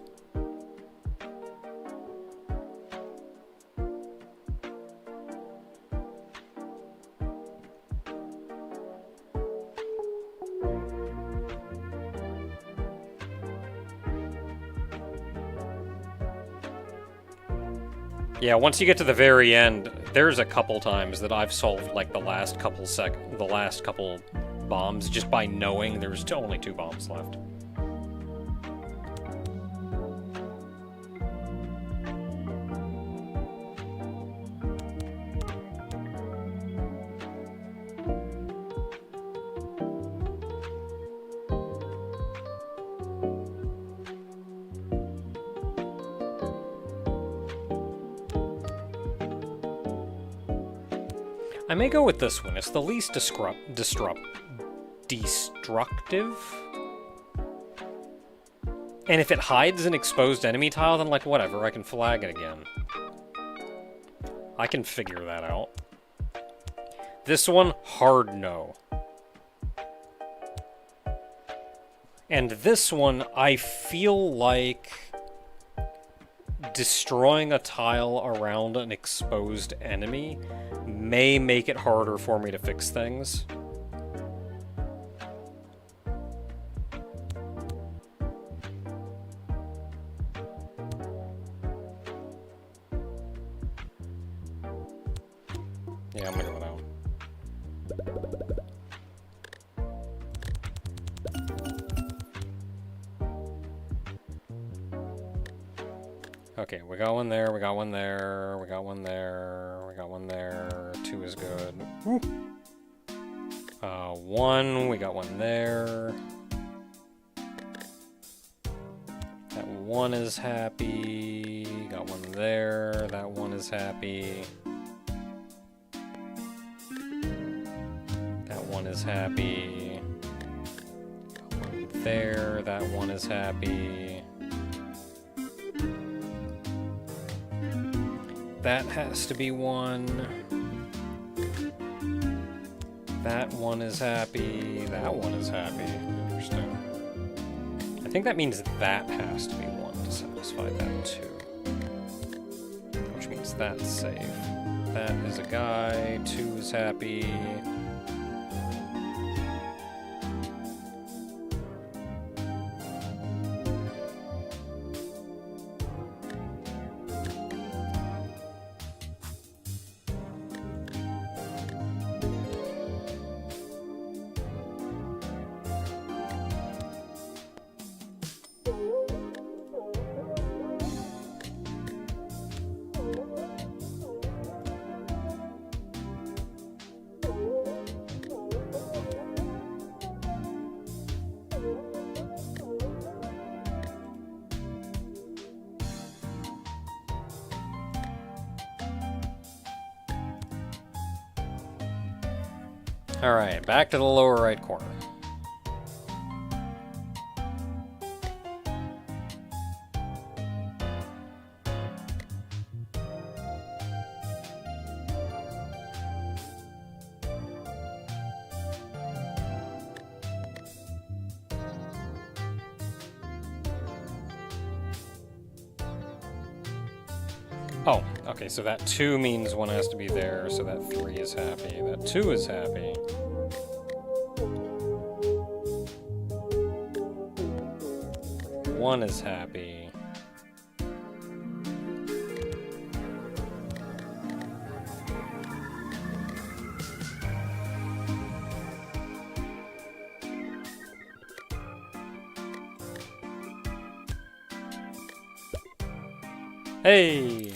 Yeah, once you get to the very end, there's a couple times that I've solved like the last couple bombs just by knowing there's only 2 bombs left. I may go with this one. It's the least destructive. And if it hides an exposed enemy tile, then like whatever, I can flag it again. I can figure that out. This one, hard no. And this one, I feel like destroying a tile around an exposed enemy may make it harder for me to fix things. Yeah, I'm gonna go with that one. Okay, we got one there, we got one there, we got one there, we got one there. 2 is good. Woo. 1, we got one there. That 1 is happy. Got one there. That 1 is happy. That 1 is happy. Got one there. That 1 is happy. That has to be 1. That 1 is happy. That 1 is happy. Interesting. I think that means that has to be 1 to satisfy that 2. Which means that's safe. That is a guy. 2 is happy. Alright, back to the lower right corner. Oh, okay, so that 2 means 1 has to be there, so that 3 is happy. That 2 is happy. One is happy. Hey!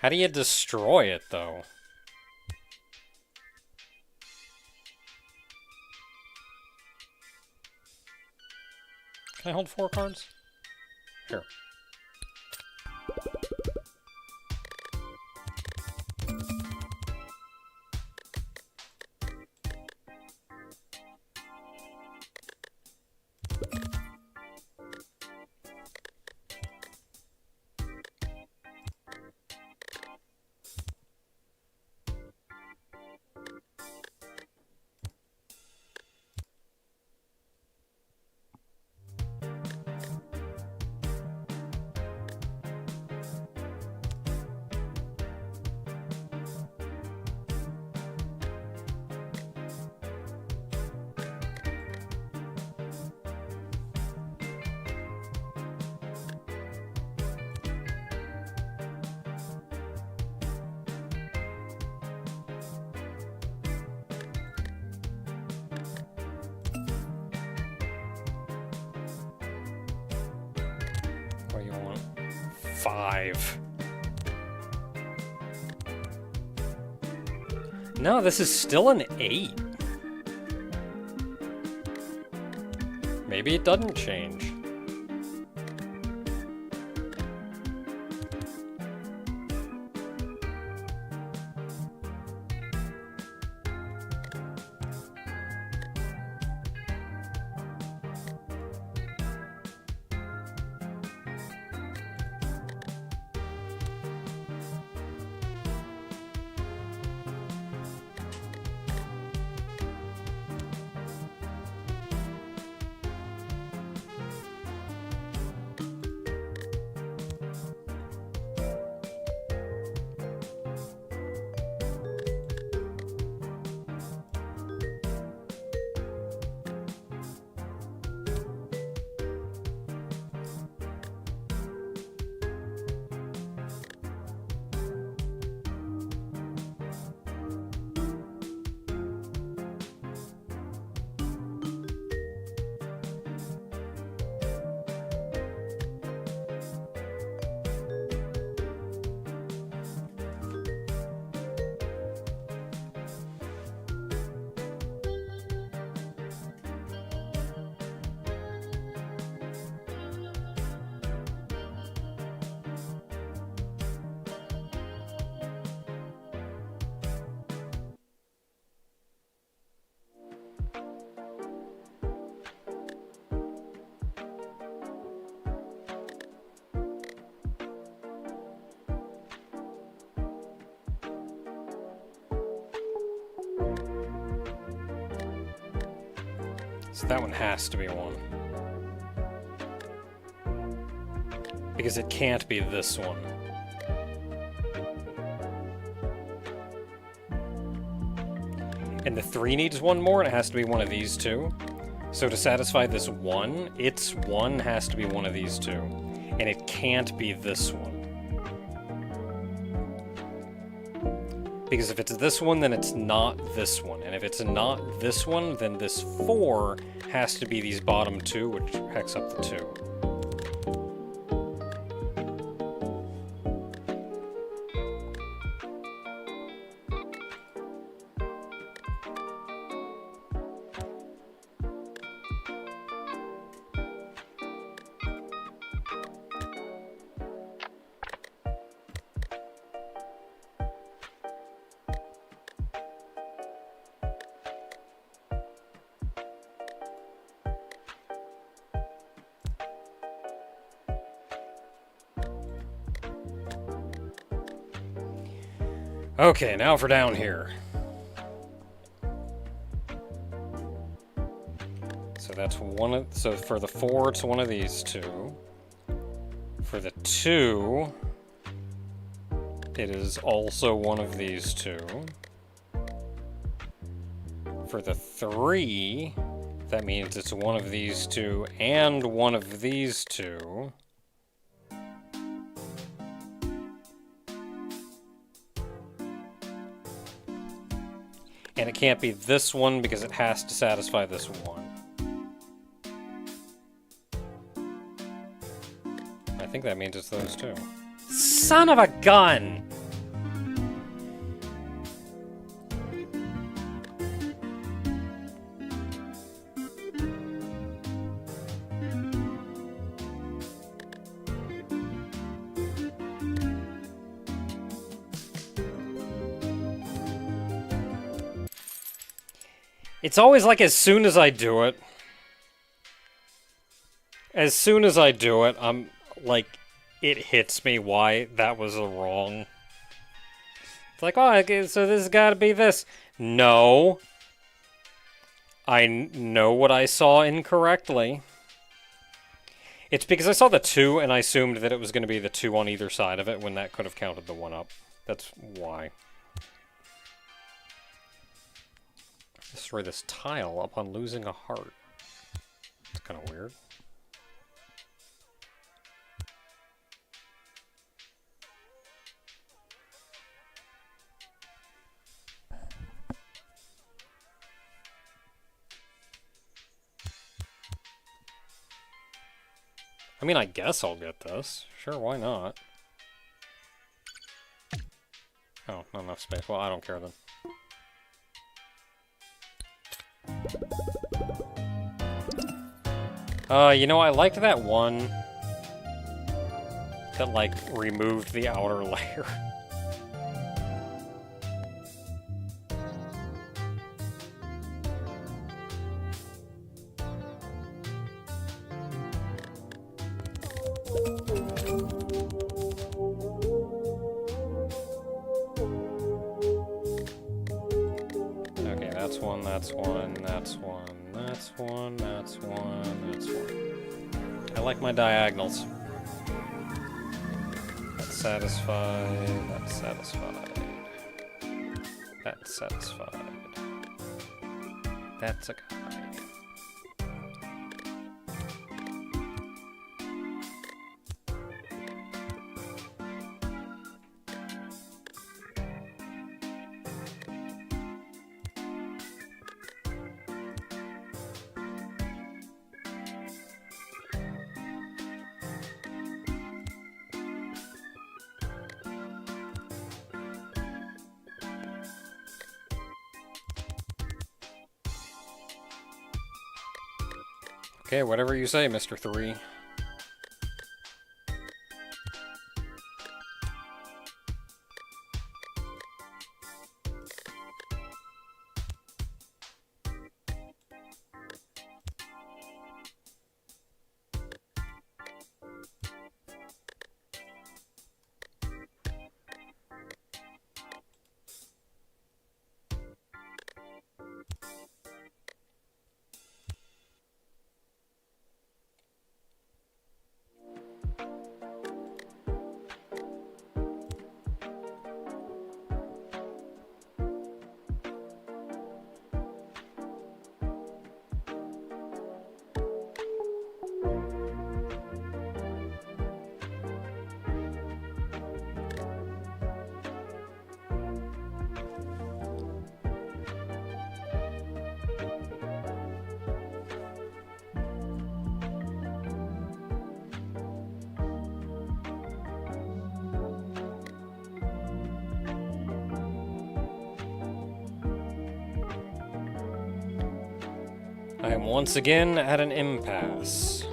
How do you destroy it, though? Can I hold 4 cards? Here. What do you want? 5. No, this is still an 8. Maybe it doesn't change. So that one has to be 1. Because it can't be this one. And the 3 needs 1 more, and it has to be one of these 2. So to satisfy this 1, its 1 has to be one of these 2. And it can't be this one. Because if it's this one, then it's not this one. And if it's not this one, then this 4 has to be these bottom 2, which hex up the 2. Okay, now for down here. So that's one of, so for the 4, it's one of these 2. For the 2, it is also one of these 2. For the 3, that means it's one of these 2 and one of these 2. And it can't be this one because it has to satisfy this one. I think that means it's those 2. Son of a gun! It's always like as soon as I do it, I'm like, it hits me why that was wrong. It's like, oh, okay, so this has got to be this. No. I know what I saw incorrectly. It's because I saw the 2 and I assumed that it was going to be the 2 on either side of it when that could have counted the 1 up. That's why. Destroy this tile upon losing a heart. It's kind of weird. I mean, I guess I'll get this. Sure, why not? Oh, not enough space. Well, I don't care then. You know, I liked that one that, like, removed the outer layer. Okay, that's one, that's one, that's one, that's one, that's one, that's one. I like my diagonals. That's satisfied, that's satisfied. That's satisfied. That's a guy. Okay, whatever you say, Mr. 3. I am once again at an impasse.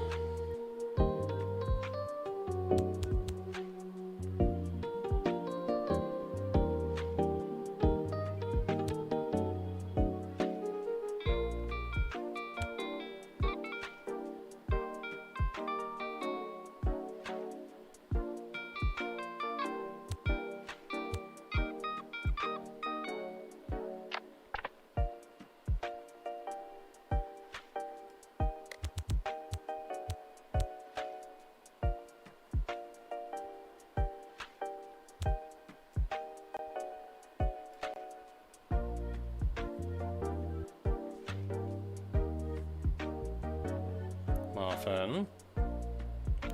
Muffin.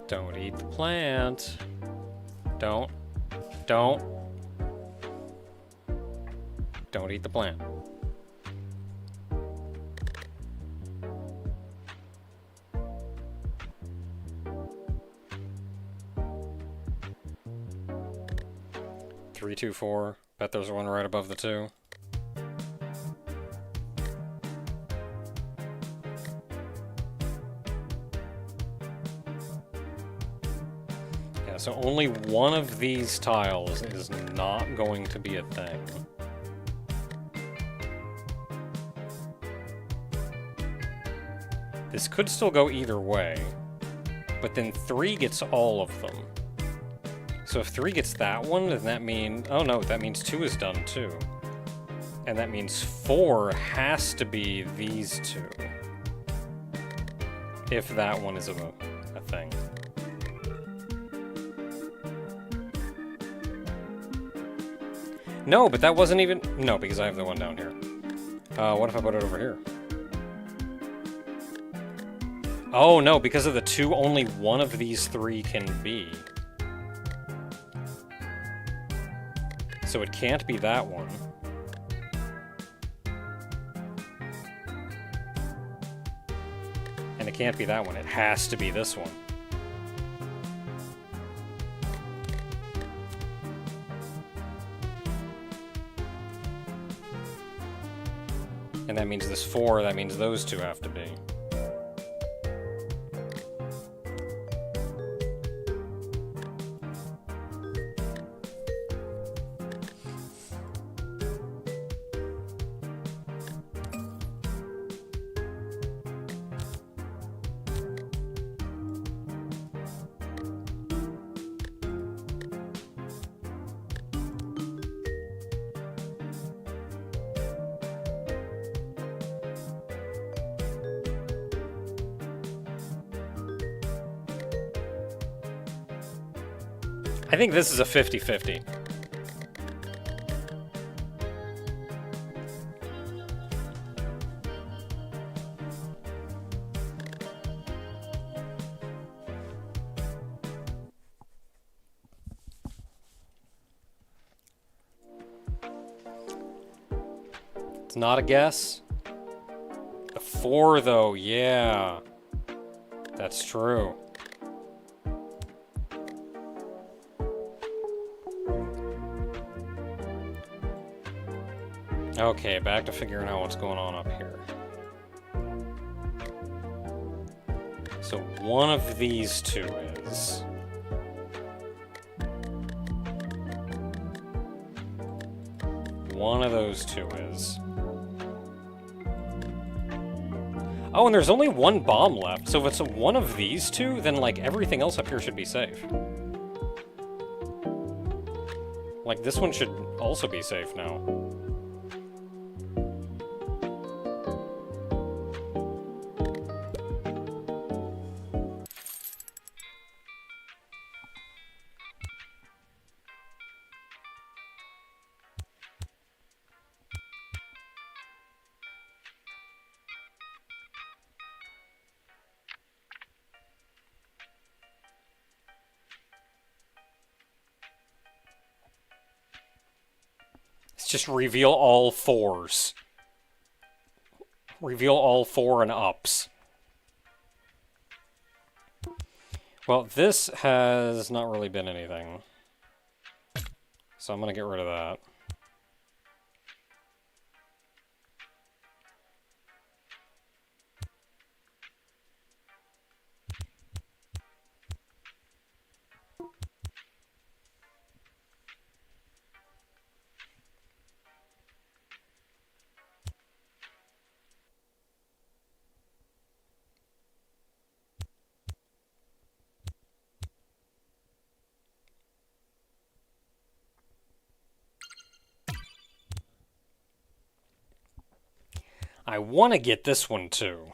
Don't eat the plant. Don't eat the plant. Three, two, four. Bet there's one right above the 2. So only one of these tiles is not going to be a thing. This could still go either way, but then 3 gets all of them. So if 3 gets that one, then that means... Oh no, that means 2 is done too. And that means 4 has to be these 2. If that one is a thing. No, but that wasn't even... No, because I have the one down here. What if I put it over here? Oh, no, because of the 2, only one of these 3 can be. So it can't be that one. And it can't be that one. It has to be this one. And that means this 4, that means those 2 have to be. I think this is a 50-50. It's not a guess. The 4, though, yeah. That's true. Okay, back to figuring out what's going on up here. So one of these 2 is... One of those 2 is... Oh, and there's only 1 bomb left, so if it's one of these 2, then, like, everything else up here should be safe. Like, this one should also be safe now. Just reveal all 4s. Reveal all 4 and ups. Well, this has not really been anything. So I'm gonna get rid of that. I want to get this one too.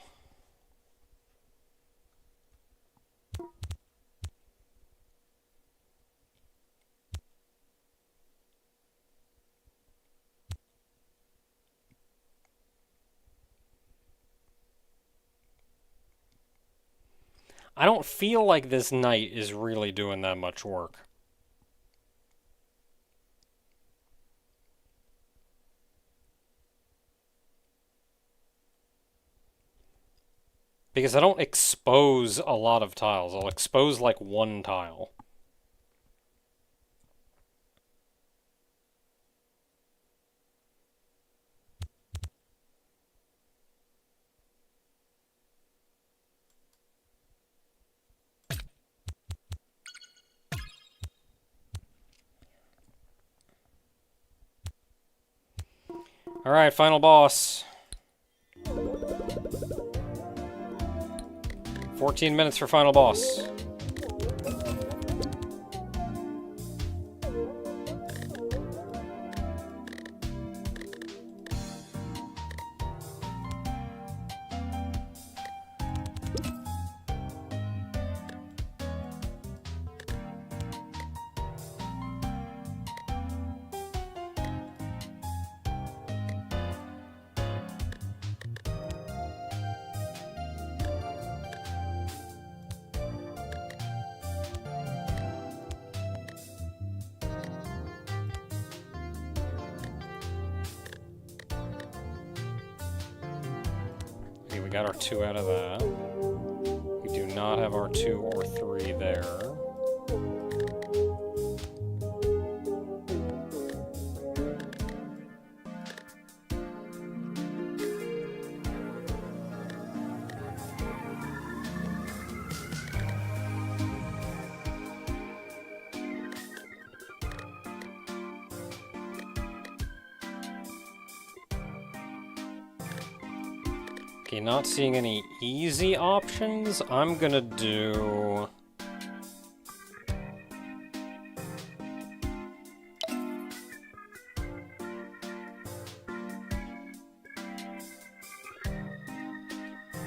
I don't feel like this knight is really doing that much work. Because I don't expose a lot of tiles. I'll expose like 1 tile. Alright, final boss. 14 minutes for final boss. We got our 2 out of that. We do not have our 2 or 3 there. Okay, not seeing any easy options. I'm gonna do...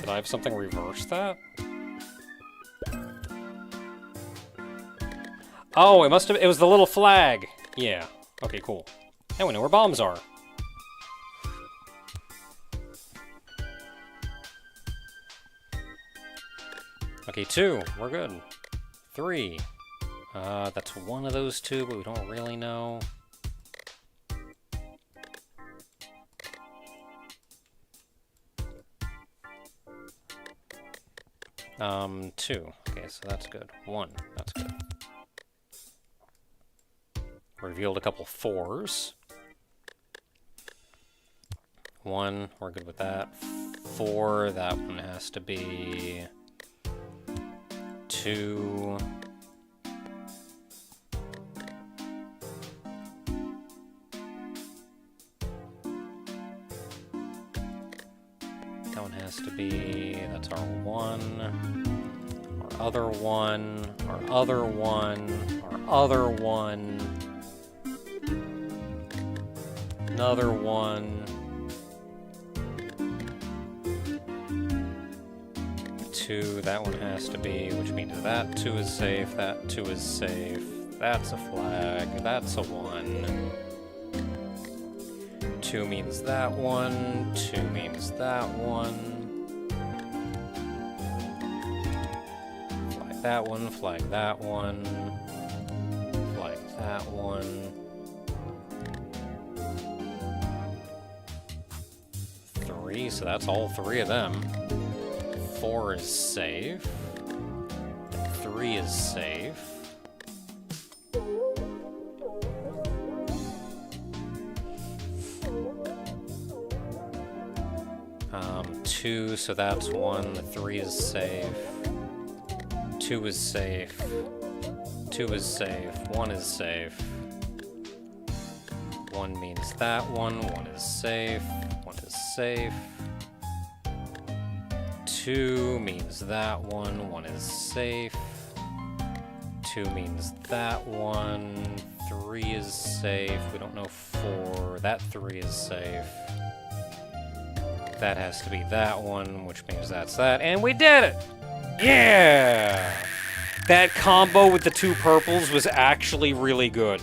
Did I have something reverse that? Oh, it must have... It was the little flag! Yeah. Okay, cool. Now we know where bombs are. Okay, 2. We're good. 3. That's one of those 2, but we don't really know. 2. Okay, so that's good. 1. That's good. Revealed a couple 4s. 1. We're good with that. 4. That one has to be... 2. That one has to be, that's our 1, our other 1, our other 1, our other 1, another 1, 2, that one has to be, which means that 2 is safe, that 2 is safe, that's a flag, that's a 1. 2 means that 1, 2 means that 1. Flag that 1, flag that 1, flag that 1. 3, so that's all 3 of them. 4 is safe. 3 is safe. 2, so that's 1. 3 is safe. 2 is safe. 2 is safe. 1 is safe. 1 means that 1. 1 is safe. 1 is safe. 2 means that 1. 1 is safe. 2 means that 1. 3 is safe. We don't know 4. That 3 is safe. That has to be that 1, which means that's that. And we did it! Yeah! That combo with the 2 purples was actually really good.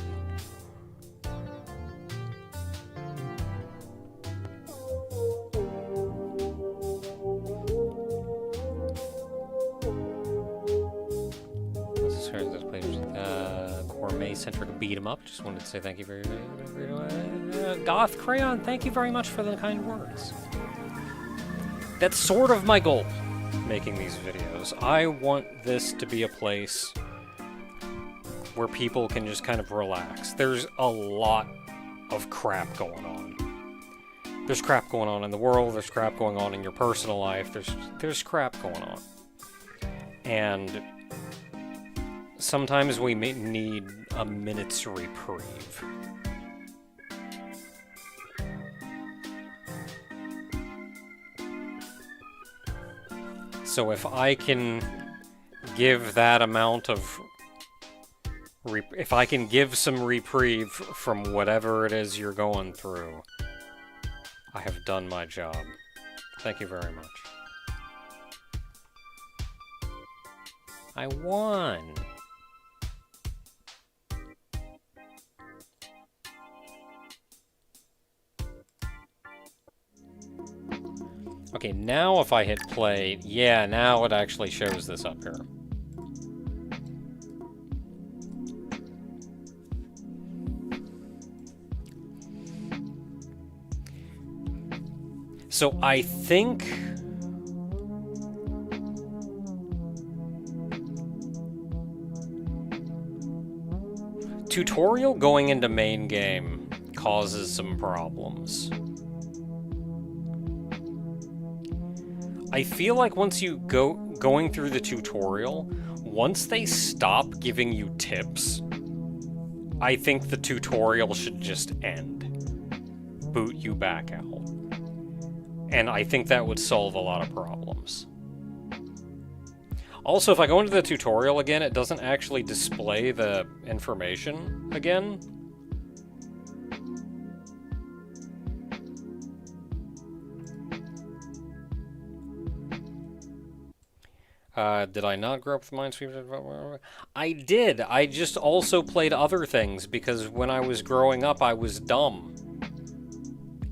Gourmet-centric beat-em-up. Just wanted to say thank you very much. Goth Crayon, thank you very much for the kind words. That's sort of my goal, making these videos. I want this to be a place where people can just kind of relax. There's a lot of crap going on. There's crap going on in the world, there's crap going on in your personal life, there's crap going on. And sometimes we may need a minute's reprieve. So if I can give that amount of... if I can give some reprieve from whatever it is you're going through, I have done my job. Thank you very much. I won! Okay, now if I hit play, yeah, now it actually shows this up here. So I think... tutorial going into main game causes some problems. I feel like once you going through the tutorial, once they stop giving you tips, I think the tutorial should just end. Boot you back out. And I think that would solve a lot of problems. Also, if I go into the tutorial again, it doesn't actually display the information again. Did I not grow up with Minesweeper? I did. I just also played other things because when I was growing up, I was dumb.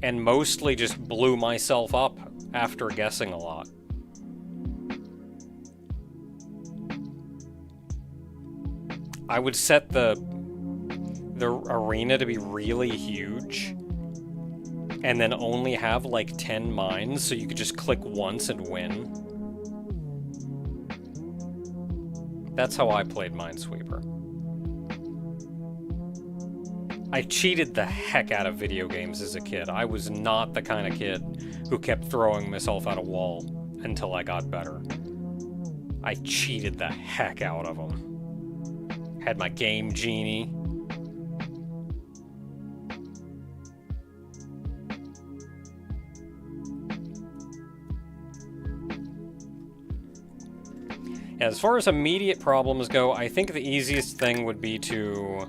And mostly just blew myself up after guessing a lot. I would set the arena to be really huge, and then only have like 10 mines, so you could just click once and win. That's how I played Minesweeper. I cheated the heck out of video games as a kid. I was not the kind of kid who kept throwing myself at a wall until I got better. I cheated the heck out of them. Had my game genie. As far as immediate problems go, I think the easiest thing would be to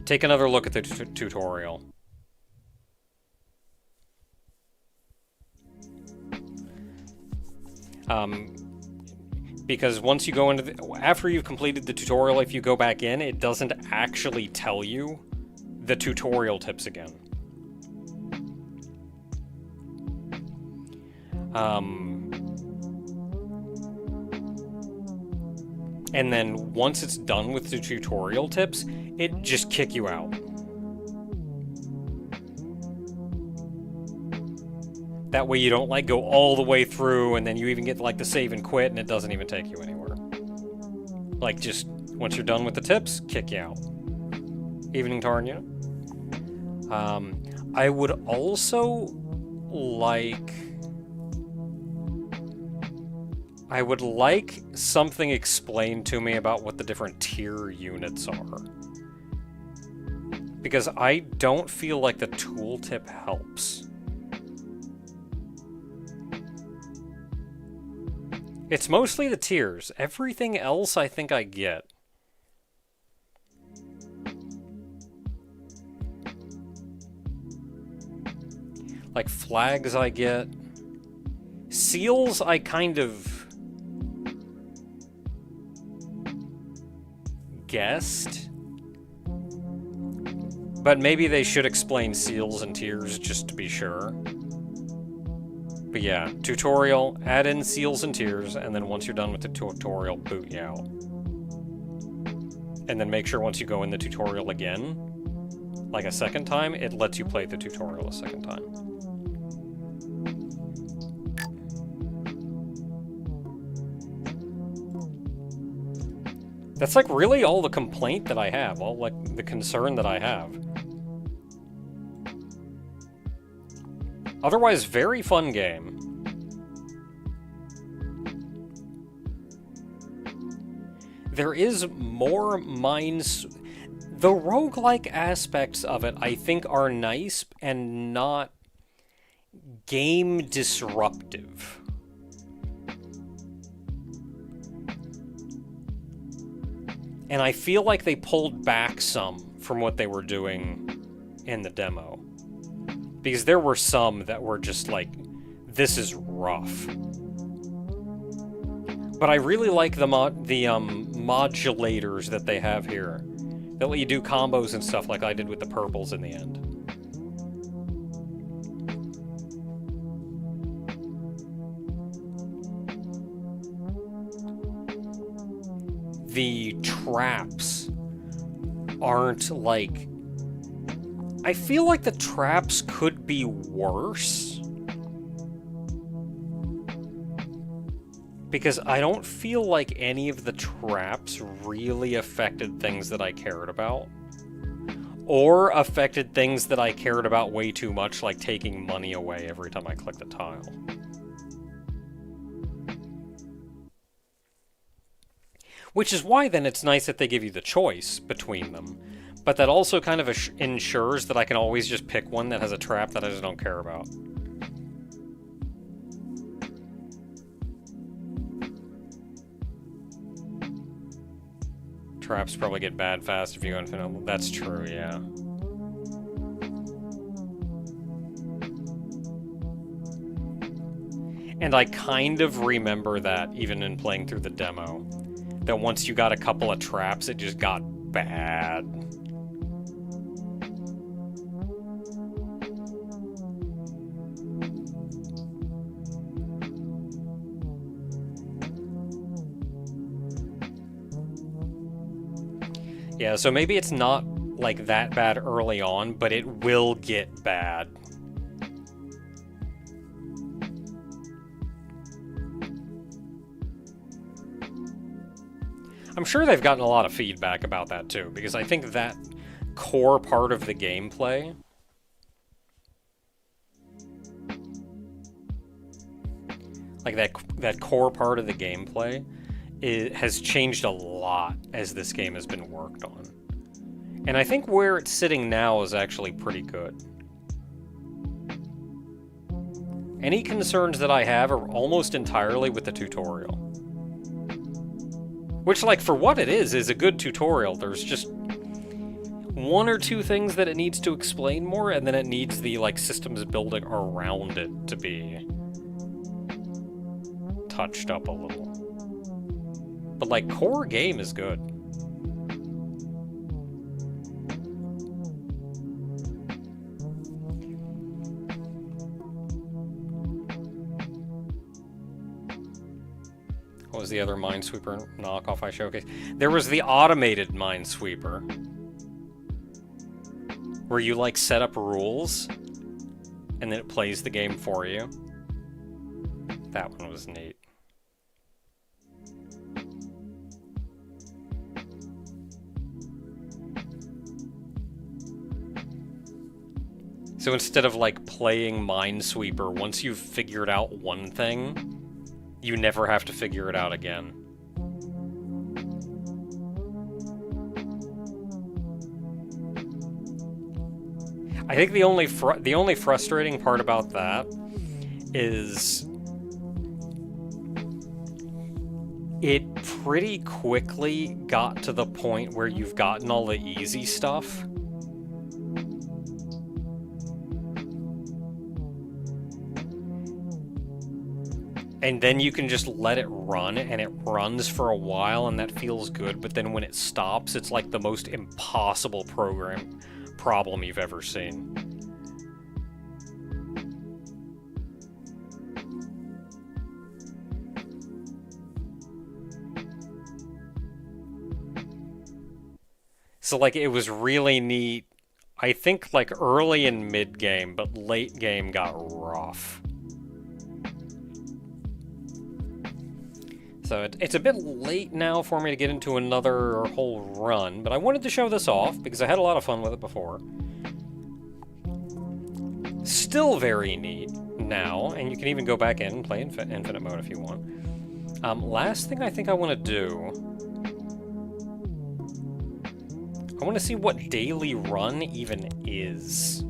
take another look at the tutorial. Because once you go into after you've completed the tutorial, if you go back in, it doesn't actually tell you the tutorial tips again. And then once it's done with the tutorial tips, it just kick you out. That way you don't like go all the way through and then you even get like the save and quit and it doesn't even take you anywhere. Like just once you're done with the tips, kick you out. Evening Tarn, I would also like something explained to me about what the different tier units are. Because I don't feel like the tooltip helps. It's mostly the tiers. Everything else I think I get. Like flags I get. Seals I kind of guessed. But maybe they should explain seals and tiers just to be sure. But yeah, tutorial, add in seals and tiers, and then once you're done with the tutorial, boot you out. And then make sure once you go in the tutorial again, like a second time, it lets you play the tutorial a second time. That's like really all the complaint that I have, all like the concern that I have. Otherwise, very fun game. There is more mines. The roguelike aspects of it, I think, are nice and not game disruptive. And I feel like they pulled back some from what they were doing in the demo. Because there were some that were just like, this is rough. But I really like the modulators that they have here. That let you do combos and stuff like I did with the purples in the end. The traps aren't like... I feel like the traps could be worse. Because I don't feel like any of the traps really affected things that I cared about. Or affected things that I cared about way too much, like taking money away every time I click the tile. Which is why then it's nice that they give you the choice between them. But that also kind of ensures that I can always just pick one that has a trap that I just don't care about. Traps probably get bad fast if you go infinite. That's true, yeah. And I kind of remember that, even in playing through the demo. That once you got a couple of traps, it just got bad. Yeah, so maybe it's not like that bad early on, but it will get bad. I'm sure they've gotten a lot of feedback about that too, because I think that core part of the gameplay like that core part of the gameplay has changed a lot as this game has been worked on. And I think where it's sitting now is actually pretty good. Any concerns that I have are almost entirely with the tutorial. Which, like, for what it is a good tutorial. There's just one or two things that it needs to explain more, and then it needs the, like, systems building around it to be touched up a little. But, like, core game is good. What was the other Minesweeper knockoff I showcased? There was the automated Minesweeper, where you, like, set up rules, and then it plays the game for you. That one was neat. So instead of, like, playing Minesweeper, once you've figured out one thing, you never have to figure it out again. I think the only frustrating part about that is it pretty quickly got to the point where you've gotten all the easy stuff. And then you can just let it run, and it runs for a while, and that feels good, but then when it stops, it's like the most impossible problem you've ever seen. So, like, it was really neat, I think, like, early and mid-game, but late game got rough. So it's a bit late now for me to get into another whole run, but I wanted to show this off because I had a lot of fun with it before. Still very neat now, and you can even go back in and play infinite mode if you want. Last thing I think I want to do... I want to see what daily run even is.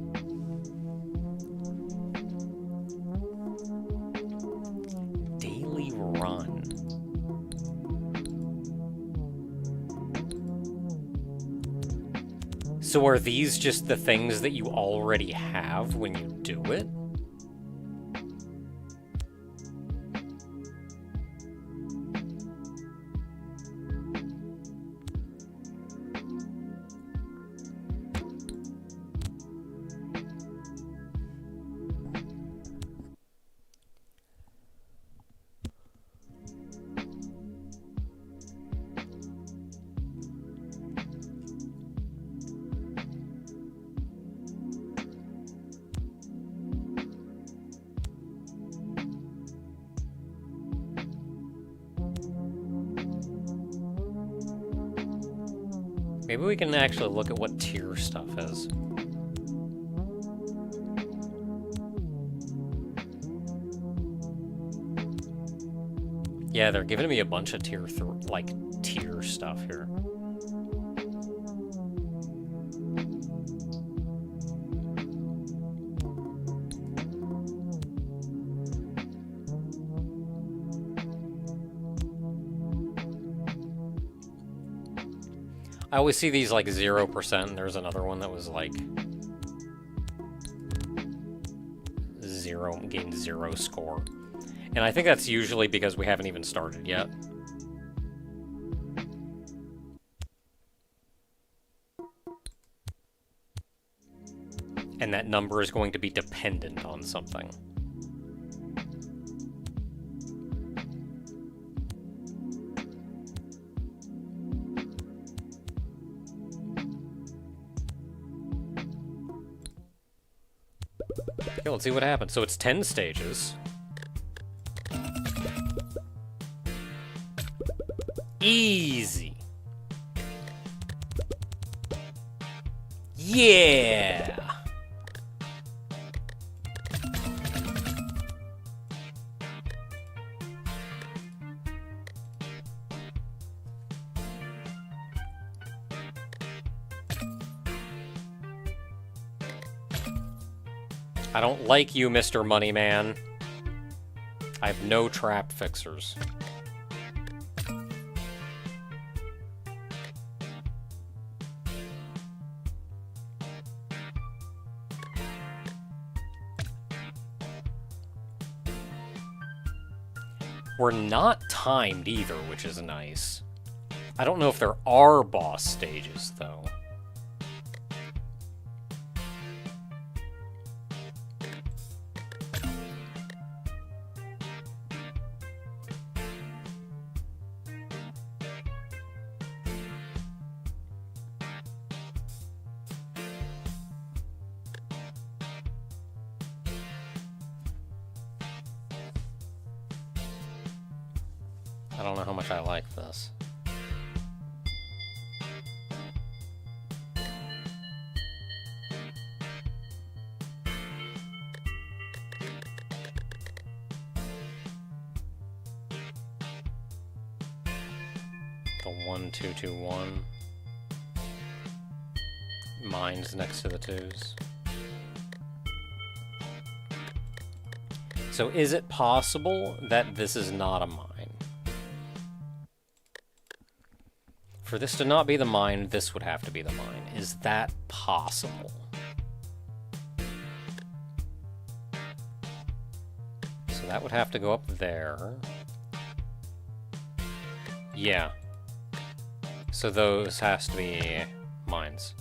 Daily run. So are these just the things that you already have when you do it? Maybe we can actually look at what tier stuff is. Yeah, they're giving me a bunch of tier stuff here. I always see these like 0%, and there's another one that was like 0, gained 0 score. And I think that's usually because we haven't even started yet. And that number is going to be dependent on something. Okay, let's see what happens. So it's 10 stages. Easy. Yeah. I don't like you, Mr. Moneyman. I have no trap fixers. We're not timed either, which is nice. I don't know if there are boss stages, though. I don't know how much I like this. The 1, 2, 2, 1. Mines next to the 2s. So is it possible that this is not a mine? For this to not be the mine, this would have to be the mine. Is that possible? So that would have to go up there. Yeah. So those has to be mines.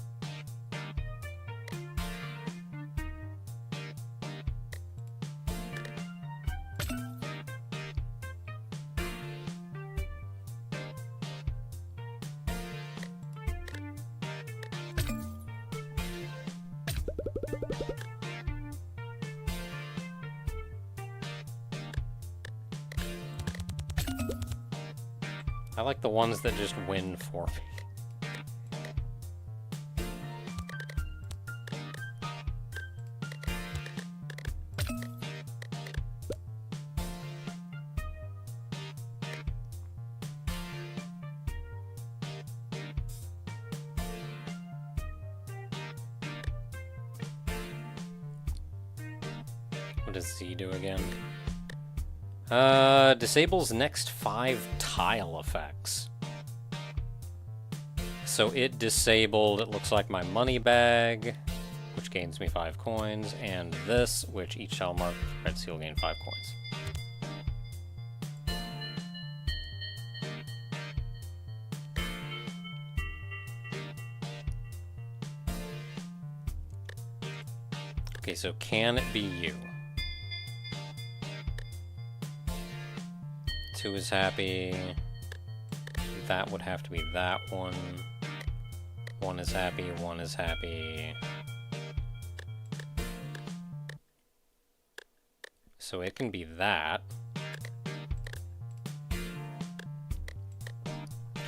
I like the ones that just win for me. What does Z do again? Disables next 5 tile effects. So it disabled, it looks like my money bag, which gains me 5 coins, and this, which each tile marked with red seal gain 5 coins. Okay, so can it be you? 2 is happy. That would have to be that one. 1 is happy, 1 is happy. So it can be that.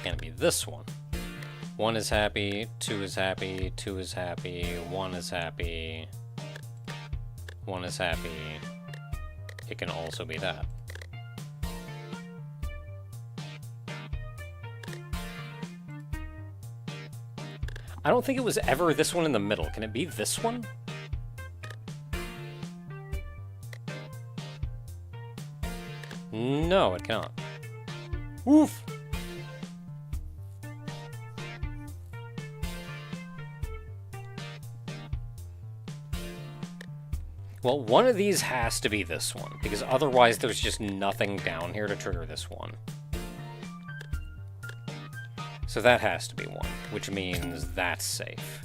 Can it be this one? 1 is happy, 2 is happy, 2 is happy, 1 is happy. 1 is happy. It can also be that. I don't think it was ever this one in the middle. Can it be this one? No, it cannot. Oof! Well, one of these has to be this one, because otherwise there's just nothing down here to trigger this one. So that has to be one, which means that's safe.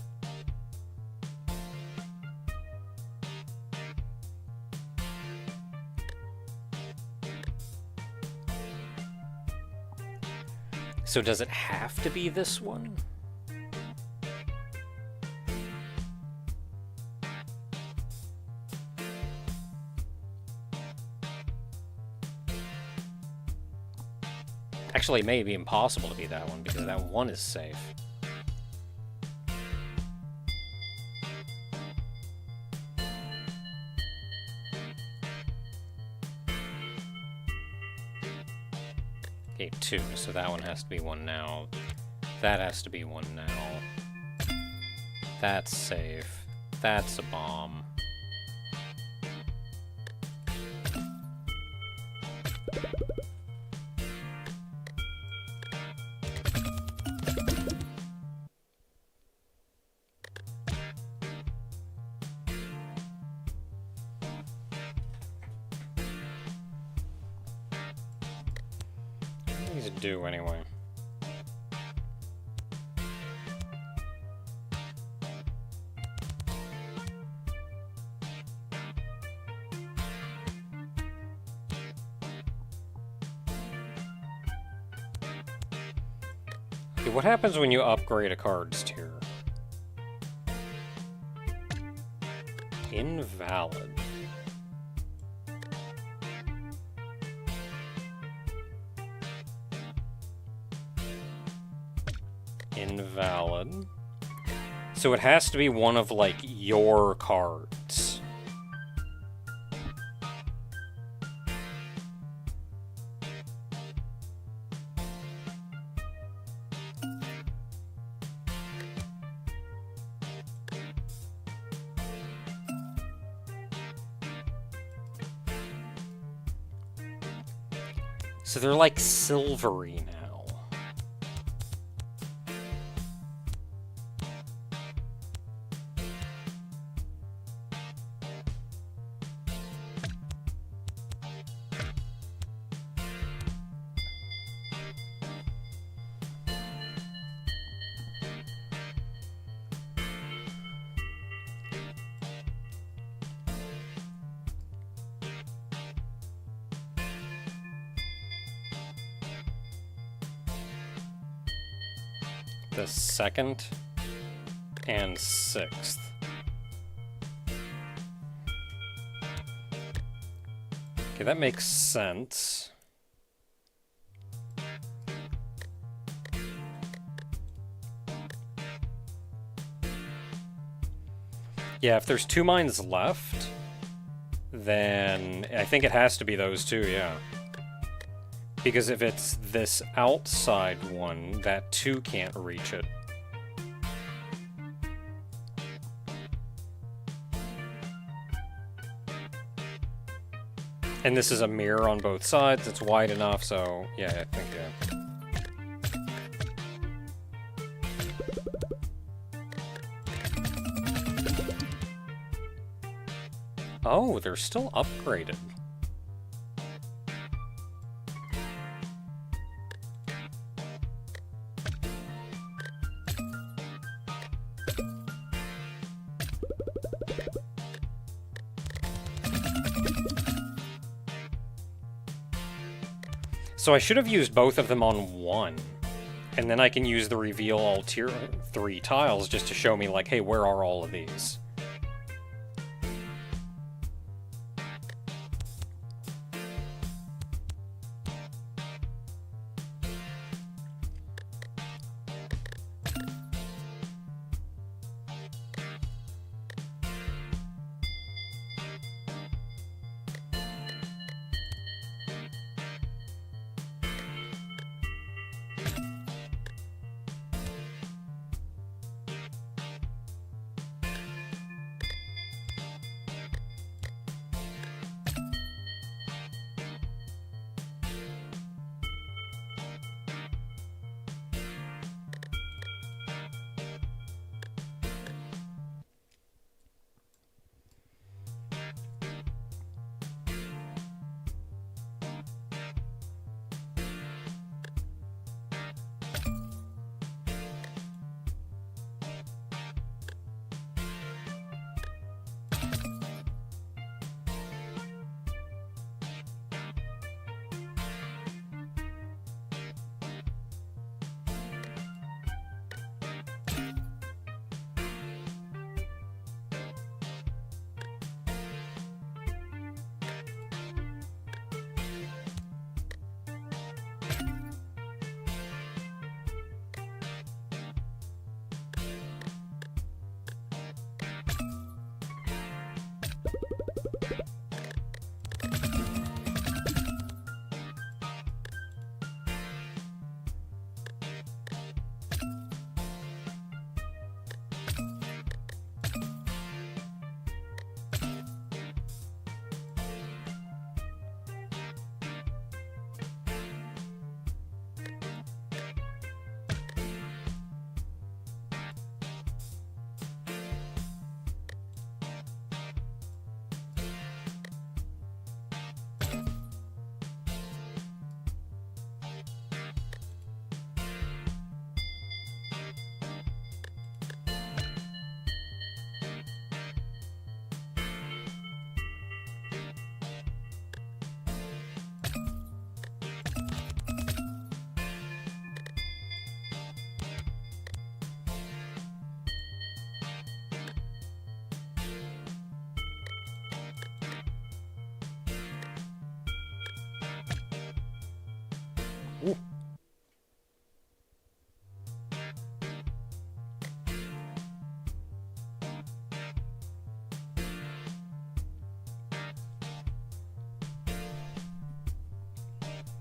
So does it have to be this one? Actually, it may be impossible to be that one, because that one is safe. Okay, 2, so that one has to be one now. That has to be one now. That's safe. That's a bomb. Do anyway. Okay, what happens when you upgrade a card's tier? Invalid. Invalid. So it has to be one of, like, your cards. So they're, like, silvery now. The 2nd and 6th. Okay, that makes sense. Yeah, if there's 2 mines left, then I think it has to be those 2, yeah. Because if it's this outside one, that 2 can't reach it. And this is a mirror on both sides, it's wide enough, so yeah, I think, yeah. Oh, they're still upgraded. So I should have used both of them on one. And then I can use the reveal all tier 3 tiles just to show me, like, hey, where are all of these? Ooh.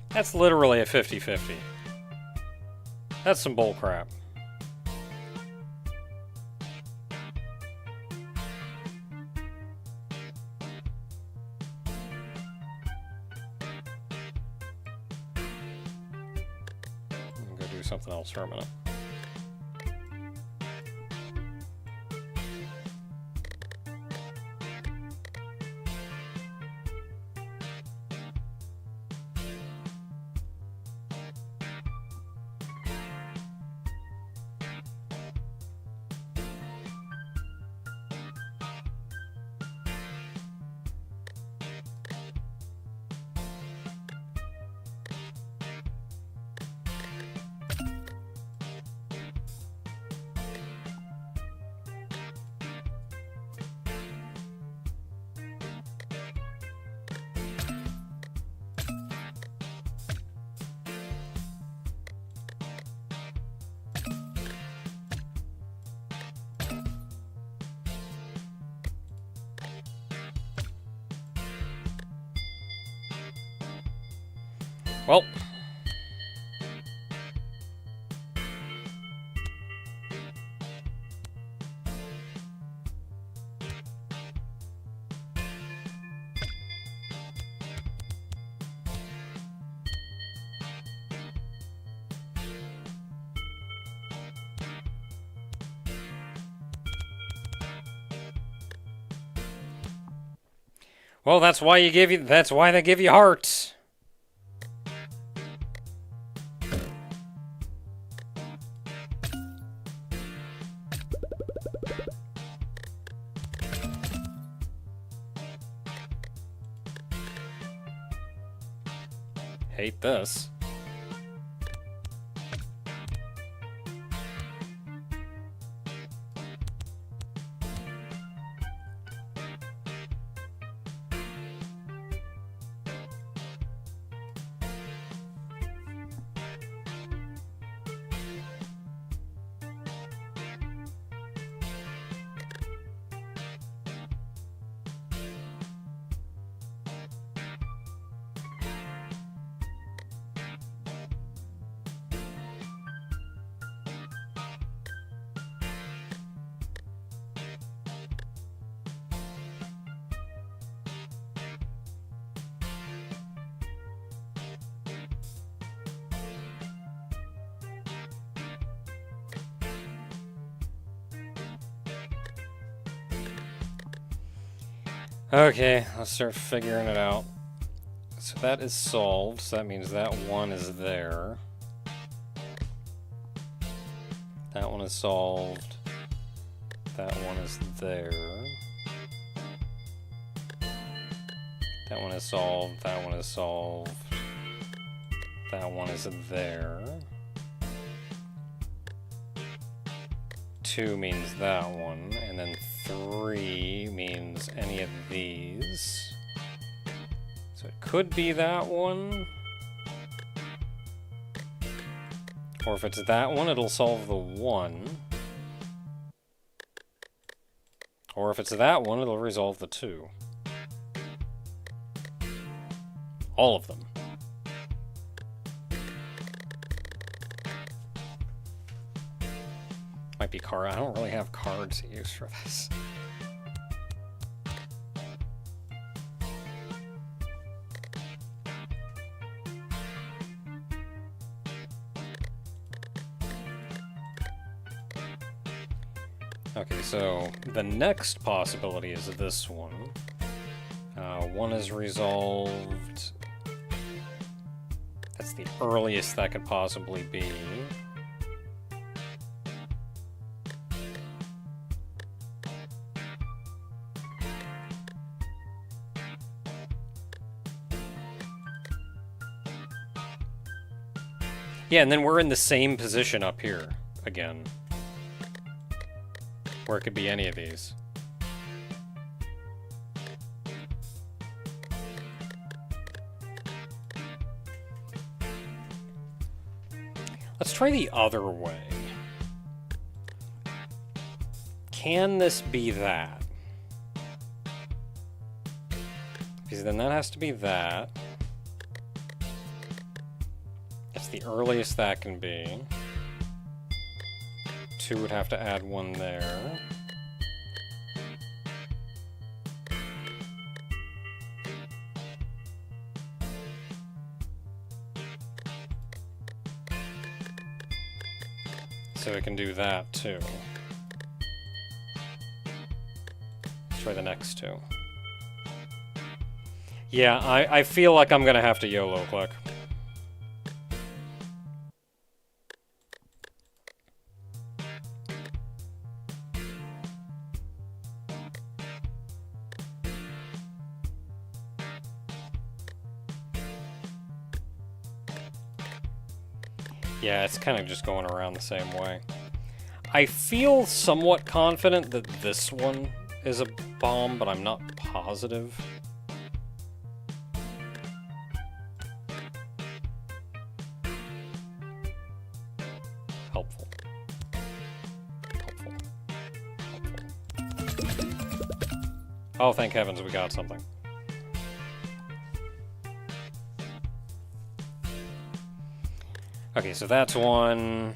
That's literally a 50-50. That's some bullcrap. I'm gonna go do something else for a minute. Well, Well, that's why they give you hearts. Hate this. Okay, let's start figuring it out. So that is solved, so that means that one is there. That one is solved. That one is there. That one is solved. That one is solved. That one is there. 2 means that one, and then 3 means any of these. So it could be that one. Or if it's that one, it'll solve the 1. Or if it's that one, it'll resolve the 2. All of them. Might be card. I don't really have cards to use for this. Okay, so the next possibility is this one. 1 is resolved. That's the earliest that could possibly be. Yeah, and then we're in the same position up here again. Where it could be any of these. Let's try the other way. Can this be that? Because then that has to be that. That's the earliest that can be. 2 would have to add 1 there. So it can do that too. Let's try the next 2. Yeah, I feel like I'm gonna have to YOLO click. Yeah, it's kind of just going around the same way. I feel somewhat confident that this one is a bomb, but I'm not positive. Helpful. Helpful. Helpful. Oh, thank heavens we got something. Okay, so that's 1.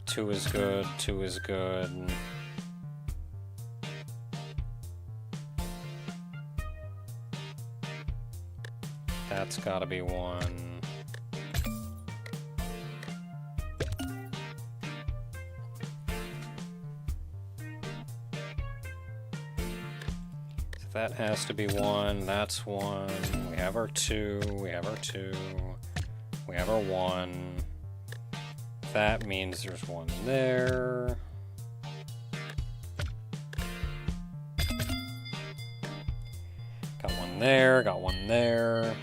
Two is good, 2 is good. That's gotta be 1. That has to be 1. That's 1. We have our 2. We have our 2. We have our 1. That means there's 1 there. Got 1 there. Got 1 there.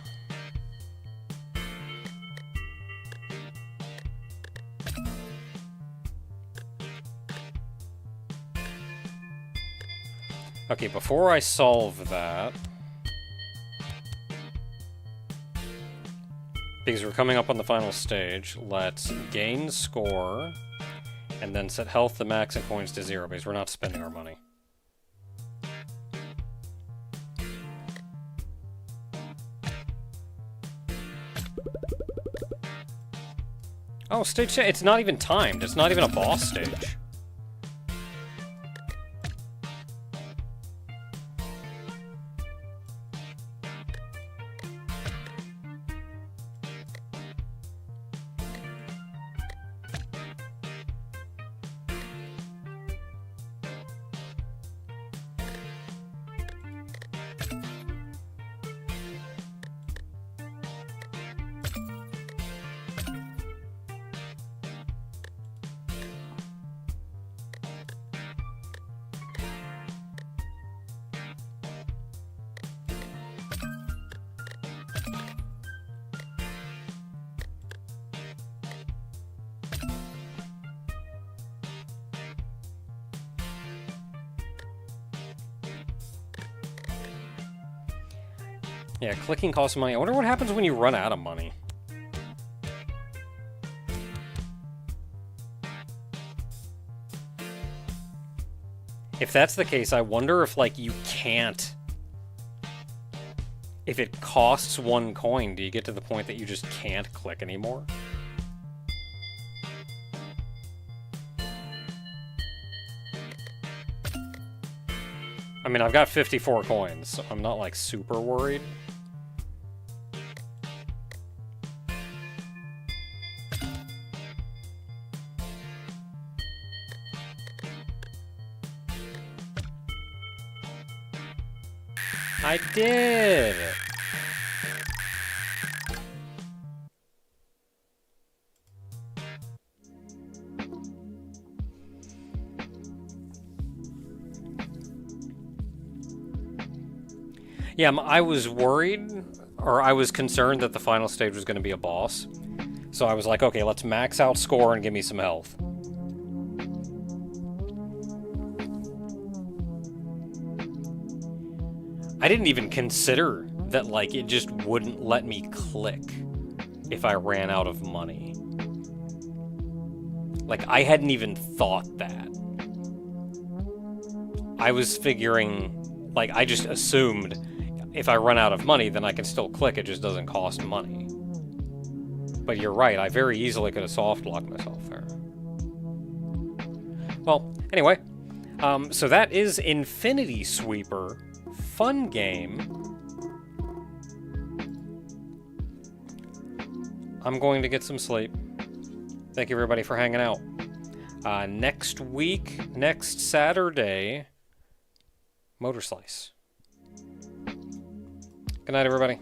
Okay, before I solve that, because we're coming up on the final stage, let's gain score, and then set health to max and coins to 0, because we're not spending our money. Oh, stage, it's not even timed. It's not even a boss stage. Yeah, clicking costs money. I wonder what happens when you run out of money. If that's the case, I wonder if, like, you can't... If it costs 1 coin, do you get to the point that you just can't click anymore? I mean, I've got 54 coins, so I'm not, like, super worried. I did! Yeah, I was worried, or I was concerned that the final stage was going to be a boss. So I was like, okay, let's max out score and give me some health. I didn't even consider that, like, it just wouldn't let me click if I ran out of money. Like, I hadn't even thought that. I was figuring, like, I just assumed if I run out of money, then I can still click, it just doesn't cost money. But you're right, I very easily could have soft-locked myself there. Well, anyway, so that is Infinity Sweeper. Fun game. I'm going to get some sleep. Thank you everybody for hanging out. Next week, next Saturday, Motor Slice. Good night, everybody.